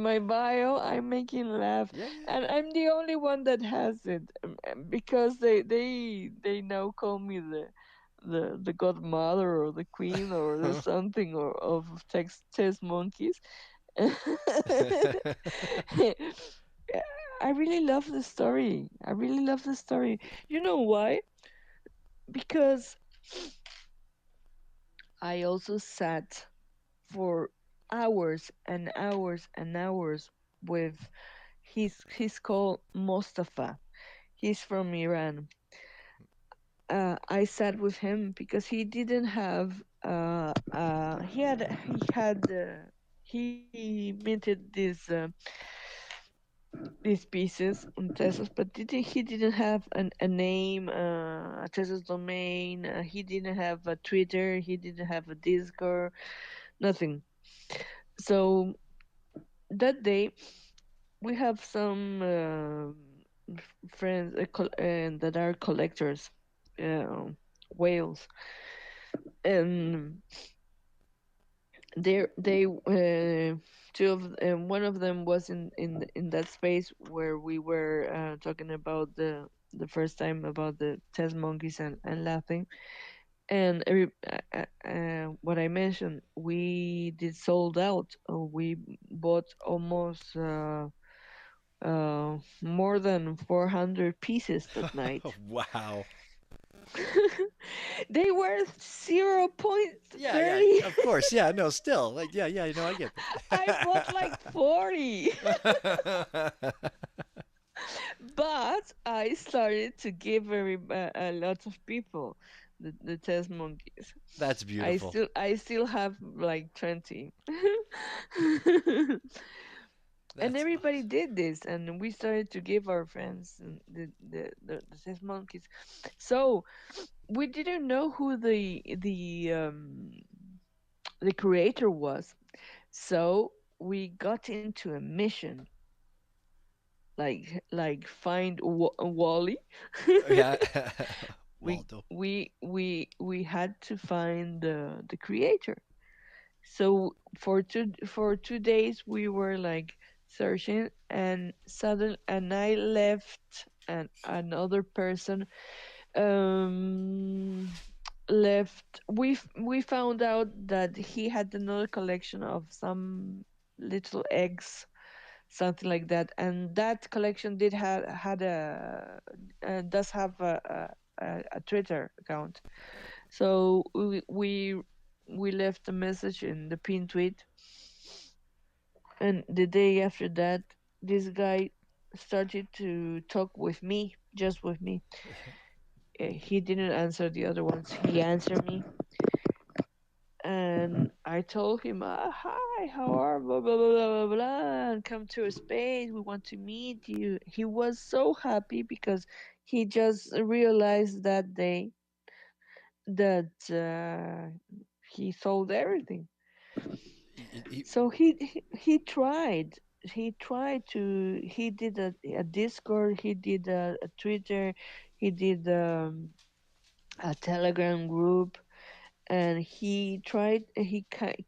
my bio, I'm making laugh, Yeah, yeah. and I'm the only one that has it, because they now call me the godmother or the queen or the something or of test monkeys. I really love the story. I really love the story. You know why? Because I also sat for hours and hours and hours with he's called Mustafa. He's from Iran. I sat with him because he didn't have he minted this these pieces on Tesos, but he didn't have a name, a Tesos domain. He didn't have a Twitter. He didn't have a Discord. Nothing. So that day we have some friends that are collectors, uh, whales, and they two of one of them was in that space where we were talking about the first time about the test monkeys and laughing, and what I mentioned, we did sold out. We bought almost more than 400 pieces that night. Wow. They were Yeah, yeah, 0.30. of course. Yeah, no, still. Like, yeah, yeah, I get I bought like that. 40. But I started to give a lot of people the test monkeys. That's beautiful. I still have like 20. And That's everybody awesome. did this, and we started to give our friends the test monkeys. So we didn't know who the creator was. So we got into a mission, like find Wally. Yeah. we Waldo. we had to find the creator. So for 2 days we were like searching, and suddenly and I left, and another person um left. We found out that he had another collection of some little eggs, something like that, and that collection did have had a does have a Twitter account. So we left a message in the pin tweet, and the day after that, this guy started to talk with me, just with me. He didn't answer the other ones. He answered me, and I told him, "Hi, how are blah blah blah blah blah blah, and come to a space. We want to meet you." He was so happy because he just realized that day that he sold everything. So he tried. He tried to. He did a Discord. He did a Twitter. He did a Telegram group, and he tried.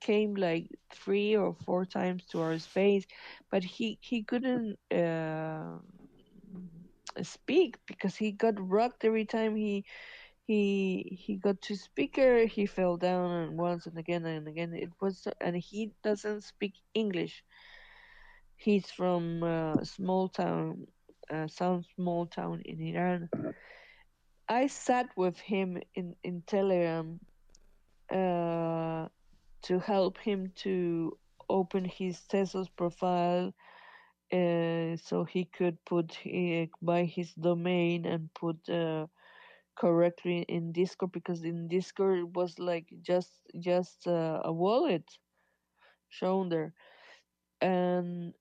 Came like 3 or 4 times to our space, but he couldn't speak because he got rocked every time he got to speaker. He fell down, and once and again it was and he doesn't speak English. He's from a small town, some small town in Iran. I sat with him in Telegram uh, to help him to open his Tesos profile, so he could put buy his domain and put correctly in Discord, because in Discord it was like just a wallet shown there. And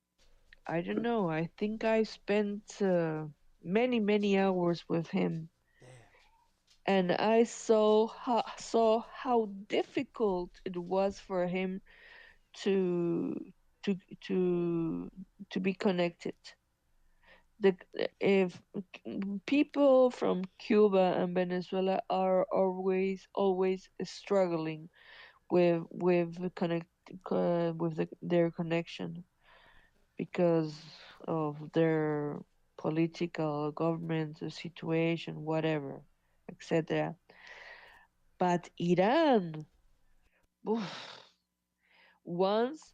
I don't know, I think I spent many hours with him, and I saw how difficult it was for him to to to to be connected. The if people from Cuba and Venezuela are always struggling with their connection because of their political government situation, whatever, etc. But Iran, oof, once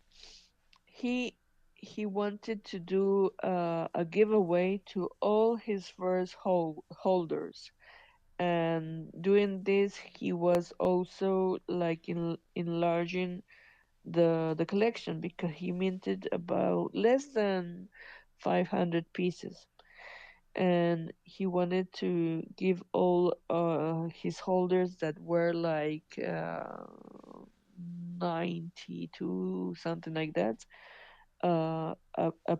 he he wanted to do a giveaway to all his first holders, and doing this he was also like enlarging the collection, because he minted about less than 500 pieces, and he wanted to give all his holders that were like 92, something like that, a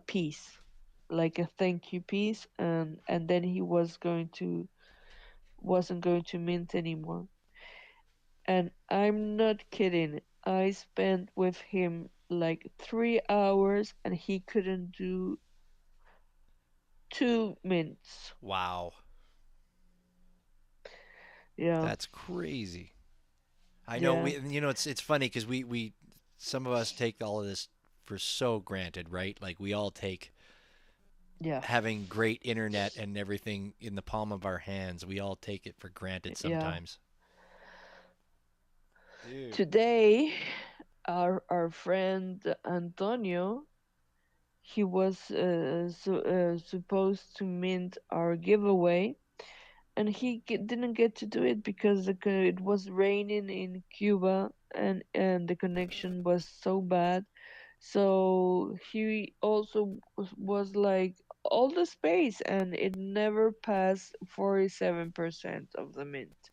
piece, like a thank you piece, and then he wasn't going to mint anymore. And I'm not kidding. I spent with him like 3 hours, and he couldn't do 2 mints. Wow. Yeah, That's crazy. I know yeah, we it's funny cuz we some of us take all of this for so granted, right? Like we all take yeah, having great internet and everything in the palm of our hands. We all take it for granted yeah. sometimes. Dude. Today, our friend Antonio, he was supposed to mint our giveaway, and didn't get to do it because it was raining in Cuba, and the connection was so bad. So he also was like all the space, and it never passed 47% of the mint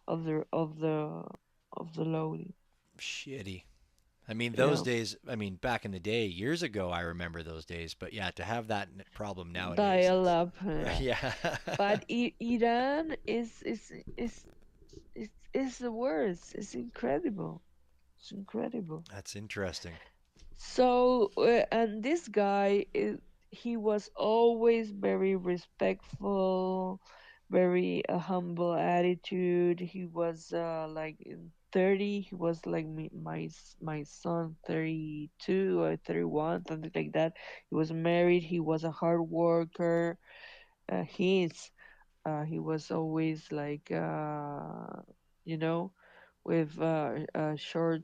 of the loading. Shitty. I mean, those Yeah, days, I mean, back in the day, years ago, I remember those days. But yeah, to have that problem nowadays, dial it's, up. Yeah. yeah. But Iran is the worst. It's incredible. It's incredible. That's interesting. So, and this guy, he was always very respectful, very humble attitude. He was like in 30. He was like my son, 32 or 31, something like that. He was married. He was a hard worker. He was always like you know with a short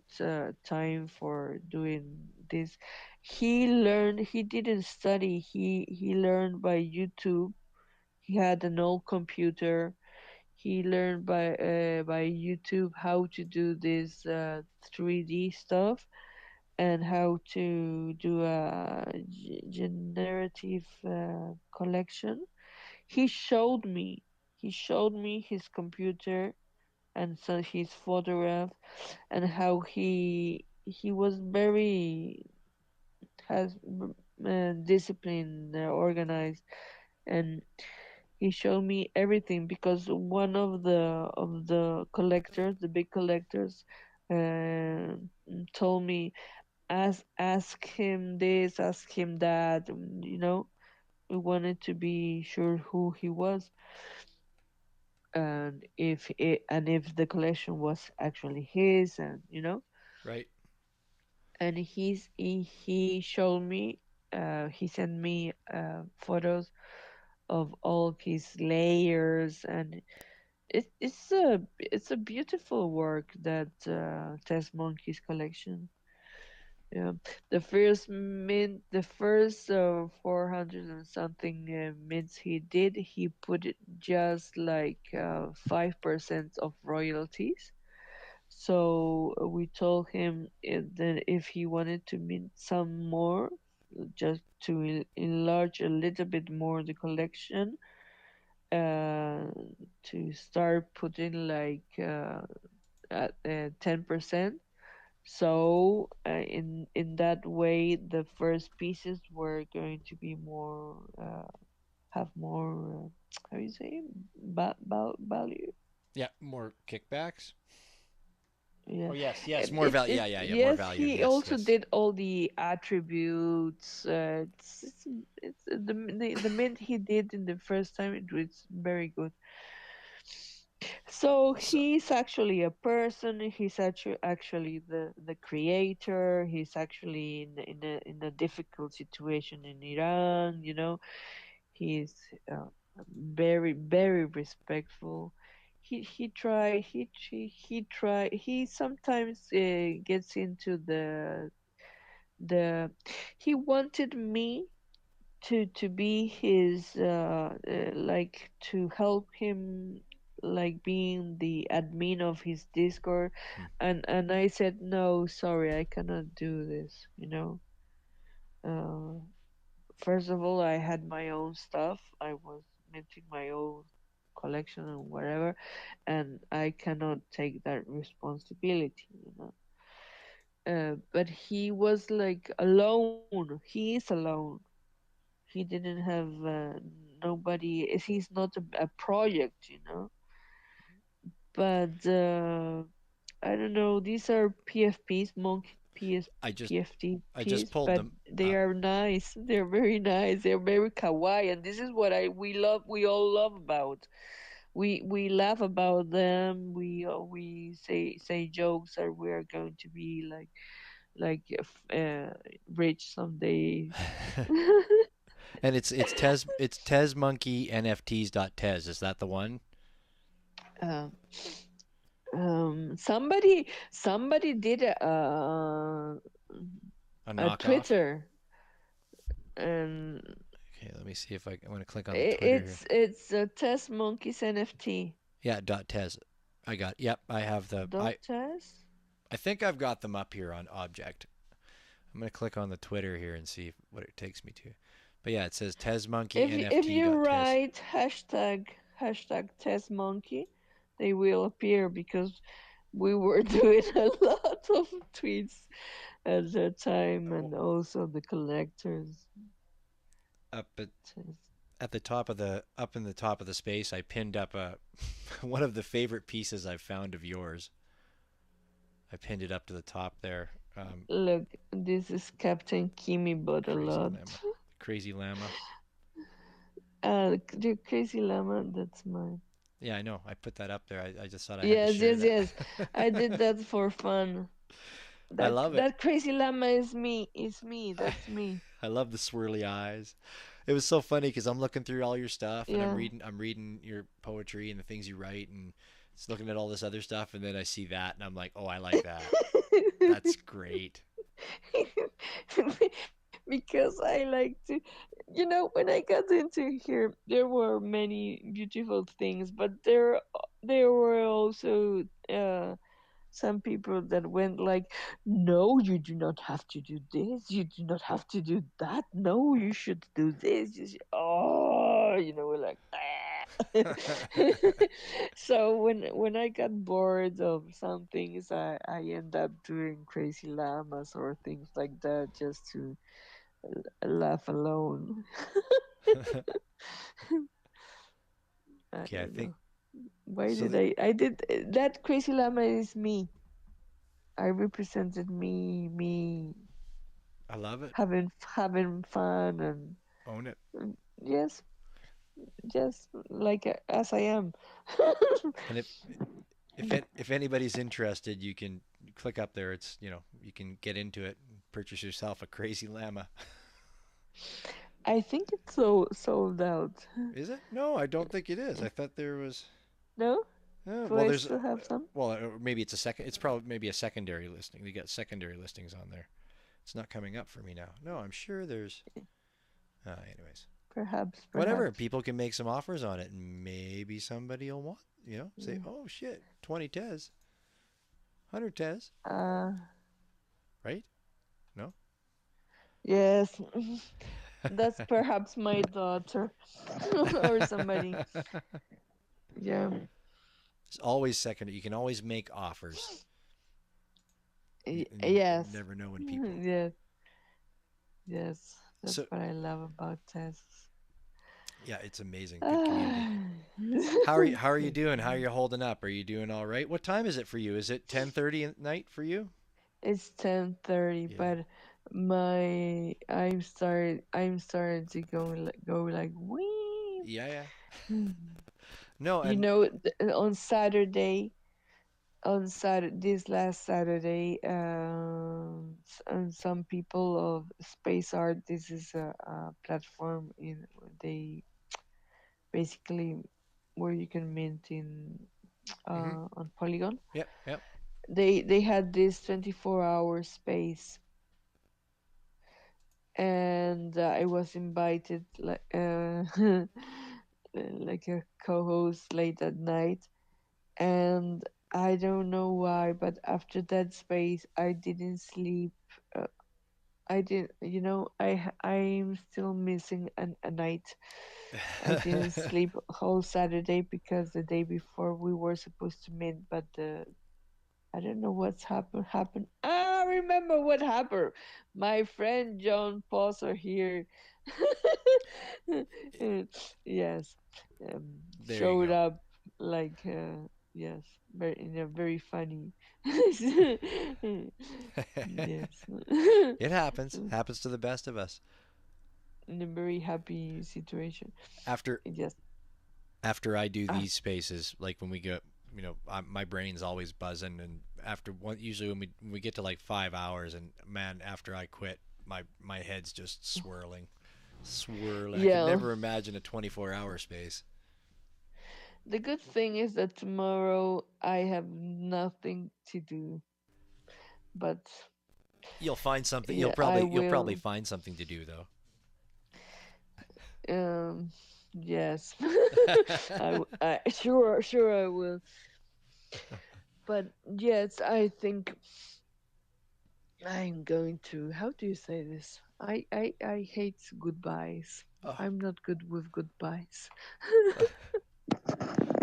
time for doing this. He didn't study. He learned by YouTube. He had an old computer. He learned by YouTube how to do this 3D stuff, and how to do a generative collection. He showed me. He showed me his computer and so his photograph, and how he was very has disciplined, organized, and he showed me everything because one of the collectors, the big collectors, uh, told me, ask him this, ask him that. We wanted to be sure who he was, and if the collection was actually his, and Right. he showed me, he sent me photos of all his layers, and it's a beautiful work, that Test Monkeys collection. Yeah, the first 400 and something mints he did, he put it just like 5% of royalties. So we told him that if he wanted to mint some more, just to enlarge a little bit more the collection, uh, to start putting like at 10%. So in that way, the first pieces were going to be more have more how you say, value. Yeah, more kickbacks. Yeah. Oh yes, yes, more It's value. Yeah, yeah, yeah, more yes. value. He Yes, also yes. did all the attributes. It's the mint he did in the first time. It was very good. So So, he's actually a person. He's actually the creator. He's actually in a difficult situation in Iran. He's uh, very respectful. He sometimes gets into the he wanted me to be his like to help him, like being the admin of his Discord, hmm, and I said, no, sorry, I cannot do this. uh, First of all, I had my own stuff. I was minting my own collection and whatever, and I cannot take that responsibility. But he was like alone. He is alone. he didn't have nobody. He's not a project, But I don't know. These are PFPs, monkey PS, I just I just PFTPs, pulled but them they up. are nice. They're very nice. They're very kawaii, and this is what I we love. We all love about. We laugh about them. We say jokes, or we are going to be like rich someday. And it's tesmonkeynfts.tes. Is that the one? uh, somebody did A a knockoff? Twitter, and Okay, let me see if I want to click on the I- Twitter here. it's a test monkeys NFT Yeah, .tes. I got. Yep, I have the dot test. I think I've got them up here on object. I'm going to click on the Twitter here and see what it takes me to. But yeah, it says If you tesmonkeynft.tes. write hashtag test monkey, they will appear because we were doing a lot of tweets at that time, and also the collectors. Up Test. at the top of the up in the top of the space, I pinned up a one of the favorite pieces I've found of yours. I pinned it up to the top there. Look, this is Captain Kimmy, but a Crazy lot. llama. Crazy llama. The crazy llama, that's mine. Yeah, I know. I put that up there. I just thought I had to Yes, share yes, that. yes. I did that for fun. I That love it. that crazy llama is me. It's me. I, That's me. I love the swirly eyes. It was so funny because I'm looking through all your stuff and Yeah. I'm reading your poetry and the things you write and just looking at all this other stuff and then I see that and I'm like, oh, I like that. That's great. Because I like to, when I got into here, there were many beautiful things, but there were also some people that went like, no, you do not have to do this, you do not have to do that, no, you should do this, oh, we're like, "Ah." So when I got bored of some things, I end up doing crazy llamas or things like that just to laugh alone. I Okay, I don't think know why so. did I did that. Crazy llama is me. I represented me I love it. having fun, Own it. and yes, just like as I am. And if anybody's interested, you can click up there. It's you can get into it and purchase yourself a crazy llama. I think it's so sold out. Is it? No, I don't think it is. I thought there was. No, do Well, I there's still have some? well, maybe it's a second. It's probably maybe a secondary listing. They got secondary listings on there. It's not coming up for me now. No, I'm sure there's. Anyways, Perhaps, whatever. perhaps. People can make some offers on it, and maybe somebody will want. Say, Yeah. oh shit, 20 tes, 100 tes, Uh, right? No. yes, that's perhaps my daughter or somebody. Yeah. It's always second. You can always make offers, and you Yes. never know when people. Yes. Yes. That's So what I love about tests. yeah, it's amazing. Good community. Ah. How are you Good doing? How are community. you holding up? Are you doing all right? What time is it for you? Is it 10:30 at night for you? It's 10:30, Yeah. but I'm starting to go like wee. Yeah, yeah. No, You and know, on Saturday, this last Saturday, and some people of Space Art. This is a platform in they basically where you can mint in mhm. on Polygon. Yep, yep. They had this 24-hour space, and I was invited like a co-host late at night, and I don't know why, but after that space, I didn't sleep. Uh, I did, I'm still missing a night. I didn't sleep whole Saturday because the day before we were supposed to meet, but I don't know what's happened. Ah, I remember what happened. My friend John Poser here Yes, There you showed go. up like yes, very in a very funny. Yes, It happens. Happens to the best of us. in a very happy situation. After Yes. after I do Ah, these spaces, like when we go, my brain's always buzzing, and after one, usually when we get to like 5 hours, and man, after I quit, my head's just swirling. I could yeah. never imagine a 24-hour space. The good thing is that tomorrow I have nothing to do, but You'll find something. yeah, I You'll probably will. find something to do though. Um, yes, sure I will. But yes, I think I'm going to. How do you say this? I hate goodbyes. Oh, I'm not good with goodbyes.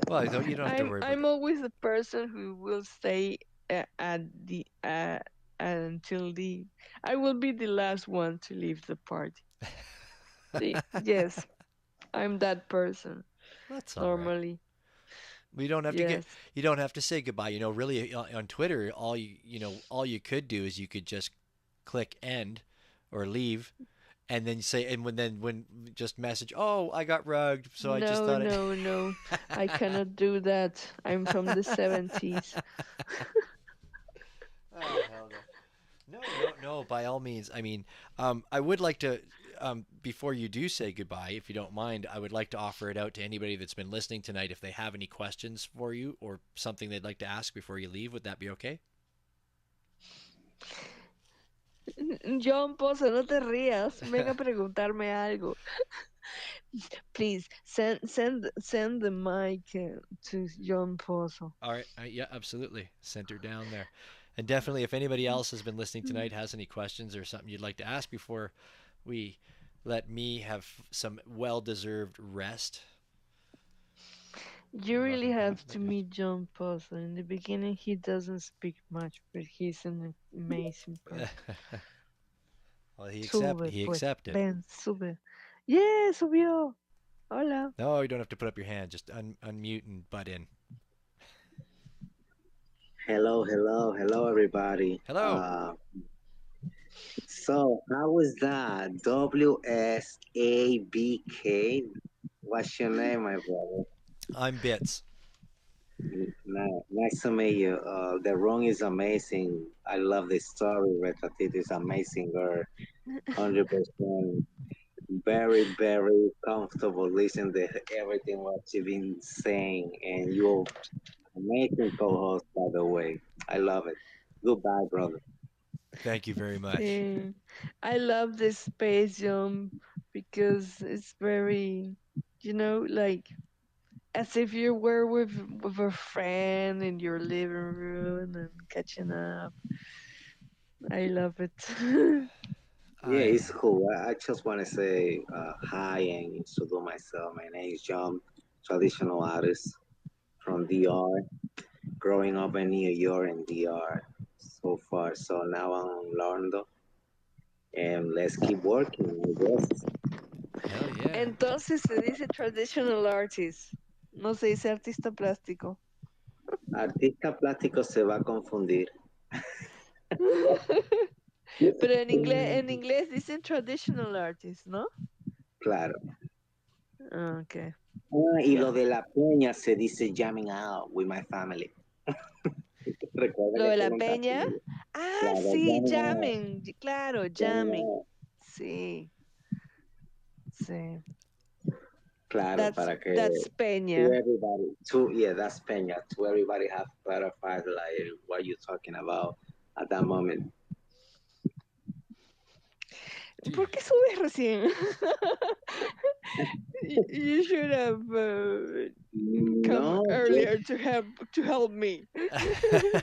well, you don't have to worry about I'm it. always the person who will stay at the until the. I will be the last one to leave the party. Yes, I'm that person That's all right. normally. We don't have to get. Yes. You don't have to say goodbye. Really on Twitter, all you could do is you could just click end or leave, and then you say, and when just message, oh, I got rugged, so I just No, thought it. no, no. I cannot do that. I'm from the 70s. Oh hell no. No. By all means, I mean, I would like to, before you do say goodbye, if you don't mind, I would like to offer it out to anybody that's been listening tonight. If they have any questions for you or something they'd like to ask before you leave, would that be okay? John Pozo, no te rías. Venga a preguntarme algo. Please send the mic to John Pozo. All right. Yeah, absolutely. Center down there. And definitely, if anybody else has been listening tonight has any questions or something you'd like to ask before we let me have some well-deserved rest, You you're really welcome to have to meet John Pozo. In the beginning, he doesn't speak much, but he's an amazing come. person. Well, Sube, he pues. accepted. Ven, sube. Yeah, subió. Hola. No, you don't have to put up your hand. Just unmute and butt in. Hello, everybody. Hello. So how was that? WSABK. What's your name, my brother? I'm Bits. Nice to meet you. The room is amazing. I love the story. Retratito is amazing, girl. 100%. Very comfortable listening to everything what you've been saying, and you're amazing co-host, by the way. I love it. Goodbye, brother. Thank you very much. Sí. I love this space, John, because it's very, like as if you were with a friend in your living room and catching up. I love it. Yeah, I it's cool. I just want to say hi and introduce myself. My name is John, traditional artist from DR, growing up in New York and DR so far. So now I'm in Orlando, and let's keep working, I guess. hell yeah. Entonces se dice traditional artist, no se dice artista plástico. Artista plástico se va a confundir. Pero en inglés dicen traditional artist, ¿no? Claro. Okay. Y lo Yeah. de la peña se dice jamming out with my family. Recuerda Lo que de la preguntaste. peña. Ah, Claro, sí, jamming out, jamming. Claro, jamming jamming. out. Sí, sí. Claro, para que That's to peña. everybody, yeah, that's Peña. To everybody have clarified like what you're talking about at that moment. ¿Por qué subes recién? You should have come No, earlier to help me.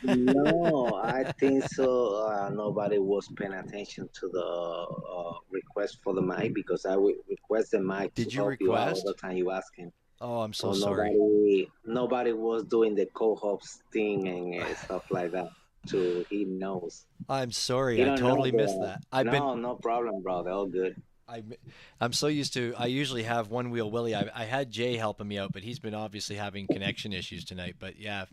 no, I think so. Nobody was paying attention to the request for the mic because I would request the mic to Did you help you out all the request? time you asking. Oh, I'm so So sorry. nobody was doing the co-host thing and stuff like that. To he knows. I'm He sorry. I don't know totally missed the that. I've been no problem, brother. All good. I, I'm so used to. I usually have one wheel Willie. I had Jay helping me out, but he's been obviously having connection issues tonight. But yeah,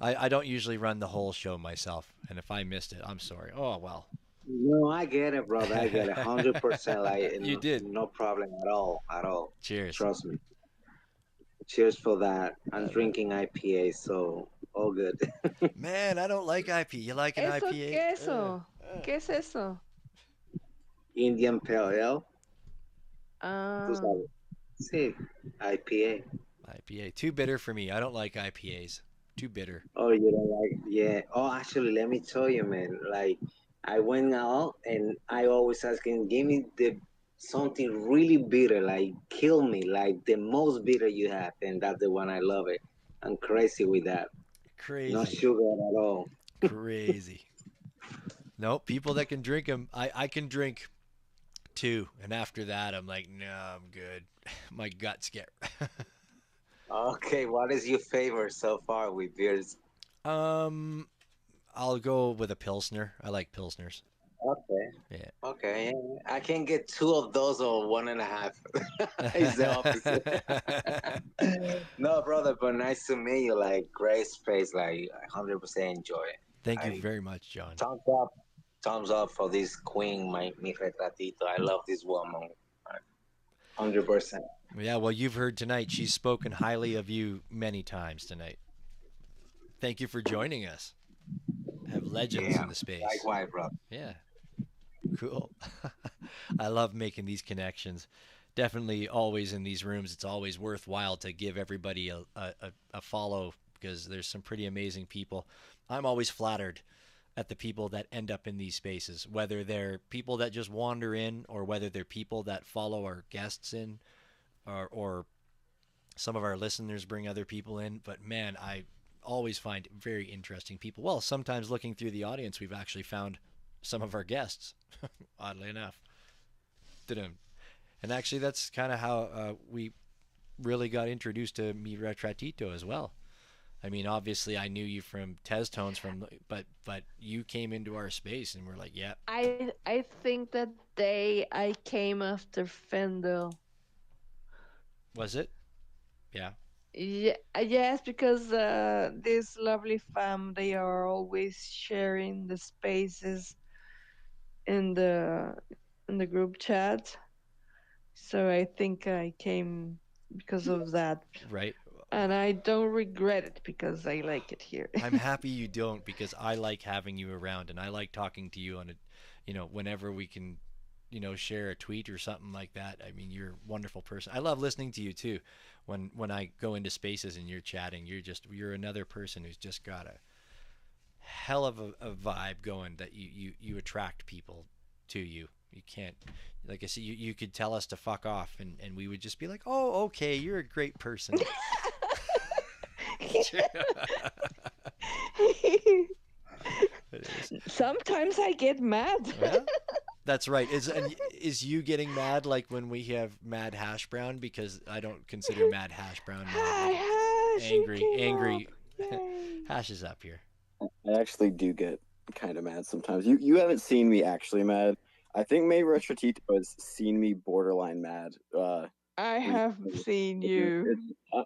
I don't usually run the whole show myself, and if I missed it, I'm sorry. Oh well. No, I get it, brother. I get it, 100%. Like, You did. no problem at all, at all. Cheers. Trust me. Cheers for that. I'm Uh, drinking IPA, so all good. Man, I don't like IP. You like an ¿Eso IPA? qué es eso? ¿Qué es eso? Indian Pale Ale, tú Ah, sabes. Sí, IPA. IPA. Too bitter for me. I don't like IPAs. Too bitter. Oh, you don't like? Yeah. Oh, actually, let me tell you, man. Like, I went out and I always asking, give me the something really bitter, like kill me, like the most bitter you have, and that's the one I love it. I'm crazy with that. No Crazy. sugar at all. Crazy. No, people that can drink them, I can drink two, and after that, I'm like, no, I'm good. My guts get. Okay, what is your favorite so far with beers? um, I'll go with a pilsner. I like pilsners. Okay, Yeah. okay. I can get two of those or one and a half. It's the opposite. No, brother, but nice to meet you. Like, great space. Like, 100% enjoy it. Thank you I very much, John. thumbs up, thumbs up for this queen, my mi retratito. I love this woman. 100%. Yeah, well, you've heard tonight. She's spoken highly of you many times tonight. Thank you for joining us. Have legends Yeah, in the space. likewise, brother. Yeah, cool. I love making these connections. Definitely, always in these rooms, it's always worthwhile to give everybody a follow because there's some pretty amazing people. I'm always flattered at the people that end up in these spaces, whether they're people that just wander in or whether they're people that follow our guests in or some of our listeners bring other people in. But man, I always find very interesting people. Well, sometimes looking through the audience, we've actually found some of our guests, oddly enough. And actually, that's kind of how we really got introduced to Mi Retratito as well. I mean, obviously, I knew you from Tez Tones, but you came into our space, and we're like, yeah, I think that day I came after Fendel. was it? Yeah, Yeah, yes, because this lovely fam, they are always sharing the spaces in the group chat. So I think I came because of that, right. and I don't regret it because I like it here. I'm happy you don't because I like having you around, and I like talking to you on whenever we can, share a tweet or something like that. I mean, you're a wonderful person. I love listening to you too. When I go into spaces and you're chatting, you're another person who's just got a hell of a vibe going that you attract people to you. You can't, like I said, you could tell us to fuck off, and we would just be like, oh, okay, you're a great person. Sometimes I get mad. Yeah, that's right. Is you getting mad like when we have Mad Hash Brown because I don't consider Mad Hash Brown Hi, mad. Hash, you Angry, came up. angry. Yay. Hash is up here. I actually do get kind of mad sometimes. You haven't seen me actually mad. I think maybe Retratito has seen me borderline mad. I have seen you.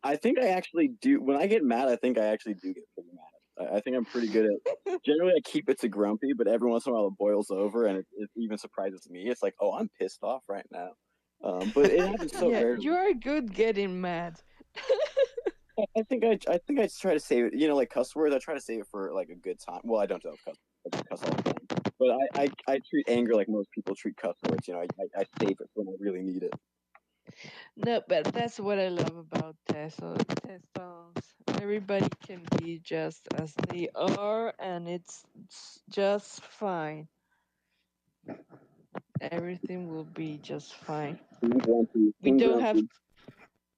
I think I actually do. When I get mad, I think I actually do get pretty mad. I think I'm pretty good at. Generally, I keep it to grumpy, but every once in a while it boils over, and it even surprises me. It's like, oh, I'm pissed off right now. But it happens so Yeah, rarely. you are good getting mad. I think I try to save it. Like cuss words. I try to save it for like a good time. Well, I don't cuss. I cuss all the time. But I treat anger like most people treat cuss words. I save it when I really need it. No, but that's what I love about Testos. Everybody can be just as they are, and it's just fine. Everything will be just fine. We don't have,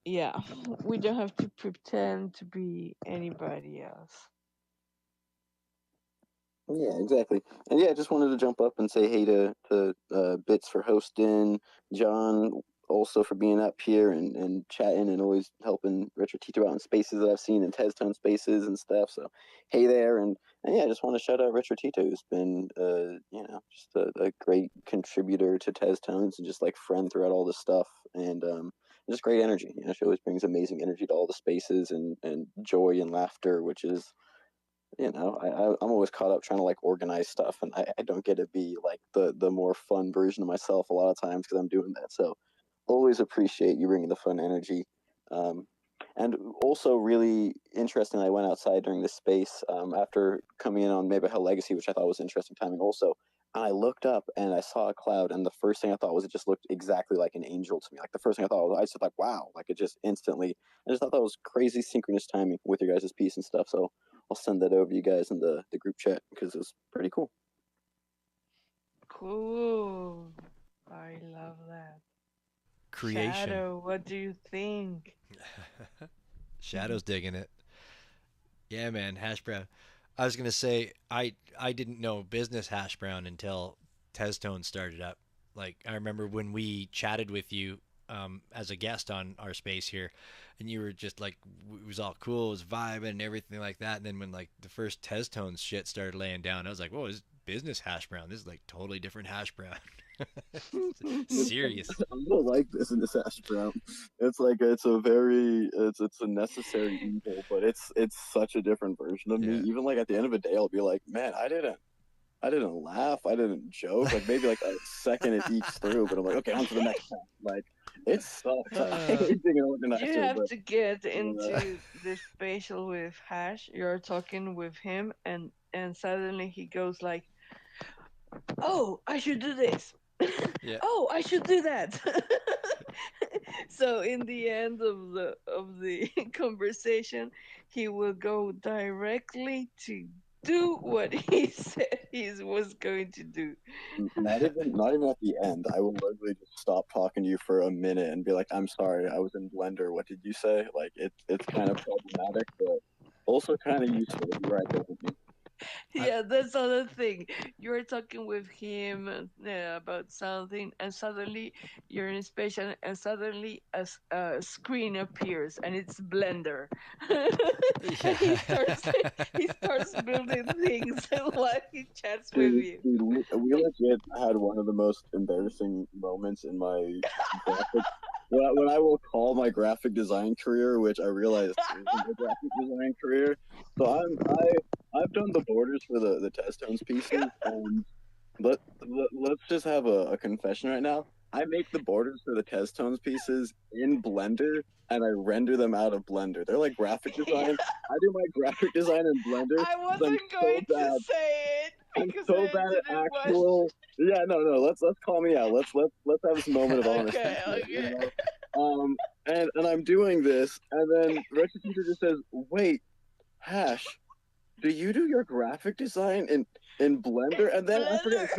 yeah, we don't have to pretend to be anybody else. Yeah, exactly. And yeah, I just wanted to jump up and say hey to Bits for hosting, John also for being up here and chatting and always helping Retratito out in spaces that I've seen in Tez Tone spaces and stuff. So hey there, and And yeah, I just want to shout out Retratito, who's been, just a great contributor to Tez Tones and just like friend throughout all this stuff. And just great energy. She always brings amazing energy to all the spaces and joy and laughter, which is, I'm always caught up trying to like organize stuff, and I don't get to be like the more fun version of myself a lot of times because I'm doing that. So always appreciate you bringing the fun energy. Um, and also really interesting, I went outside during this space after coming in on Maybe Hell Legacy, which I thought was interesting timing also. And I looked up and I saw a cloud, and the first thing I thought was it just looked exactly like an angel to me. Like the first thing I thought was, I just like, wow, like it just instantly. I just thought that was crazy synchronous timing with your guys' piece and stuff. So I'll send that over to you guys in the group chat because it was pretty cool. Cool. I love that. Creation. Shadow, what do you think? Shadow's digging it. Yeah, man, hash brown. I was gonna say I didn't know business hash brown until Testone started up. Like I remember when we chatted with you as a guest on our space here, and you were just like it was all cool, it was vibing and everything like that. And then when like the first Testones shit started laying down, I was like, whoa, this is business hash brown. This is like totally different hash brown. Serious. I don't like this in this hash brown. It's like it's a necessary evil, but it's such a different version of me. Yeah. Even like at the end of the day, I'll be like, man, I didn't laugh, I didn't joke. Like maybe like a second it eats through, but I'm like, okay, on to the next one. Like it sucks. I hate being an organizer, You have but to get into the spatial with Hash. You're talking with him, and suddenly he goes like, "Oh, I should do this. Yeah. Oh, I should do that." So in the end of the conversation, he will go directly to do what he said he was going to do. not even at the end. I will literally just stop talking to you for a minute and be like, I'm sorry, I was in Blender. What did you say? Like it's kind of problematic, but also kind of useful to be right there with me. Yeah, that's other thing. You're talking with him about something, and suddenly you're in special, and suddenly a screen appears, and it's Blender. And he starts building things while he chats with you. Dude, we legit had one of the most embarrassing moments in my graphic. When I will call my graphic design career, which I realized isn't a graphic design career. So I've done the borders for the Test Tones pieces, and let's just have a confession right now. I make the borders for the Test Tones pieces in Blender, and I render them out of Blender. They're like graphic design. I do my graphic design in Blender. I 'Cause I'm wasn't so going to bad. say it I'm because so I bad at didn't want. actual. Yeah, no. Let's call me out. Let's have this moment of honesty. Okay, here, okay. And I'm doing this, and then Retratito just says, "Wait, Hash, do you do your graphic design in Blender?" And then I forget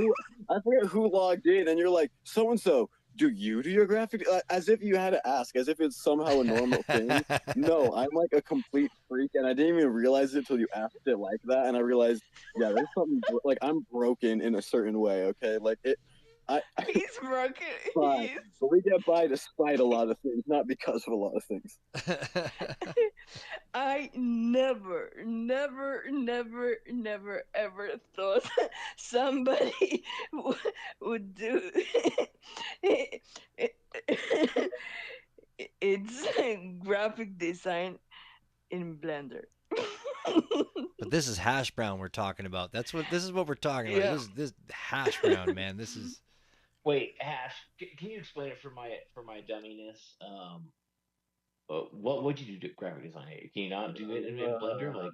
who logged in, and you're like, "So and so, do you do your graphic?" As if you had to ask, as if it's somehow a normal thing. No, I'm like a complete freak, and I didn't even realize it till you asked it like that, and I realized, yeah, there's something like I'm broken in a certain way. Okay, like it. He's broken. Fine, but we get by despite a lot of things, not because of a lot of things. I never, never, never, never, ever thought somebody would do it's graphic design in Blender. But this is hash brown we're talking about. This is what we're talking about. Yeah. This hash brown, man. This is Wait, Ash, can you explain it for my dumminess? What would you do to graphic design? Can you not do it in Blender? Like,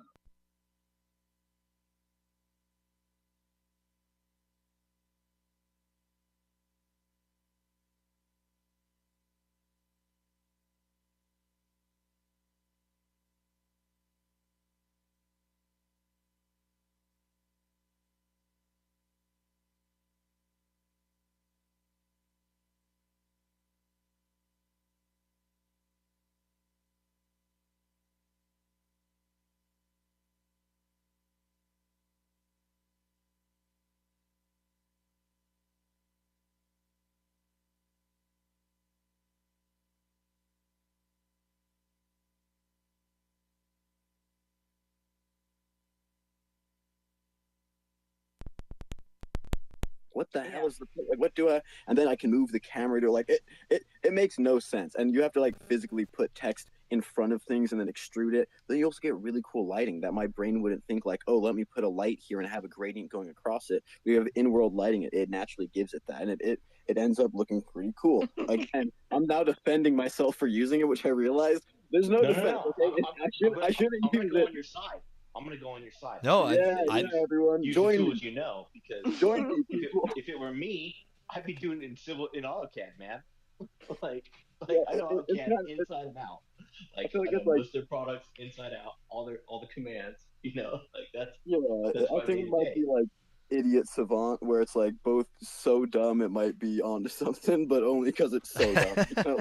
what the hell Yeah. is the like? What do I? And then I can move the camera to like it makes no sense. And you have to like physically put text in front of things and then extrude it. Then you also get really cool lighting that my brain wouldn't think like, oh, let me put a light here and have a gradient going across it. We have in-world lighting. It naturally gives it that, and it ends up looking pretty cool. Again, I'm now defending myself for using it, which I realized there's no No, no, defense. no. Okay, I shouldn't I'm gonna use go it. on your side. I'm gonna go on your side. No, I'm gonna Yeah, say I, yeah, everyone, use the join me, tools you know, because join me, if it people. if it were me, I'd be doing it in AutoCAD, man. like Yeah, I know it's AutoCAD kind of. inside and out. I Like feel like I know it's like, most of their products inside out, all the commands. Like yeah, that's I my think day it to might day. be like idiot savant, where it's like both so dumb it might be onto something, but only because it's so dumb.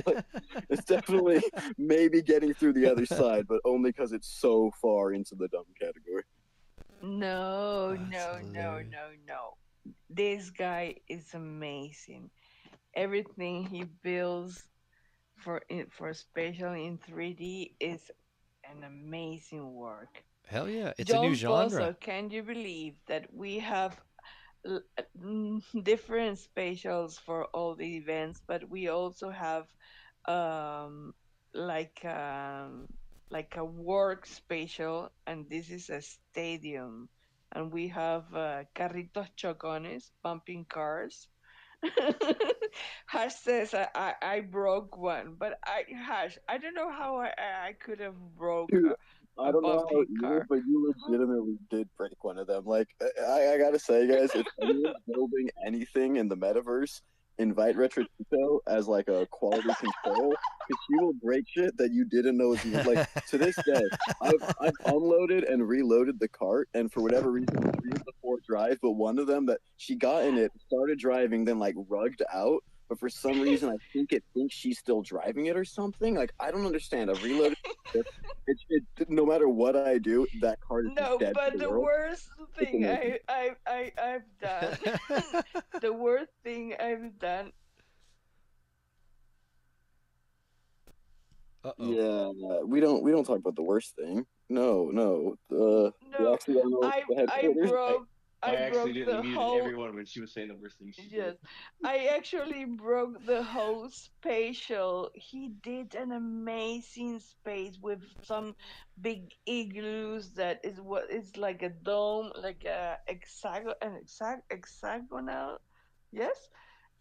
Like, it's definitely maybe getting through the other side, but only because it's so far into the dumb category. No, oh, that's no, no, hilarious. no, no. This guy is amazing. Everything he builds for especially in 3D is an amazing work. Hell yeah, it's a new John genre. Pozo, can you believe that we have different spatials for all the events, but we also have um, like um, like a work spatial, and this is a stadium, and we have carritos chocones, pumping cars. Hash says I broke one, but I don't know how I could have broke Dude, a I don't know how bumping either, car. but you legitimately did break one of them. Like, I gotta say, guys, if anyone's building anything in the metaverse, invite Retratito as like a quality control, because she will break shit that you didn't know was even like. To this day, I've unloaded and reloaded the cart, and for whatever reason, three of the four drive, but one of them that she got in it started driving, then like rugged out. But for some reason, I think it thinks she's still driving it or something. Like, I don't understand. I've reloaded no matter what I do, that card is just No, dead to but the the world. worst It's thing amazing. I've done, the worst thing I've done. Uh-oh. Yeah, we don't talk about the worst thing. No, no. The No, accidental I the I headquarters. I broke I I broke accidentally the muted whole. everyone when she was saying the worst thing she did. Yes, I actually broke the whole spatial. He did an amazing space with some big igloos that is what is like a dome, like a hexagonal. Yes,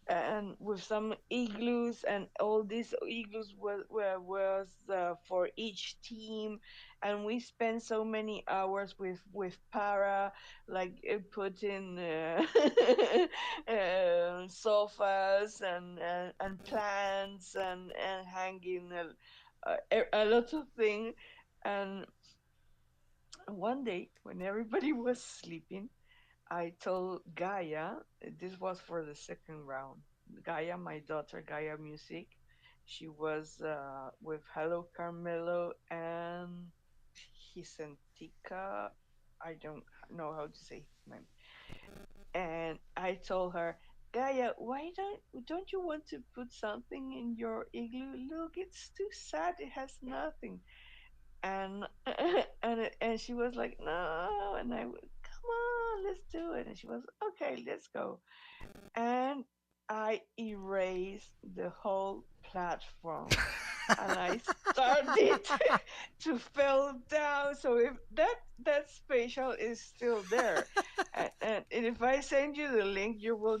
and with some igloos, and all these igloos was for each team, and we spent so many hours with para, like putting sofas and plants and hanging a lot of things. And one day when everybody was sleeping, I told Gaia, this was for the second round. Gaia, my daughter, Gaia Music, she was with Hello Carmelo and Hisentika. I don't know how to say his name. And I told her, Gaia, why don't you want to put something in your igloo? Look, it's too sad. It has nothing. And and she was like, no, and I would, come on, let's do it. And she was, okay, let's go. And I erased the whole platform, and I started to fell down. So if that spatial is still there, and if I send you the link, you will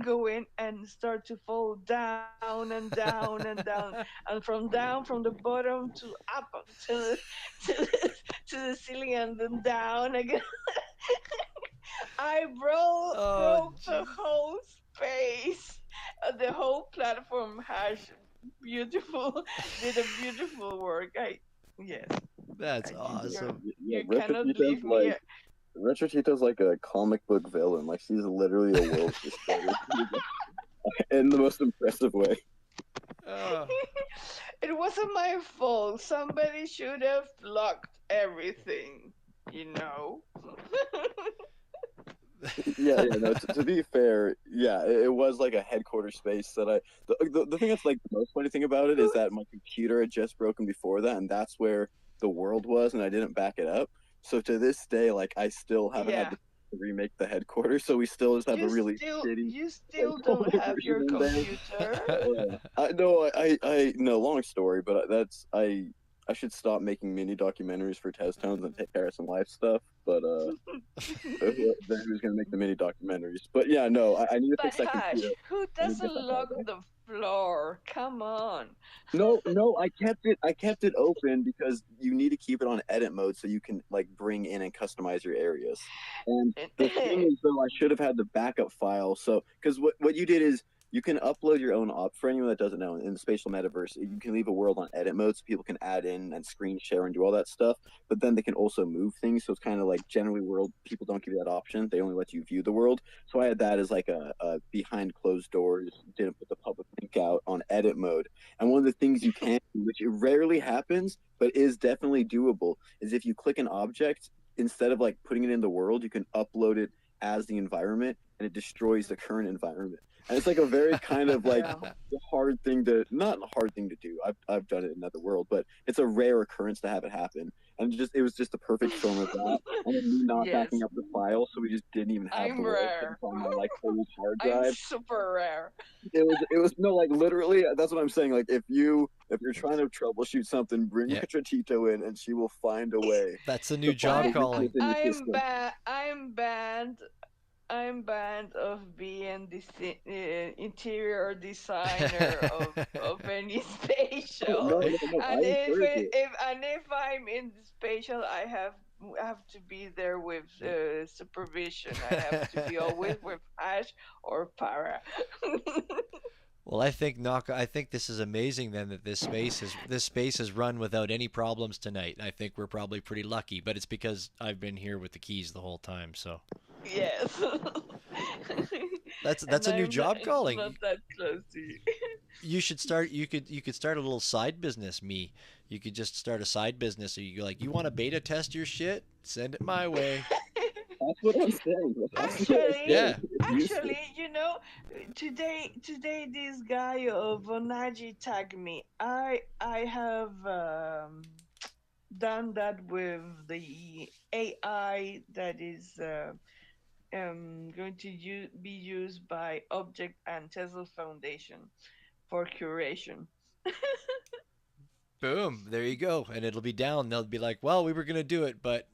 go in and start to fall down and down and down, and from down from the bottom to up to the, to the, to the ceiling, and then down again. I Oh, broke the jeez. whole space. The whole platform has beautiful did a beautiful work. I Yes, That's you're, awesome. Yeah, you cannot leave me. Retratito's like a comic book villain. Like she's literally a world destroyer in the most impressive way. Oh. It wasn't my fault. Somebody should have locked everything. You know. Yeah, yeah. No, to be fair, yeah, it was like a headquarters space that the thing that's like the most funny thing about it is that my computer had just broken before that, and that's where the world was, and I didn't back it up. So to this day, like I still haven't had Yeah. to to remake the headquarters, so we still just have a really shitty you still don't have your version there. computer? I no, I no, long story, but I should stop making mini documentaries for test tones and take care of some life stuff. But then who's gonna make the mini documentaries? But yeah, no, I need to But fix that Hush, computer. who I need to get doesn't that lock hard drive. the floor? Come on. No, I kept it open because you need to keep it on edit mode so you can like bring in and customize your areas. And the thing is, though, I should have had the backup file. So, because what you did is you can upload your own op. For anyone that doesn't know, in the spatial metaverse, you can leave a world on edit mode so people can add in and screen share and do all that stuff. But then they can also move things. So it's kind of like generally world people don't give you that option. They only let you view the world. So I had that as like a behind closed doors, didn't put the public link out on edit mode. And one of the things you can do, which it rarely happens, but is definitely doable, is if you click an object, instead of like putting it in the world, you can upload it as the environment and it destroys the current environment. And it's like a very kind of like hard thing to, not a hard thing to do. I've done it in another world, but it's a rare occurrence to have it happen. And it was just a perfect storm of that. And then me not backing up the file, so we just didn't even have I'm the world rare. on my like old hard I'm drive. super rare. It was no, like literally, that's what I'm saying. Like if you're trying to troubleshoot something, bring Retratito in and she will find a way. That's a new job calling. I'm banned of being the interior designer of any spatial. No, And if I'm in the spatial, I have to be there with supervision. I have to be always with Ash or Para. Well, I think this is amazing then that this space is run without any problems tonight. I think we're probably pretty lucky, but it's because I've been here with the keys the whole time, so. Yes. That's a new job calling. Not that close to you. You could start a little side business, me. You could just start a side business. Or you want to beta test your shit? Send it my way. That's what I'm saying. Actually, you know, today this guy Vonaji tagged me. I have done that with the AI that is going to be used by Object and Tesla Foundation for curation. Boom! There you go, and it'll be down. They'll be like, "Well, we were gonna do it, but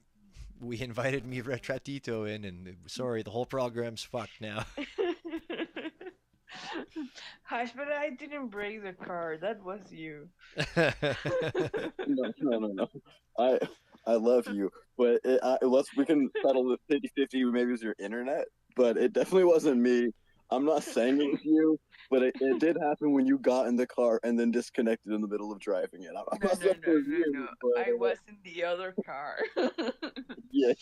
we invited Retratito in, and sorry, the whole program's fucked now." Hush, but I didn't break the car. That was you. No. I love you, but we can settle the 50-50. Maybe it was your internet, but it definitely wasn't me. I'm not saying it was you, but it did happen when you got in the car and then disconnected in the middle of driving it. No. I was in the other car. Yeah.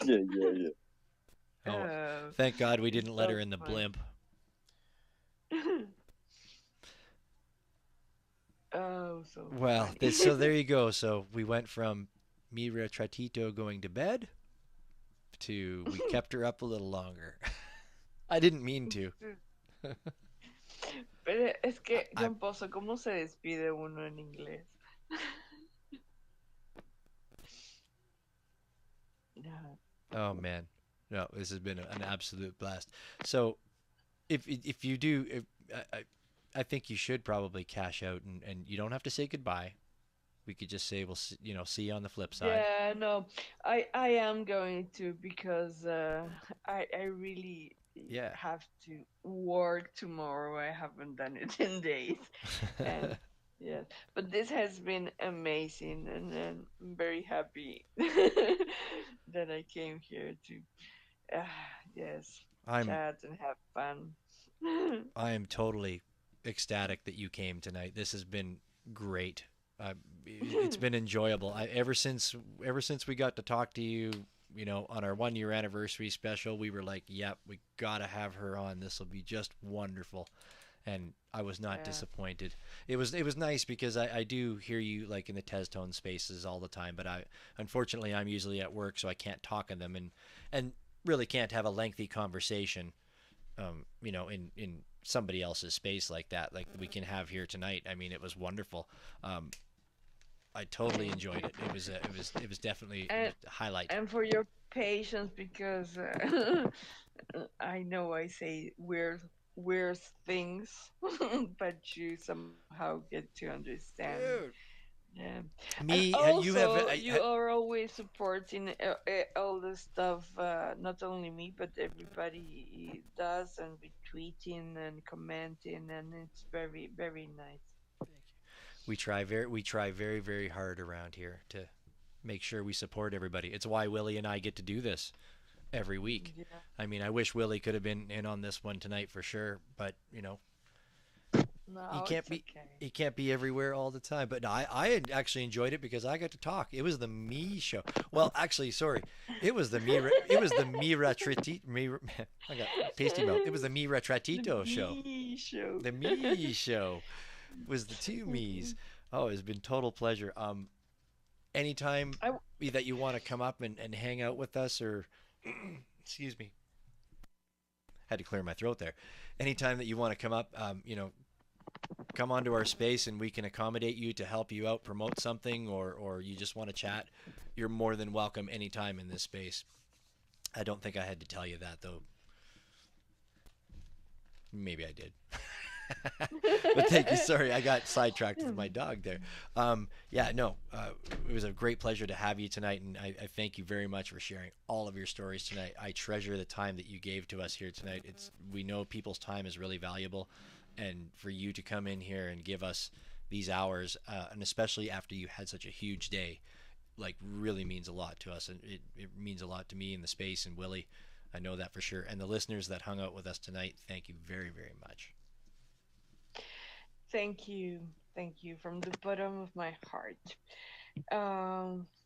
Oh, thank God we didn't let her in the blimp. Oh, so well, so there you go. So we went from Retratito going to bed to we kept her up a little longer. I didn't mean to. Pero es que, John Pozo, ¿cómo se despide uno en inglés? Oh man, no, this has been an absolute blast. So, if you do, I think you should probably cash out, and you don't have to say goodbye. We could just say we'll see you on the flip side. Yeah, no, I am going to because I really have to work tomorrow. I haven't done it in days, and yes, but this has been amazing, and I'm very happy that I came here to chat and have fun. I am totally ecstatic that you came tonight. This has been great. It's been enjoyable. Ever since we got to talk to you, on our 1-year anniversary special, we were like, "Yep, we gotta have her on. This will be just wonderful." And I was not disappointed. It was nice because I do hear you like in the Testone spaces all the time, but unfortunately I'm usually at work, so I can't talk in them and really can't have a lengthy conversation, in somebody else's space like that, like we can have here tonight. I mean, it was wonderful. I totally enjoyed it. It was definitely and a highlight. and for your patience because I know I say weird things, but you somehow get to understand. Dude. Yeah, and Me, you have also you are always supporting all the stuff. Not only me, but everybody does, and retweeting and commenting, and it's very very nice. we try very very hard around here to make sure we support everybody. It's why Willie and I get to do this every week. Yeah, I mean, I wish Willie could have been in on this one tonight for sure, but he no, can't it's be okay. he can't be everywhere all the time. But no, I had actually enjoyed it because I got to talk. It was the me show. Well, actually, sorry, it was the me retratito me. I got pasty mouth. It was the me The retratito show. me show. The me show was the two me's. Oh, it's been total pleasure. Anytime I that you want to come up and hang out with us, or excuse me, had to clear my throat there. Anytime that you want to come up, come onto our space and we can accommodate you to help you out, promote something, or you just want to chat, you're more than welcome anytime in this space. I don't think I had to tell you that though. Maybe I did. But thank you. Sorry, I got sidetracked with my dog there. Yeah, no, it was a great pleasure to have you tonight, and I thank you very much for sharing all of your stories tonight. I treasure the time that you gave to us here tonight. We know people's time is really valuable, and for you to come in here and give us these hours, and especially after you had such a huge day, like really means a lot to us, and it means a lot to me in the space and Willie. I know that for sure. And the listeners that hung out with us tonight, thank you very, very much. Thank you from the bottom of my heart.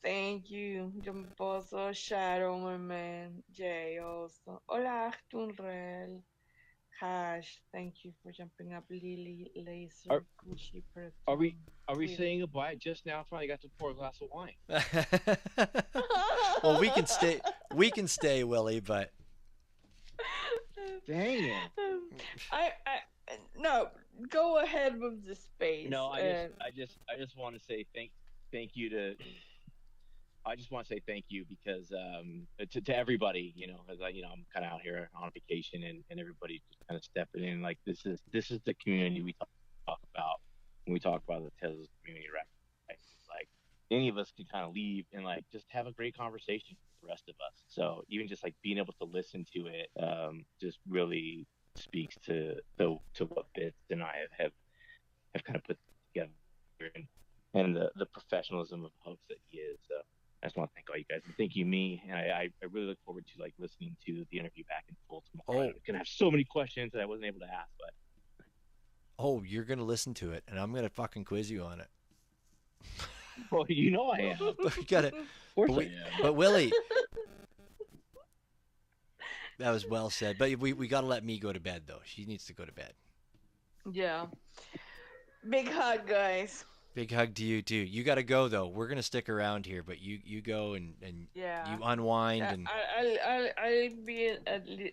Thank you, John Pozo, Shadow, my man, Jay also. Hola, Tunrel, Hash, thank you for jumping up, Lily, Are Laser, Gucci, are we Breton, are we Will. saying goodbye just now? Finally got to pour a glass of wine. Well, we can stay. We can stay, Willie. But Dang it. No, go ahead with the space. No, I just want to say thank you to. I just want to say thank you because to everybody, as I'm kind of out here on vacation and everybody just kind of stepping in. Like this is the community we talk about when we talk about the Tesla community, right? Like any of us can kind of leave and like just have a great conversation with the rest of us. So even just like being able to listen to it, just really speaks to what Bits and I have kind of put together and the professionalism of host that he is. So I just want to thank all you guys and thank you, me. And I really look forward to like listening to the interview back in full tomorrow. I'm gonna have so many questions that I wasn't able to ask, but you're gonna listen to it, and I'm gonna fucking quiz you on it. well, I am. But we got it. Of course I am. But Willie, that was well said. But we got to let me go to bed though. She needs to go to bed. Yeah. Big hug, guys. Big hug to you too. You got to go though. We're gonna stick around here, but you go and Yeah. you unwind Yeah, and I'll be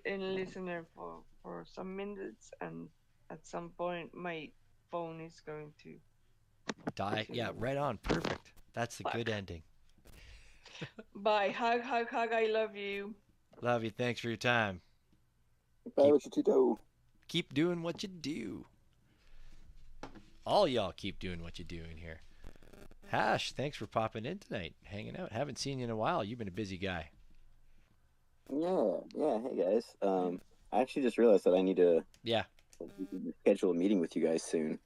in listener for some minutes, and at some point my phone is going to die. Yeah, right on. Perfect. That's the good ending. Bye. Hug, hug, hug. I love you. Love you. Thanks for your time. Bye, Retratito. Keep doing what you do. All y'all keep doing what you do in here. Hash, thanks for popping in tonight, hanging out. Haven't seen you in a while. You've been a busy guy. Yeah. Hey guys. I actually just realized that I need to schedule a meeting with you guys soon.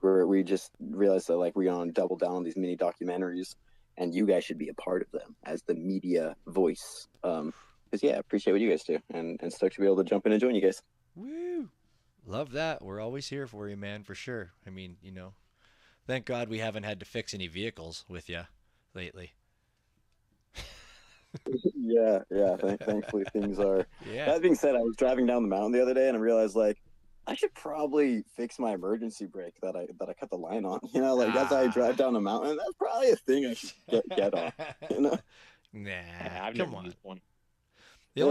Where we just realized that like we're gonna double down on these mini documentaries, and you guys should be a part of them as the media voice. Because I appreciate what you guys do, and stoked to be able to jump in and join you guys. Woo! Love that. We're always here for you, man, for sure. I mean, thank God we haven't had to fix any vehicles with you lately. Yeah. Thankfully, things are. Yeah. That being said, I was driving down the mountain the other day, and I realized like I should probably fix my emergency brake that I cut the line on. As I drive down the mountain, that's probably a thing I should get on. Nah, I've come never on. used one. You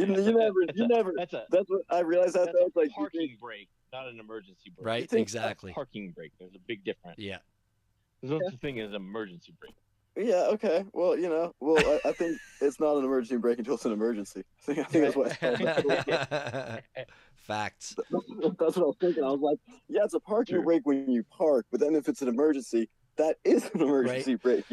never. That's what I realized. That's that a like parking brake, not an emergency brake. Right, That's a exactly. parking brake. There's a big difference. Yeah. There's no such thing as an emergency brake. Yeah, okay. Well, I think it's not an emergency brake until it's an emergency. I think that's what it's called. Facts. That's what I was thinking. I was like, yeah, it's a parking True. brake when you park, but then if it's an emergency, that is an emergency brake.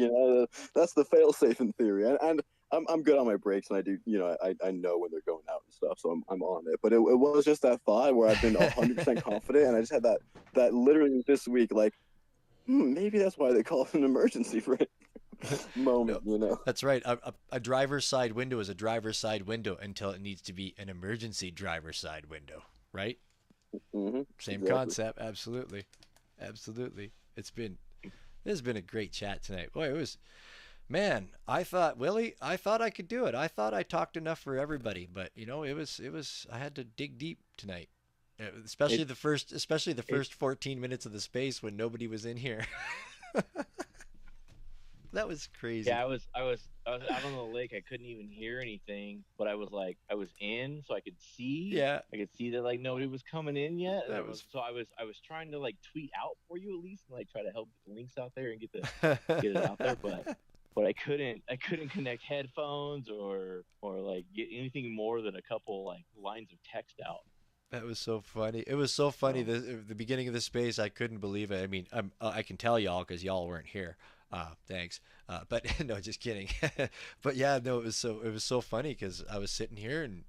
That's the fail-safe in theory. And I'm good on my brakes, and I do, I know when they're going out and stuff, so I'm on it. But it was just that thought where I've been 100% confident, and I just had that literally this week, like, maybe that's why they call it an emergency brake moment, That's right. A driver's side window is a driver's side window until it needs to be an emergency driver's side window, right? Mm-hmm, Same exactly. concept. Absolutely. Absolutely. This has been a great chat tonight. Boy, it was, man, Willie, I thought I could do it. I thought I talked enough for everybody, but I had to dig deep tonight. Especially the first 14 minutes of the space when nobody was in here. That was crazy. Yeah, I was out on the lake. I couldn't even hear anything, but I was in, so I could see. Yeah. I could see that like nobody was coming in yet. That was... So I was trying to like tweet out for you at least, and like try to help get the links out there and get it out there, but I couldn't connect headphones or like get anything more than a couple like lines of text out. That was so funny. It was so funny. The beginning of the space, I couldn't believe it. I mean, I can tell y'all because y'all weren't here. Thanks. But no, just kidding. But yeah, no, it was so funny because I was sitting here and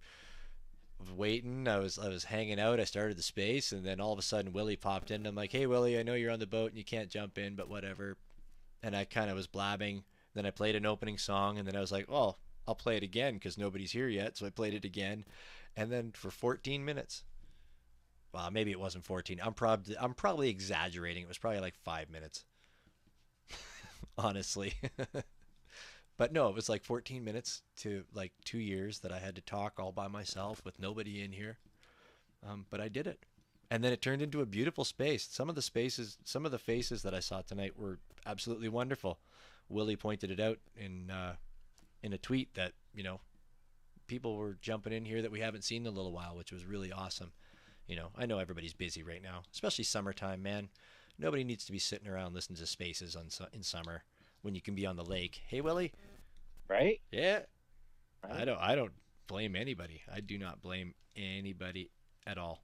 waiting. I was hanging out. I started the space, and then all of a sudden Willie popped in. And I'm like, hey Willie, I know you're on the boat and you can't jump in, but whatever. And I kind of was blabbing. Then I played an opening song, and then I was like, oh, I'll play it again because nobody's here yet. So I played it again, and then for 14 minutes. Well, maybe it wasn't 14. I'm probably exaggerating. It was probably like 5 minutes. Honestly. But no, it was like 14 minutes to like 2 years that I had to talk all by myself with nobody in here. But I did it. And then it turned into a beautiful space. Some of the faces that I saw tonight were absolutely wonderful. Willie pointed it out in a tweet that, people were jumping in here that we haven't seen in a little while, which was really awesome. I know everybody's busy right now, especially summertime, man. Nobody needs to be sitting around listening to spaces in summer when you can be on the lake. Hey, Willie? Right? Yeah. Right? I don't blame anybody. I do not blame anybody at all.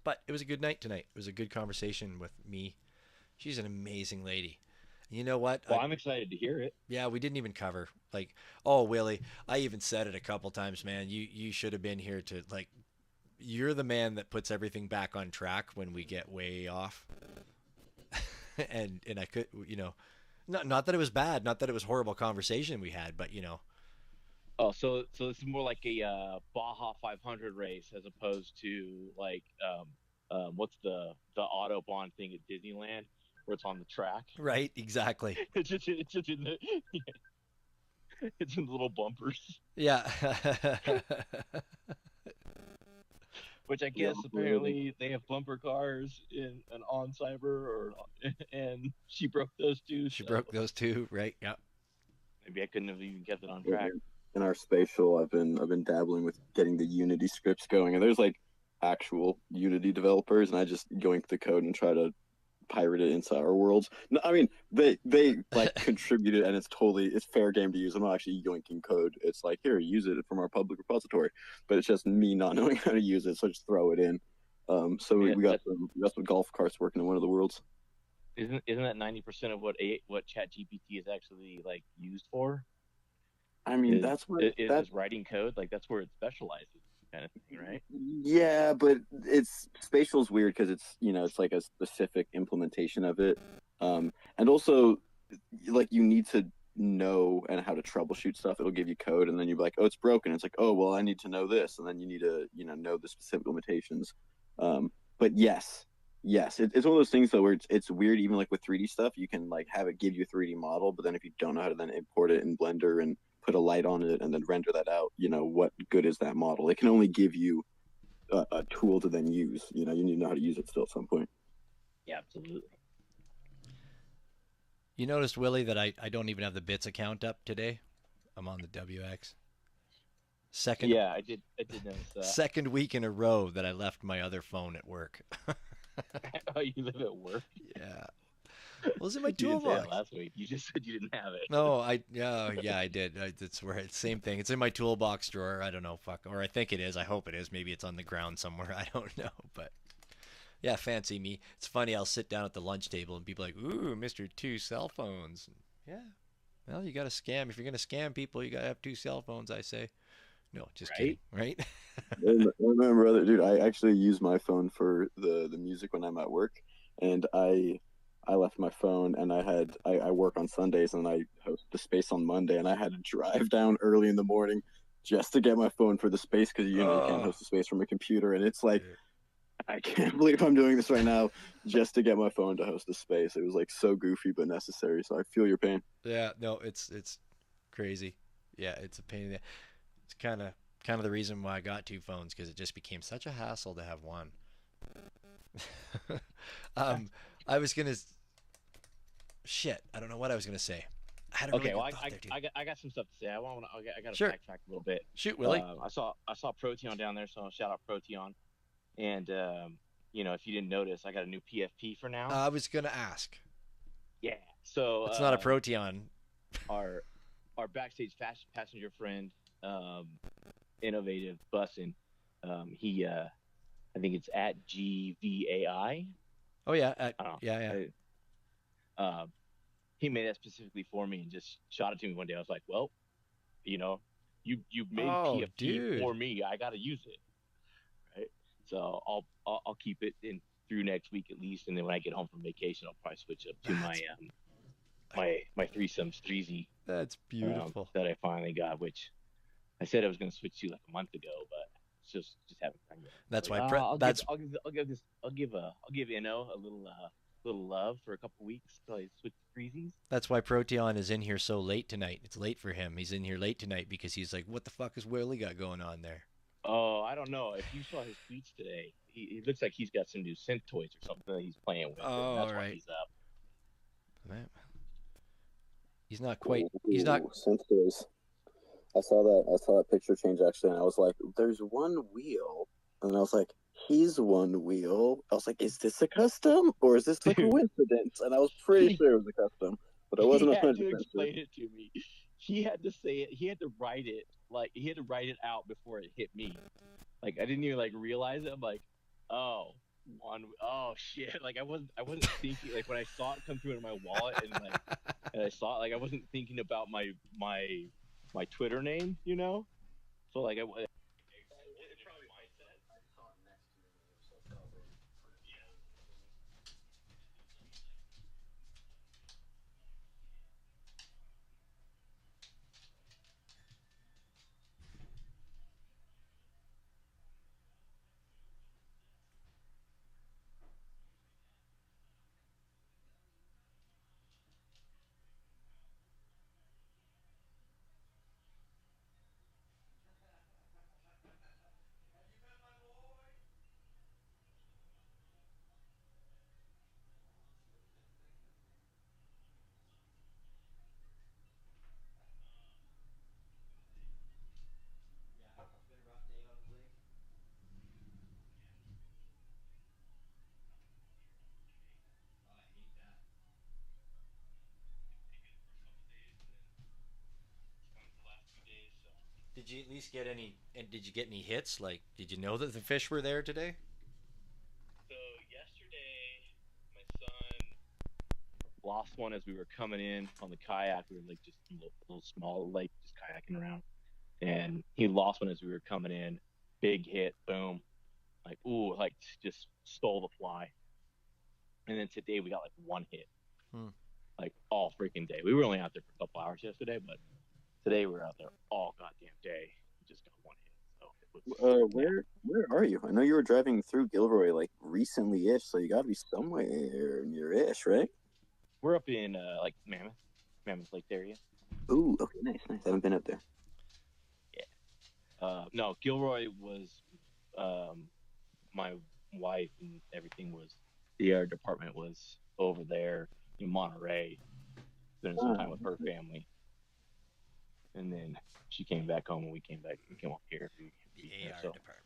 But it was a good night tonight. It was a good conversation with me. She's an amazing lady. You know what? Well, I'm excited to hear it. Yeah, we didn't even cover like, oh, Willie, I even said it a couple times, man. You should have been here to like. You're the man that puts everything back on track when we get way off. and I could, not that it was bad, not that it was horrible conversation we had, but Oh, so this is more like a Baja 500 race as opposed to like what's the Autobahn thing at Disneyland where it's on the track. Right, exactly. it's just in the it's in the little bumpers. Yeah. Which I guess apparently they have bumper cars in an on cyber and she broke those two. She broke those two, right? Yeah. Maybe I couldn't have even kept it on track. In our spatial, I've been dabbling with getting the Unity scripts going, and there's like actual Unity developers, and I just yoink the code and try to pirate it into our worlds. No, I mean they like contributed, and it's fair game to use. I'm not actually yoinking code. It's like, here, use it from our public repository, but it's just me not knowing how to use it, so I just throw it in. So we got some golf carts working in one of the worlds. Isn't that 90% of what ChatGPT is actually like used for? I mean, that's writing code. Like that's where it specializes, kind of thing, right? Yeah, but spatial's weird because it's like a specific implementation of it, and also like you need to know and how to troubleshoot stuff. It'll give you code, and then you'll be like, oh, it's broken. It's like, oh, well, I need to know this, and then you need to know the specific limitations. But yes, it's one of those things though where it's weird. Even like with 3D stuff, you can like have it give you a 3D model, but then if you don't know how to then import it in Blender and put a light on it and then render that out, what good is that model? It can only give you a tool to then use. You need to know how to use it still at some point. Yeah, absolutely. You noticed, Willie, that I don't even have the bits account up today. I'm on the WX. Yeah, I did notice that. Second week in a row that I left my other phone at work. Oh, you live at work? Yeah. Well, it was in my You didn't say that toolbox. last week. You just said you didn't have it. No, yeah, I did. That's where it's same thing. It's in my toolbox drawer. I don't know, fuck, or I think it is. I hope it is. Maybe it's on the ground somewhere. I don't know, but yeah, fancy me. It's funny. I'll sit down at the lunch table and people like, "Ooh, Mister Two Cell Phones." Yeah. Well, you got to scam. If you're gonna scam people, you got to have 2 cell phones. I say. No, just kidding. Right? Right? I remember, other dude. I actually use my phone for the music when I'm at work, and I left my phone, and I work on Sundays, and I host the space on Monday, and I had to drive down early in the morning just to get my phone for the space because you can't Oh, host a space from a computer, and it's like dude. I can't believe I'm doing this right now just to get my phone to host the space. It was like so goofy but necessary. So I feel your pain. Yeah. No, it's crazy. Yeah, it's a pain in the. It's kind of the reason why I got 2 phones because it just became such a hassle to have one. um, I was gonna shit. I don't know what I was gonna say. I had a really Okay, well, good thought there, dude. I got some stuff to say. I got to Sure. backtrack a little bit. Shoot, Willie. I saw Proteon down there, so shout out Proteon. And if you didn't notice, I got a new PFP for now. I was gonna ask. Yeah. So It's not a Proteon. our backstage passenger friend, innovative bussin. He I think it's at GVAI. Oh yeah, I don't know. yeah. He made that specifically for me and just shot it to me one day. I was like, well, you made Oh, PFP dude. for me. I got to use it, right? So I'll keep it in through next week at least, and then when I get home from vacation, I'll probably switch up to my threesomes threezy. That's beautiful. That I finally got, which I said I was going to switch to like a month ago, but it's just haven't done yet. That's Like, why. I'll give Inno a little love for a couple weeks till I switch to threesies. That's why Proteon is in here so late tonight. It's late for him. He's in here late tonight because he's like, "What the fuck is Willie got going on there?" Oh, I don't know. If you saw his tweets today, he looks like he's got some new synth toys or something that he's playing with. Oh, And that's why right. he's up. Man. He's not quite. He's not. Synth toys. I saw that picture change actually, and I was like, "There's one wheel," and I was like, "He's one wheel." I was like, "Is this a custom or is this a Dude. coincidence?" And I was pretty sure it was a custom, but I wasn't He had 100% to sure. explain it to me. He had to say it. He had to write it. Like he had to write it out before it hit me. Like I didn't even like realize it. I'm like, oh shit. Like I wasn't thinking. Like when I saw it come through in my wallet and I saw it, like I wasn't thinking about my Twitter name, So like Did you at least get any? And did you get any hits? Like, did you know that the fish were there today? So yesterday, my son lost one as we were coming in on the kayak. We were like just a little small lake, just kayaking around, and he lost one as we were coming in. Big hit, boom, like ooh, like just stole the fly. And then today we got like one hit, like all freaking day. We were only out there for a couple hours yesterday, but today we were out there all goddamn day. We just got one hit. So it was, Where are you? I know you were driving through Gilroy like recently-ish, so you got to be somewhere near-ish, right? We're up in like Mammoth Lake area. Ooh, okay, nice. I haven't been up there. Yeah. No, Gilroy was my wife and everything was the air department was over there in Monterey, spending some time with her family, and then she came back home and we came up here. The AR department.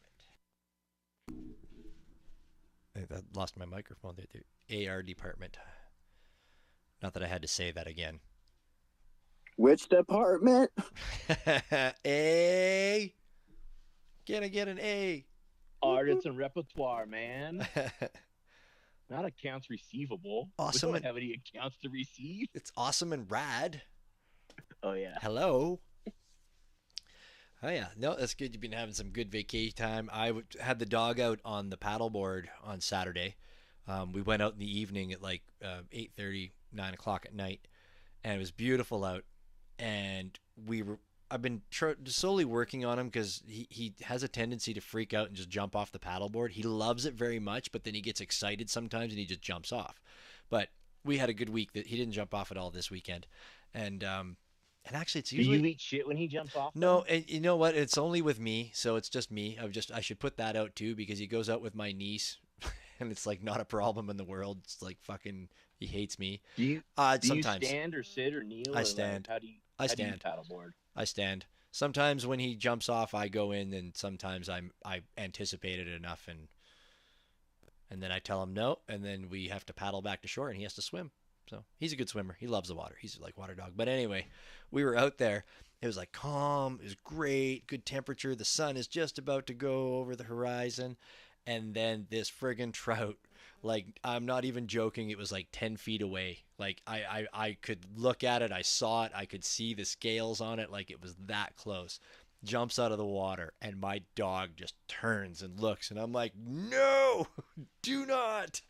I lost my microphone there. The AR department. Not that I had to say that again. Which department? A. Can I get an A? Artists and repertoire, man. Not accounts receivable. Awesome. We don't have any accounts to receive. It's awesome and rad. Oh, yeah. Hello. Oh, yeah. No, that's good. You've been having some good vacation time. I had the dog out on the paddleboard on Saturday. We went out in the evening at like 8:30, 9 o'clock at night, and it was beautiful out. And I've been slowly working on him because he has a tendency to freak out and just jump off the paddleboard. He loves it very much, but then he gets excited sometimes and he just jumps off. But we had a good week that he didn't jump off at all this weekend. And actually, it's usually. Do you eat shit when he jumps off? No, and you know what? It's only with me, so it's just me. I should put that out too because he goes out with my niece, and it's like not a problem in the world. It's like fucking he hates me. Do you sometimes stand or sit or kneel? I or stand. Like, I stand. Do you paddleboard? I stand. Sometimes when he jumps off, I go in, and sometimes I anticipate it enough, and then I tell him no, and then we have to paddle back to shore, and he has to swim. So he's a good swimmer. He loves the water. He's like water dog. But anyway, we were out there. It was like calm. It was great. Good temperature. The sun is just about to go over the horizon. And then this friggin' trout, like, I'm not even joking. It was like 10 feet away. Like, I could look at it. I saw it. I could see the scales on it. Like, it was that close. Jumps out of the water. And my dog just turns and looks. And I'm like, no, do not.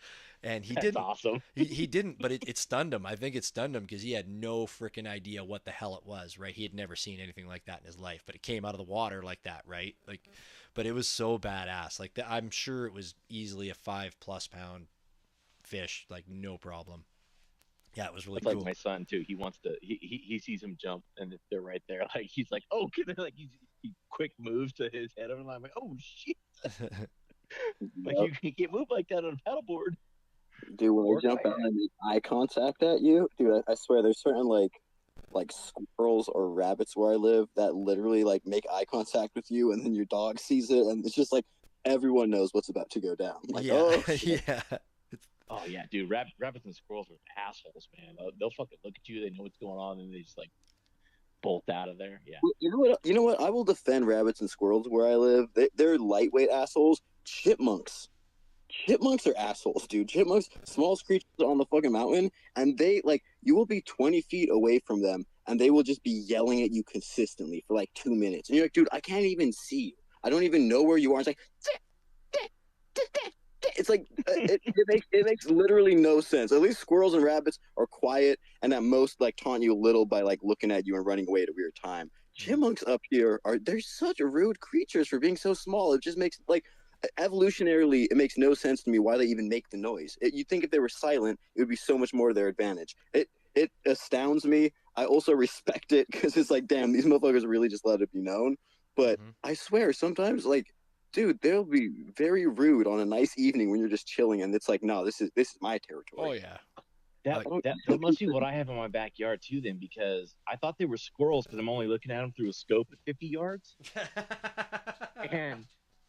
And he didn't. That's awesome. he didn't, but it stunned him. I think it stunned him because he had no freaking idea what the hell it was, right? He had never seen anything like that in his life, but it came out of the water like that, right? Like, but it was so badass. Like, I'm sure it was easily a 5+ pound fish, like no problem. Yeah, it was really That's cool. like my son too. He wants to. He sees him jump, and they're right there. Like he's like, oh, like he quick moves to his head, and I'm like, oh shit. Like you can't move like that on a paddleboard. Dude, when they jump out and make eye contact at you, dude, I swear there's certain like squirrels or rabbits where I live that literally like make eye contact with you, and then your dog sees it, and it's just like everyone knows what's about to go down. Like, yeah, oh, yeah. Oh yeah, dude, rabbits and squirrels are assholes, man. They'll fucking look at you, they know what's going on, and they just like bolt out of there. Yeah. You know what? You know what? I will defend rabbits and squirrels where I live. They're lightweight assholes. Chipmunks are assholes, dude. Chipmunks, smallest creatures on the fucking mountain, and they, like, you will be 20 feet away from them, and they will just be yelling at you consistently for, like, 2 minutes. And you're like, dude, I can't even see you. I don't even know where you are. It's like, it's like, it makes literally no sense. At least squirrels and rabbits are quiet, and at most, like, taunt you a little by, like, looking at you and running away at a weird time. Chipmunks up here they're such rude creatures for being so small. It just makes, like, evolutionarily, it makes no sense to me why they even make the noise. You'd think if they were silent, it would be so much more to their advantage. It astounds me. I also respect it because it's like, damn, these motherfuckers really just let it be known. But I swear, sometimes, like, dude, they'll be very rude on a nice evening when you're just chilling, and it's like, no, this is my territory. Oh yeah. That must be what I have in my backyard too, then, because I thought they were squirrels because I'm only looking at them through a scope at 50 yards.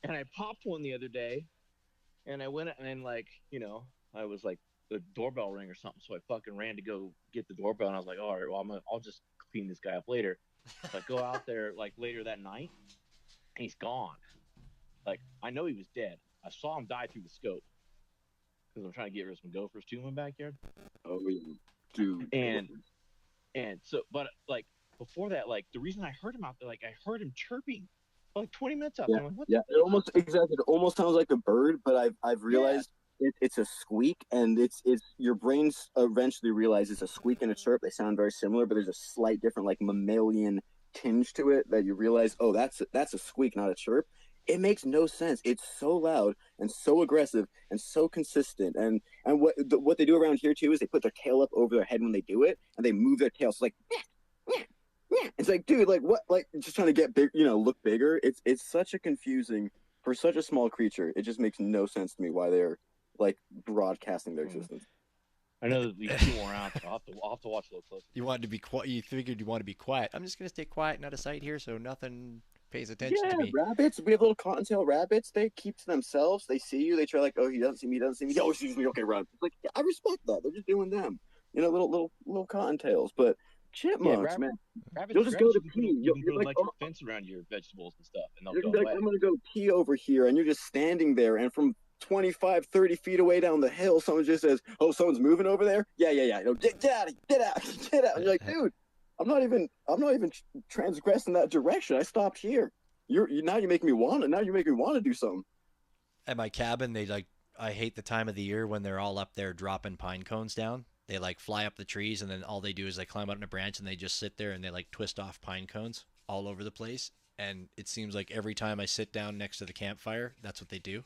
And I popped one the other day, and I went and, like, you know, I was like, the doorbell ring or something, so I fucking ran to go get the doorbell, and I was like, all right, well, I'll just clean this guy up later. So I go out there, like, later that night, and he's gone. Like, I know he was dead. I saw him die through the scope because I'm trying to get rid of some gophers too in my backyard. Oh yeah, dude. And so, but like before that, like the reason I heard him out there, like I heard him chirping for like 20 minutes out there. Like, It almost sounds like a bird, but I've realized it's a squeak, and it's your brains eventually realize it's a squeak and a chirp. They sound very similar, but there's a slight different, like, mammalian tinge to it that you realize, oh, that's a squeak, not a chirp. It makes no sense. It's so loud and so aggressive and so consistent. And what they do around here too is they put their tail up over their head when they do it, and they move their tail. So it's like, it's like, dude, like, what? Like, just trying to get big, look bigger. It's such a confusing for such a small creature. It just makes no sense to me why they're, like, broadcasting their existence. I know that these two more out. I'll have to watch a little closer. You wanted to be quiet. You figured you want to be quiet. I'm just gonna stay quiet and out of sight here, so nothing pays attention to me. Rabbits. We have little cottontail rabbits. They keep to themselves. They see you. They try, like, oh, he doesn't see me. Oh, excuse me. Okay, run. It's like, I respect that. They're just doing them. little cottontails. But Yeah, chipmunks, man, rabbits. you'll just go Rabbits, to you can put pee. you can You're put an like, electric oh, fence around your vegetables and stuff, and they'll you're go gonna be like, away. I'm gonna go pee over here, and you're just standing there, and from 25, 30 feet away down the hill, someone just says, "Oh, someone's moving over there." Yeah, yeah, yeah. You know, get out, get out, get out. And you're like, dude, I'm not even transgressing that direction. I stopped here. Now you make me want it. Now you make me want to do something. At my cabin, I hate the time of the year when they're all up there dropping pine cones down. They like fly up the trees, and then all they do is they climb out in a branch and they just sit there and they like twist off pine cones all over the place. And it seems like every time I sit down next to the campfire, that's what they do.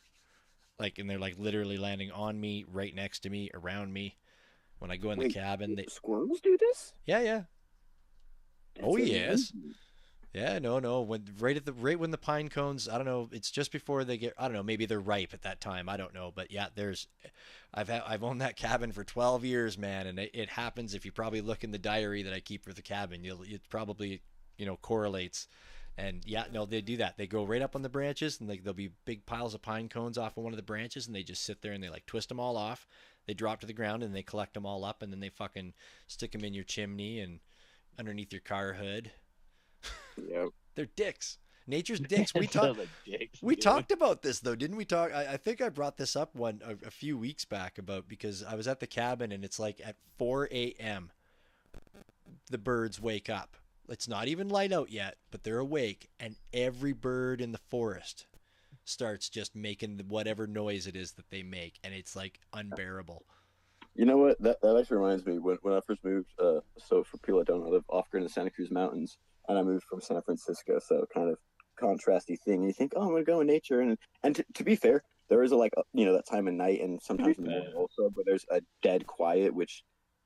Like, and they're like literally landing on me, right next to me, around me. When I go in the Wait, cabin, squirrels do this? yeah, yeah. That's Oh yes. amazing. Yeah, no. When right when the pine cones, I don't know, it's just before they get, I don't know, maybe they're ripe at that time. I don't know, but yeah, I've owned that cabin for 12 years, man, and it happens if you probably look in the diary that I keep for the cabin. It probably, correlates. And yeah, no, they do that. They go right up on the branches, and there'll be big piles of pine cones off of one of the branches, and they just sit there and they like twist them all off. They drop to the ground and they collect them all up, and then they fucking stick them in your chimney and underneath your car hood. Yep. They're dicks. Nature's dicks. We Sounds talked. like dicks, We dude. talked about this though, didn't we? I think I brought this up a few weeks back about because I was at the cabin and it's like at 4 a.m. the birds wake up. It's not even light out yet, but they're awake, and every bird in the forest starts just making whatever noise it is that they make, and it's like unbearable. You know what? That actually reminds me when I first moved. So for people that don't know, I live off grid in the Santa Cruz Mountains, and I moved from San Francisco. So kind of contrasty thing. And you think, oh, I'm gonna go in nature, and to be fair, there is that time of night and sometimes in the morning also, but there's a dead quiet, which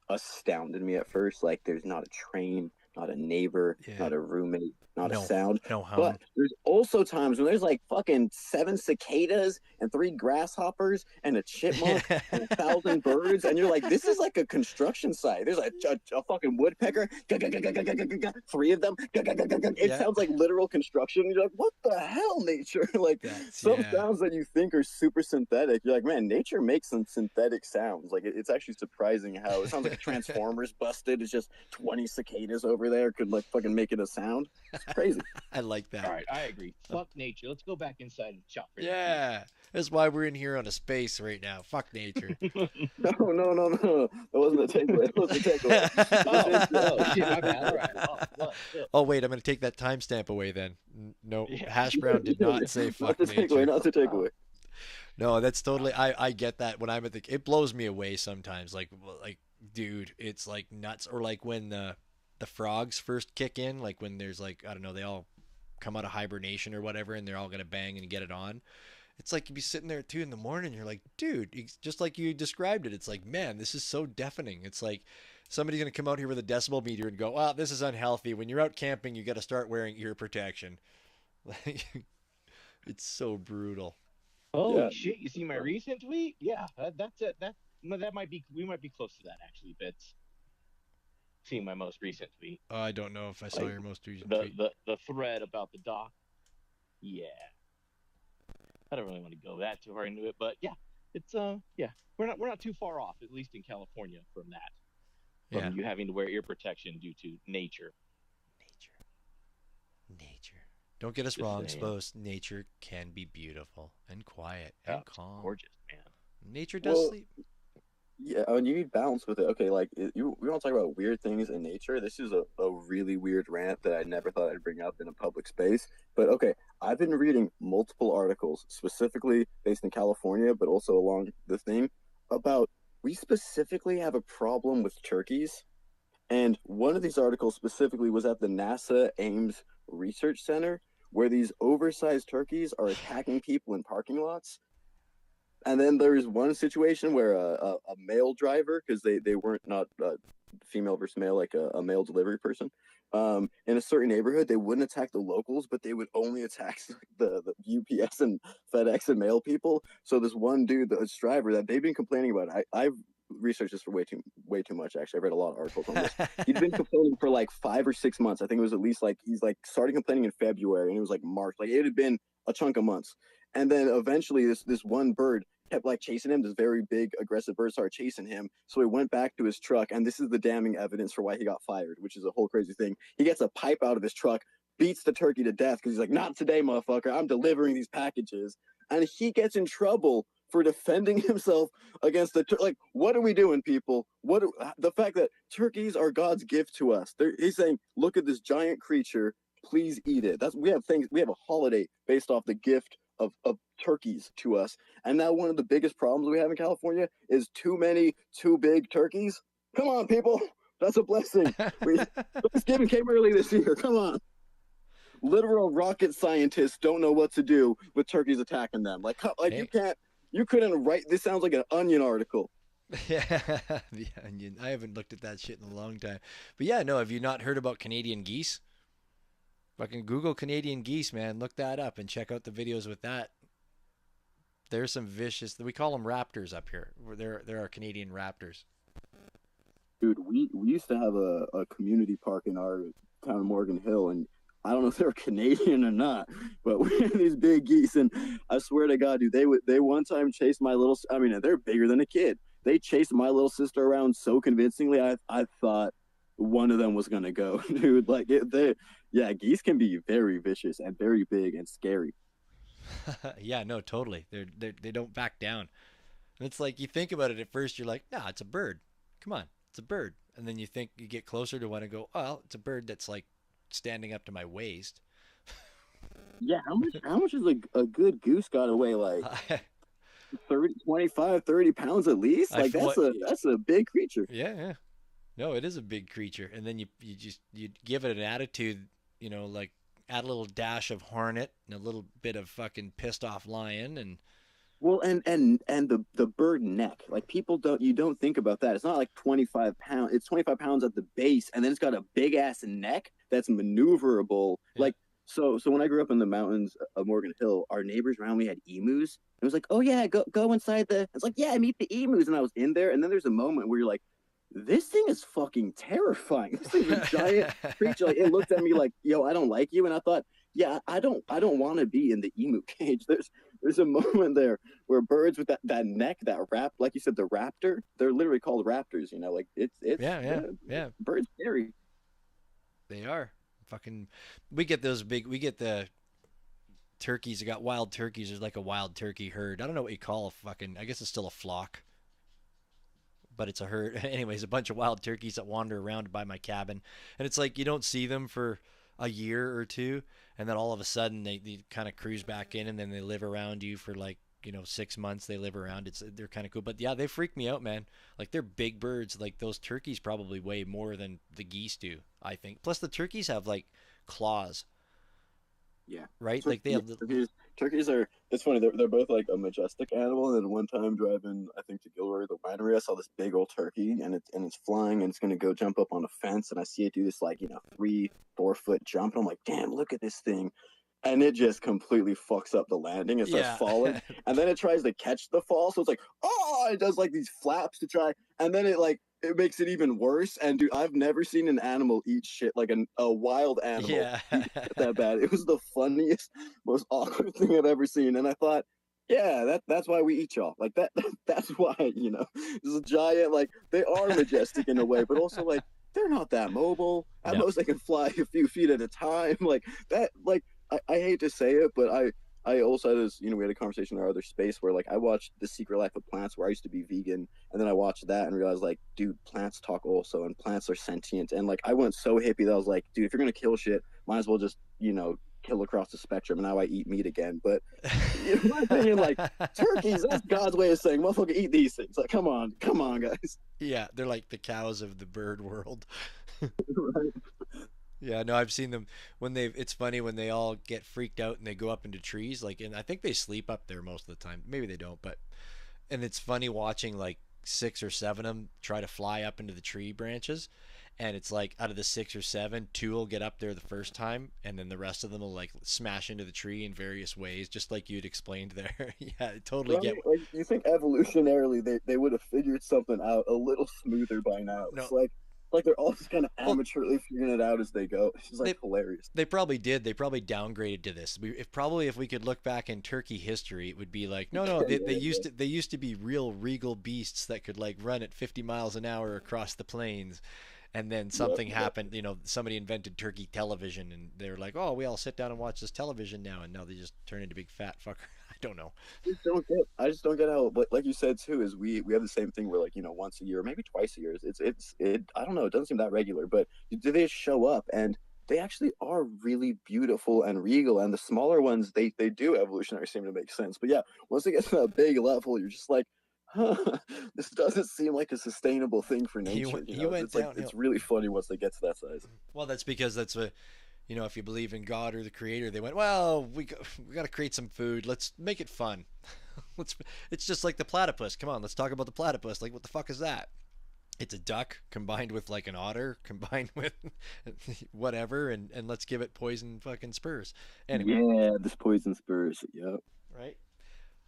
astounded me at first. Like there's not a train, not a neighbor, Yeah. not a roommate, not a No, sound. no hum. But there's also times when there's like fucking 7 cicadas and 3 grasshoppers and a chipmunk and 1,000 birds, and you're like, this is like a construction site. There's a fucking woodpecker, 3 of them. It Yeah. sounds like literal construction. You're like, what the hell, nature? Like some sounds that you think are super synthetic. You're like, man, nature makes some synthetic sounds. Like it's actually surprising how it sounds like a Transformers busted. It's just 20 cicadas over there could like fucking make it a sound. It's crazy. I like that. All right, I agree. Fuck nature. Let's go back inside and chop it. Yeah, that's why we're in here on a space right now. Fuck nature. No. That wasn't the takeaway. That was the takeaway. Oh, shit, my bad. All right. Oh wait, I'm gonna take that timestamp away then. No, Hash Brown did not say fuck Not the nature. takeaway. Not the takeaway. No, that's totally. I get that when I'm at the. It blows me away sometimes. Like, dude, it's like nuts. Or like when the frogs first kick in. Like when there's like, I don't know, they all come out of hibernation or whatever, and they're all gonna bang and get it on. It's like you'd be sitting there at 2 a.m. You're like, dude, just like you described it. It's like, man, this is so deafening. It's like somebody's gonna come out here with a decibel meter and go, "Wow, this is unhealthy." When you're out camping, you got to start wearing ear protection. Like, it's so brutal. Oh shit! You see my recent tweet? Yeah, that's it. That might be. We might be close to that actually. But seeing my most recent tweet. I don't know if I saw your most recent the, tweet. The thread about the doc. Yeah. I don't really want to go that too hard into it, but yeah, it's we're not too far off, at least in California, from that. From you having to wear ear protection due to nature. Nature. Don't get us wrong, Spose. Nature can be beautiful and quiet and calm. Gorgeous, man. Nature does sleep. Yeah, and you need balance with it. Okay, like we don't talk about weird things in nature. This is a really weird rant that I never thought I'd bring up in a public space. But okay, I've been reading multiple articles, specifically based in California, but also along the thing about we specifically have a problem with turkeys. And one of these articles specifically was at the NASA Ames Research Center, where these oversized turkeys are attacking people in parking lots. And then there's one situation where a male driver, because they weren't not female versus male, like a male delivery person, in a certain neighborhood, they wouldn't attack the locals, but they would only attack the UPS and FedEx and mail people. So this one dude, this driver, that they've been complaining about, I've researched this for way too much. Actually, I've read a lot of articles on this. He'd been complaining for like 5 or 6 months. I think it was at least like he's like started complaining in February, and it was like March. Like it had been a chunk of months. And then eventually this one bird kept like chasing him. This very big, aggressive bird started chasing him. So he went back to his truck, and this is the damning evidence for why he got fired, which is a whole crazy thing. He gets a pipe out of his truck, beats the turkey to death because he's like, "Not today, motherfucker! I'm delivering these packages," and he gets in trouble for defending himself against the like. What are we doing, people? The fact that turkeys are God's gift to us? He's saying, "Look at this giant creature. Please eat it." We have things. We have a holiday based off the gift of turkeys to us. And now one of the biggest problems we have in California is too many too big turkeys. Come on, people. That's a blessing. Thanksgiving came early this year. Come on. Literal rocket scientists don't know what to do with turkeys attacking them. Like you couldn't write, this sounds like an Onion article. Yeah, the Onion. I haven't looked at that shit in a long time. But yeah, no, have you not heard about Canadian geese? Fucking Google Canadian geese, man. Look that up and check out the videos with that. There's some vicious. We call them raptors up here. There are Canadian raptors. Dude, we used to have a community park in our town, Morgan Hill, and I don't know if they're Canadian or not, but we had these big geese, and I swear to God, dude, they one time chased my little. I mean, they're bigger than a kid. They chased my little sister around so convincingly. I thought one of them was gonna go, dude. Like yeah, geese can be very vicious and very big and scary. Yeah, no, totally. They don't back down. And it's like you think about it at first, you're like, nah, it's a bird. Come on, it's a bird. And then you get closer to one and go, oh, it's a bird that's like standing up to my waist. Yeah, how much is a good goose got away? Like 25, 30 pounds at least? Like that's a big creature. Yeah. No, it is a big creature. And then you give it an attitude, like add a little dash of hornet and a little bit of fucking pissed off lion and well, and the bird neck, like you don't think about that. It's not like 25 pounds. It's 25 pounds at the base, and then it's got a big ass neck that's maneuverable. Yeah. Like so when I grew up in the mountains of Morgan Hill, our neighbors around me had emus. It was like, oh yeah, go inside it's like, yeah, meet the emus, and I was in there, and then there's a moment where you're like, this thing is fucking terrifying. This thing's a giant creature. Like, it looked at me like, yo, I don't like you, and I thought, yeah, I don't want to be in the emu cage. There's a moment there where birds with that neck, that like you said, the raptor, they're literally called raptors, like it's yeah. Birds scary. They are. Fucking we get the turkeys. You got wild turkeys. There's like a wild turkey herd. I don't know what you call I guess it's still a flock. But it's a herd. Anyways, a bunch of wild turkeys that wander around by my cabin. And it's like you don't see them for a year or two, and then all of a sudden they kind of cruise back in, and then they live around you for like 6 months. They live around. They're kind of cool. But yeah, they freak me out, man. Like they're big birds. Like those turkeys probably weigh more than the geese do, I think. Plus the turkeys have like claws. Yeah. Right? Like they have turkeys are, it's funny, they're both like a majestic animal. And then one time driving, I think, to Gilroy, the winery, I saw this big old turkey, and it's flying, and it's gonna go jump up on a fence, and I see it do this like 3-4 foot jump, and I'm like, damn, look at this thing. And it just completely fucks up the landing. It starts falling, and then it tries to catch the fall, so it's like, oh, it does like these flaps to try, and then it makes it even worse. And dude, I've never seen an animal eat shit, like a wild animal eat shit that bad. It was the funniest, most awkward thing I've ever seen. And I thought, yeah, that's why we eat y'all. Like that's why, this is a giant, like they are majestic in a way, but also like they're not that mobile. At most they can fly a few feet at a time. Like that, like I hate to say it, but I also had this, we had a conversation in our other space where like I watched The Secret Life of Plants, where I used to be vegan, and then I watched that and realized like, dude, plants talk also, and plants are sentient. And like I went so hippie that I was like, dude, if you're gonna kill shit, might as well just kill across the spectrum. And now I eat meat again. But in my opinion, like turkeys, that's God's way of saying, motherfucker, eat these things. Like, come on, guys. Yeah, they're like the cows of the bird world. Right. Yeah, no, I've seen them it's funny when they all get freaked out and they go up into trees, like, and I think they sleep up there most of the time. Maybe they don't, and it's funny watching like 6 or 7 of them try to fly up into the tree branches, and it's like out of the 6 or 7, 2 will get up there the first time, and then the rest of them will like smash into the tree in various ways, just like you'd explained there. Yeah, I totally get. Like, you think evolutionarily they would have figured something out a little smoother by now? No. It's like Like they're all just kind of Well, amateurly figuring it out as they go. It's just they like hilarious. they probably did. They probably downgraded to this. If we could look back in turkey history, it would be like, no, they used to be real regal beasts that could like run at 50 miles an hour across the plains, and then something happened. You know, somebody invented turkey television, and they're like, oh, we all sit down and watch this television now, and now they just turn into big fat fucker. I don't know. I just don't get how, like you said too, is we have the same thing where like once a year, maybe twice a year. It's I don't know, it doesn't seem that regular, but do they show up and they actually are really beautiful and regal, and the smaller ones they do evolutionary seem to make sense. But yeah, once they get to that big level, you're just like, huh, this doesn't seem like a sustainable thing for nature. He went It's like downhill. it's really funny once they get to that size. Well, that's because that's a, you know, if you believe in God or the Creator, they went, well, we got to create some food. Let's make it fun. It's just like the platypus. Come on, let's talk about the platypus. Like, what the fuck is that? It's a duck combined with like an otter combined with whatever, and let's give it poison fucking spurs. Anyway, Yeah, this poison spurs. Yep. right?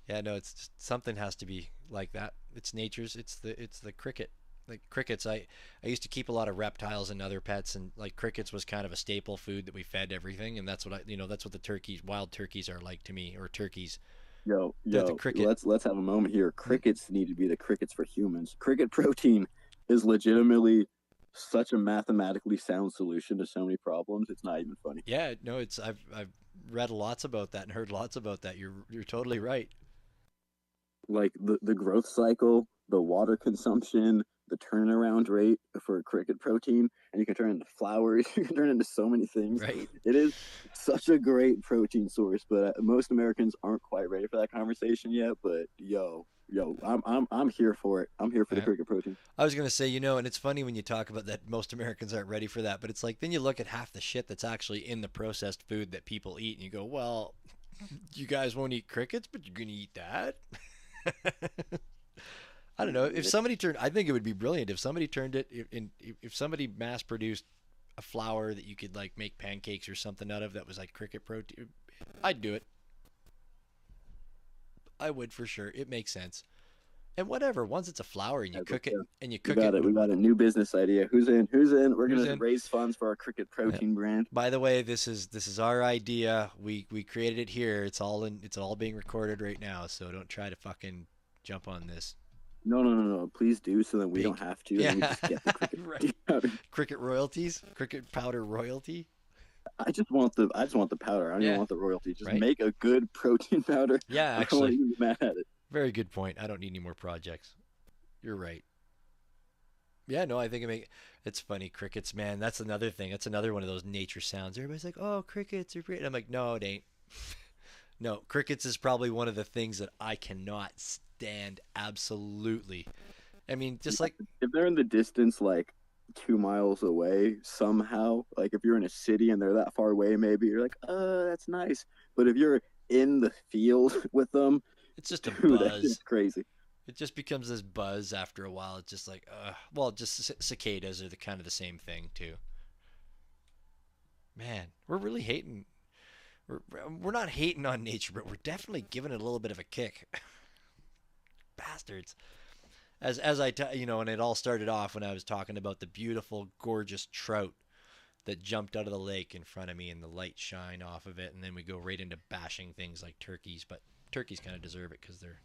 Yeah, no, it's just, something has to be like that. It's nature's. It's the cricket. Like crickets, I used to keep a lot of reptiles and other pets, and like crickets was kind of a staple food that we fed everything, and that's what that's what the turkeys, wild turkeys are like to me, or turkeys. The cricket. Let's have a moment here. Crickets need to be the crickets for humans. Cricket protein is legitimately such a mathematically sound solution to so many problems. It's not even funny. Yeah, no, it's I've read lots about that and heard lots about that. You're totally right. Like the growth cycle, the water consumption, the turnaround rate for cricket protein, and you can turn it into flowers. You can turn it into so many things. Right. It is such a great protein source, but most Americans aren't quite ready for that conversation yet. But I'm here for it. I'm here for the cricket protein. I was gonna say, you know, and it's funny when you talk about that. Most Americans aren't ready for that, but it's like then you look at half the shit that's actually in the processed food that people eat, and you go, well, you guys won't eat crickets, but you're gonna eat that. I don't know if somebody turned. I think it would be brilliant if somebody turned it if somebody mass produced a flour that you could like make pancakes or something out of that was like cricket protein. I'd do it. I would for sure. It makes sense. And whatever. Once it's a flour and you cook it and you cook it. We got a new business idea. Who's in? Who's in? We're gonna raise funds for our cricket protein brand. By the way, this is our idea. We created it here. It's all being recorded right now. So don't try to fucking jump on this. No. Please do, so that we don't have to. Yeah. And we just get the cricket right. Cricket royalties, cricket powder royalty. I just want the powder. I don't even want the royalty. Just make a good protein powder. Yeah, I actually, don't want to be mad at it. Very good point. I don't need any more projects. You're right. Yeah, no, I think it's funny. Crickets, man. That's another thing. That's another one of those nature sounds. Everybody's like, "Oh, crickets are great." I'm like, "No, it ain't." No, crickets is probably one of the things that I cannot stand. Absolutely. I mean, just like if they're in the distance, like 2 miles away, somehow, like if you're in a city and they're that far away, maybe you're like, that's nice. But if you're in the field with them, it's just a buzz. That's crazy. It just becomes this buzz after a while. It's just like, well, just cicadas are the kind of the same thing too. Man, we're really hating. We're not hating on nature, but we're definitely giving it a little bit of a kick. Bastards. As you know, and it all started off when I was talking about the beautiful, gorgeous trout that jumped out of the lake in front of me and the light shine off of it, and then we go right into bashing things like turkeys, but turkeys kind of deserve it because they're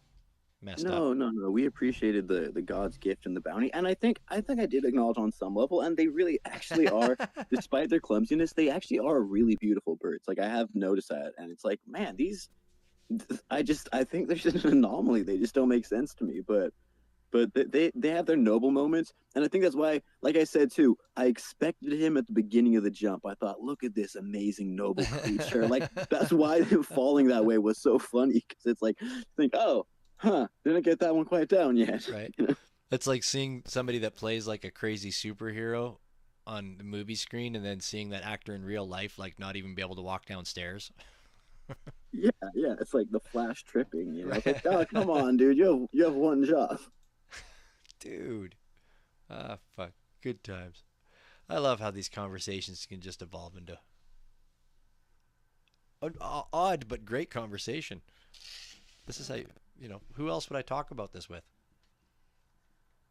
messed up. No. We appreciated the God's gift and the bounty, and I think I did acknowledge on some level, and they really actually are, despite their clumsiness, they actually are really beautiful birds. Like I have noticed that, and it's like, man, I think they're just an anomaly. They just don't make sense to me, but they have their noble moments, and I think that's why, like I said too, I expected him at the beginning of the jump. I thought, look at this amazing noble creature. Like that's why him falling that way was so funny, because it's like, think, oh, didn't get that one quite down yet. Right. It's like seeing somebody that plays like a crazy superhero on the movie screen, and then seeing that actor in real life like not even be able to walk downstairs. Yeah, it's like the Flash tripping, you know. Right. Like, oh, come on, dude, you have one job. Dude. Fuck. Good times. I love how these conversations can just evolve into an odd but great conversation. This is how, you know, who else would I talk about this with?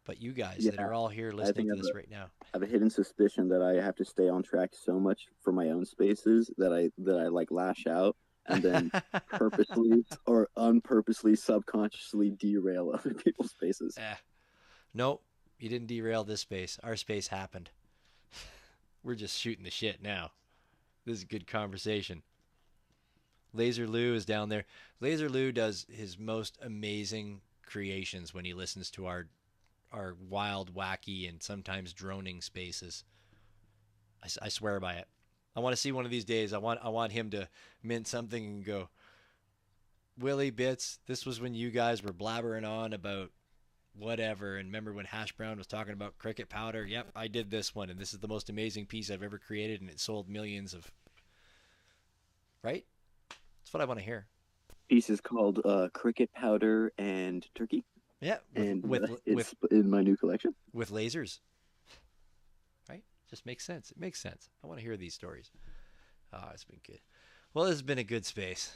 but you guys Yeah, that are all here I listening think to this right now. I have a hidden suspicion that I have to stay on track so much for my own spaces that I like lash out and then purposely or unpurposely subconsciously derail other people's spaces. Nope, you didn't derail this space. Our space happened. We're just shooting the shit now. This is a good conversation. Laser Lou is down there. Laser Lou does his most amazing creations when he listens to our wild, wacky, and sometimes droning spaces. I swear by it. I want to see one of these days. I want him to mint something and go, Willie Bits, this was when you guys were blabbering on about whatever. And remember when Hash Brown was talking about cricket powder? Yep, I did this one, and this is the most amazing piece I've ever created, and it sold millions of. Right? That's what I want to hear. Piece is called Cricket Powder and Turkey. Yeah, it's in my new collection with lasers. Right? Just makes sense. It makes sense. I want to hear these stories. Oh, it's been good. Well, this has been a good space.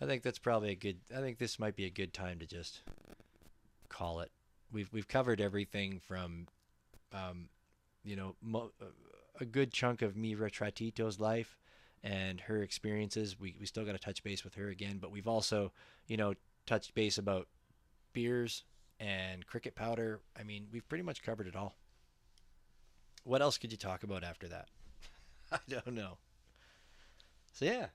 I think that's probably a good. I think this might be a good time to just call it. We've covered everything from, a good chunk of Retratito's life and her experiences. We still got to touch base with her again, but we've also, touched base about beers and cricket powder. I mean, we've pretty much covered it all. What else could you talk about after that? I don't know. So yeah,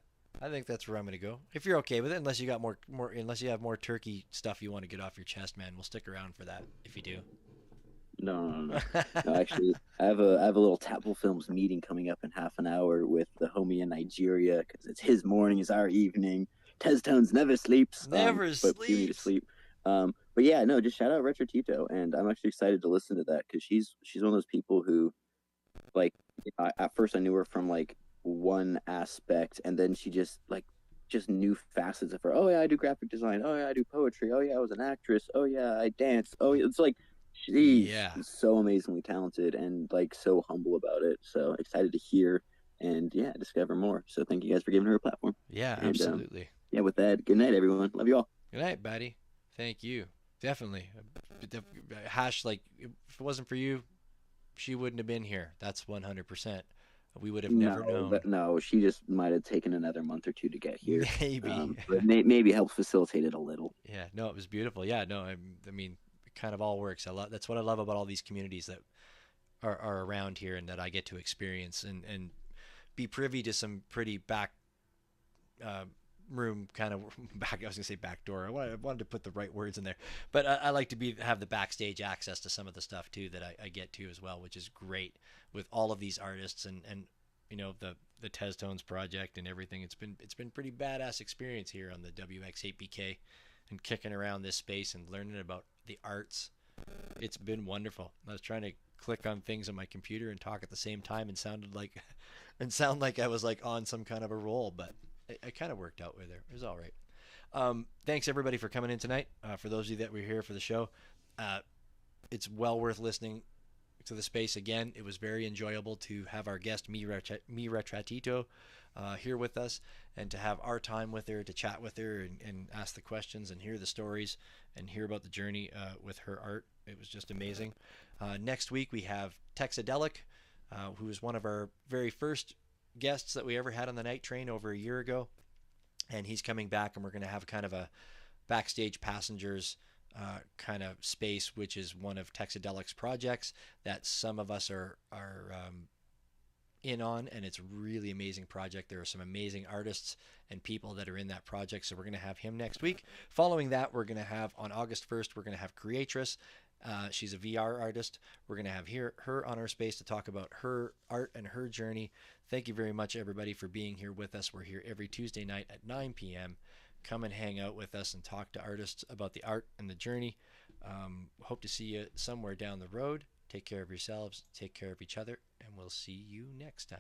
I think that's where I'm going to go. If you're okay with it, unless you got more, unless you have more turkey stuff you want to get off your chest, man, we'll stick around for that if you do. No. No, actually, I have a little Tapple Films meeting coming up in half an hour with the homie in Nigeria because it's his morning, it's our evening. Tez Tones never sleeps. But we need to sleep. But yeah, no, just shout out Retratito, and I'm actually excited to listen to that because she's one of those people who, like, at first I knew her from like one aspect, and then she just new facets of her. Oh yeah, I do graphic design. Oh yeah, I do poetry. Oh yeah, I was an actress. Oh yeah, I dance. Oh yeah, it's like she's so amazingly talented and like so humble about it. So excited to hear and discover more. So thank you guys for giving her a platform. Yeah, and, absolutely. With that, good night, everyone. Love you all. Good night, buddy. Thank you. Definitely. Hash, like, if it wasn't for you, she wouldn't have been here. That's 100%. We would have never known. No, she just might have taken another month or two to get here. Maybe. But maybe help facilitate it a little. Yeah, no, it was beautiful. Yeah, no, I mean, it kind of all works. That's what I love about all these communities that are around here and that I get to experience and be privy to some pretty back room kind of back. I was gonna say back door. I wanted to put the right words in there, but I like to have the backstage access to some of the stuff too that I get to as well, which is great with all of these artists and the Tez Tones project and everything. It's been pretty badass experience here on the WX8BK and kicking around this space and learning about the arts. It's been wonderful. I was trying to click on things on my computer and talk at the same time and sound like I was like on some kind of a roll, but it kind of worked out with her. It was all right. Thanks everybody for coming in tonight. For those of you that were here for the show, it's well worth listening to the space again. It was very enjoyable to have our guest Retratito here with us and to have our time with her, to chat with her and ask the questions and hear the stories and hear about the journey with her art. It was just amazing. Next week we have Texadelic, who is one of our very first guests that we ever had on the night train over a year ago, and he's coming back, and we're going to have kind of a backstage passengers kind of space, which is one of Texadelic's projects that some of us are in on, and it's a really amazing project. There are some amazing artists and people that are in that project, so we're going to have him next week. Following that, we're going to have on August 1st, we're going to have Creatress. She's a VR artist. We're going to have her on our space to talk about her art and her journey. Thank you very much, everybody, for being here with us. We're here every Tuesday night at 9 p.m. Come and hang out with us and talk to artists about the art and the journey. Hope to see you somewhere down the road. Take care of yourselves. Take care of each other. And we'll see you next time.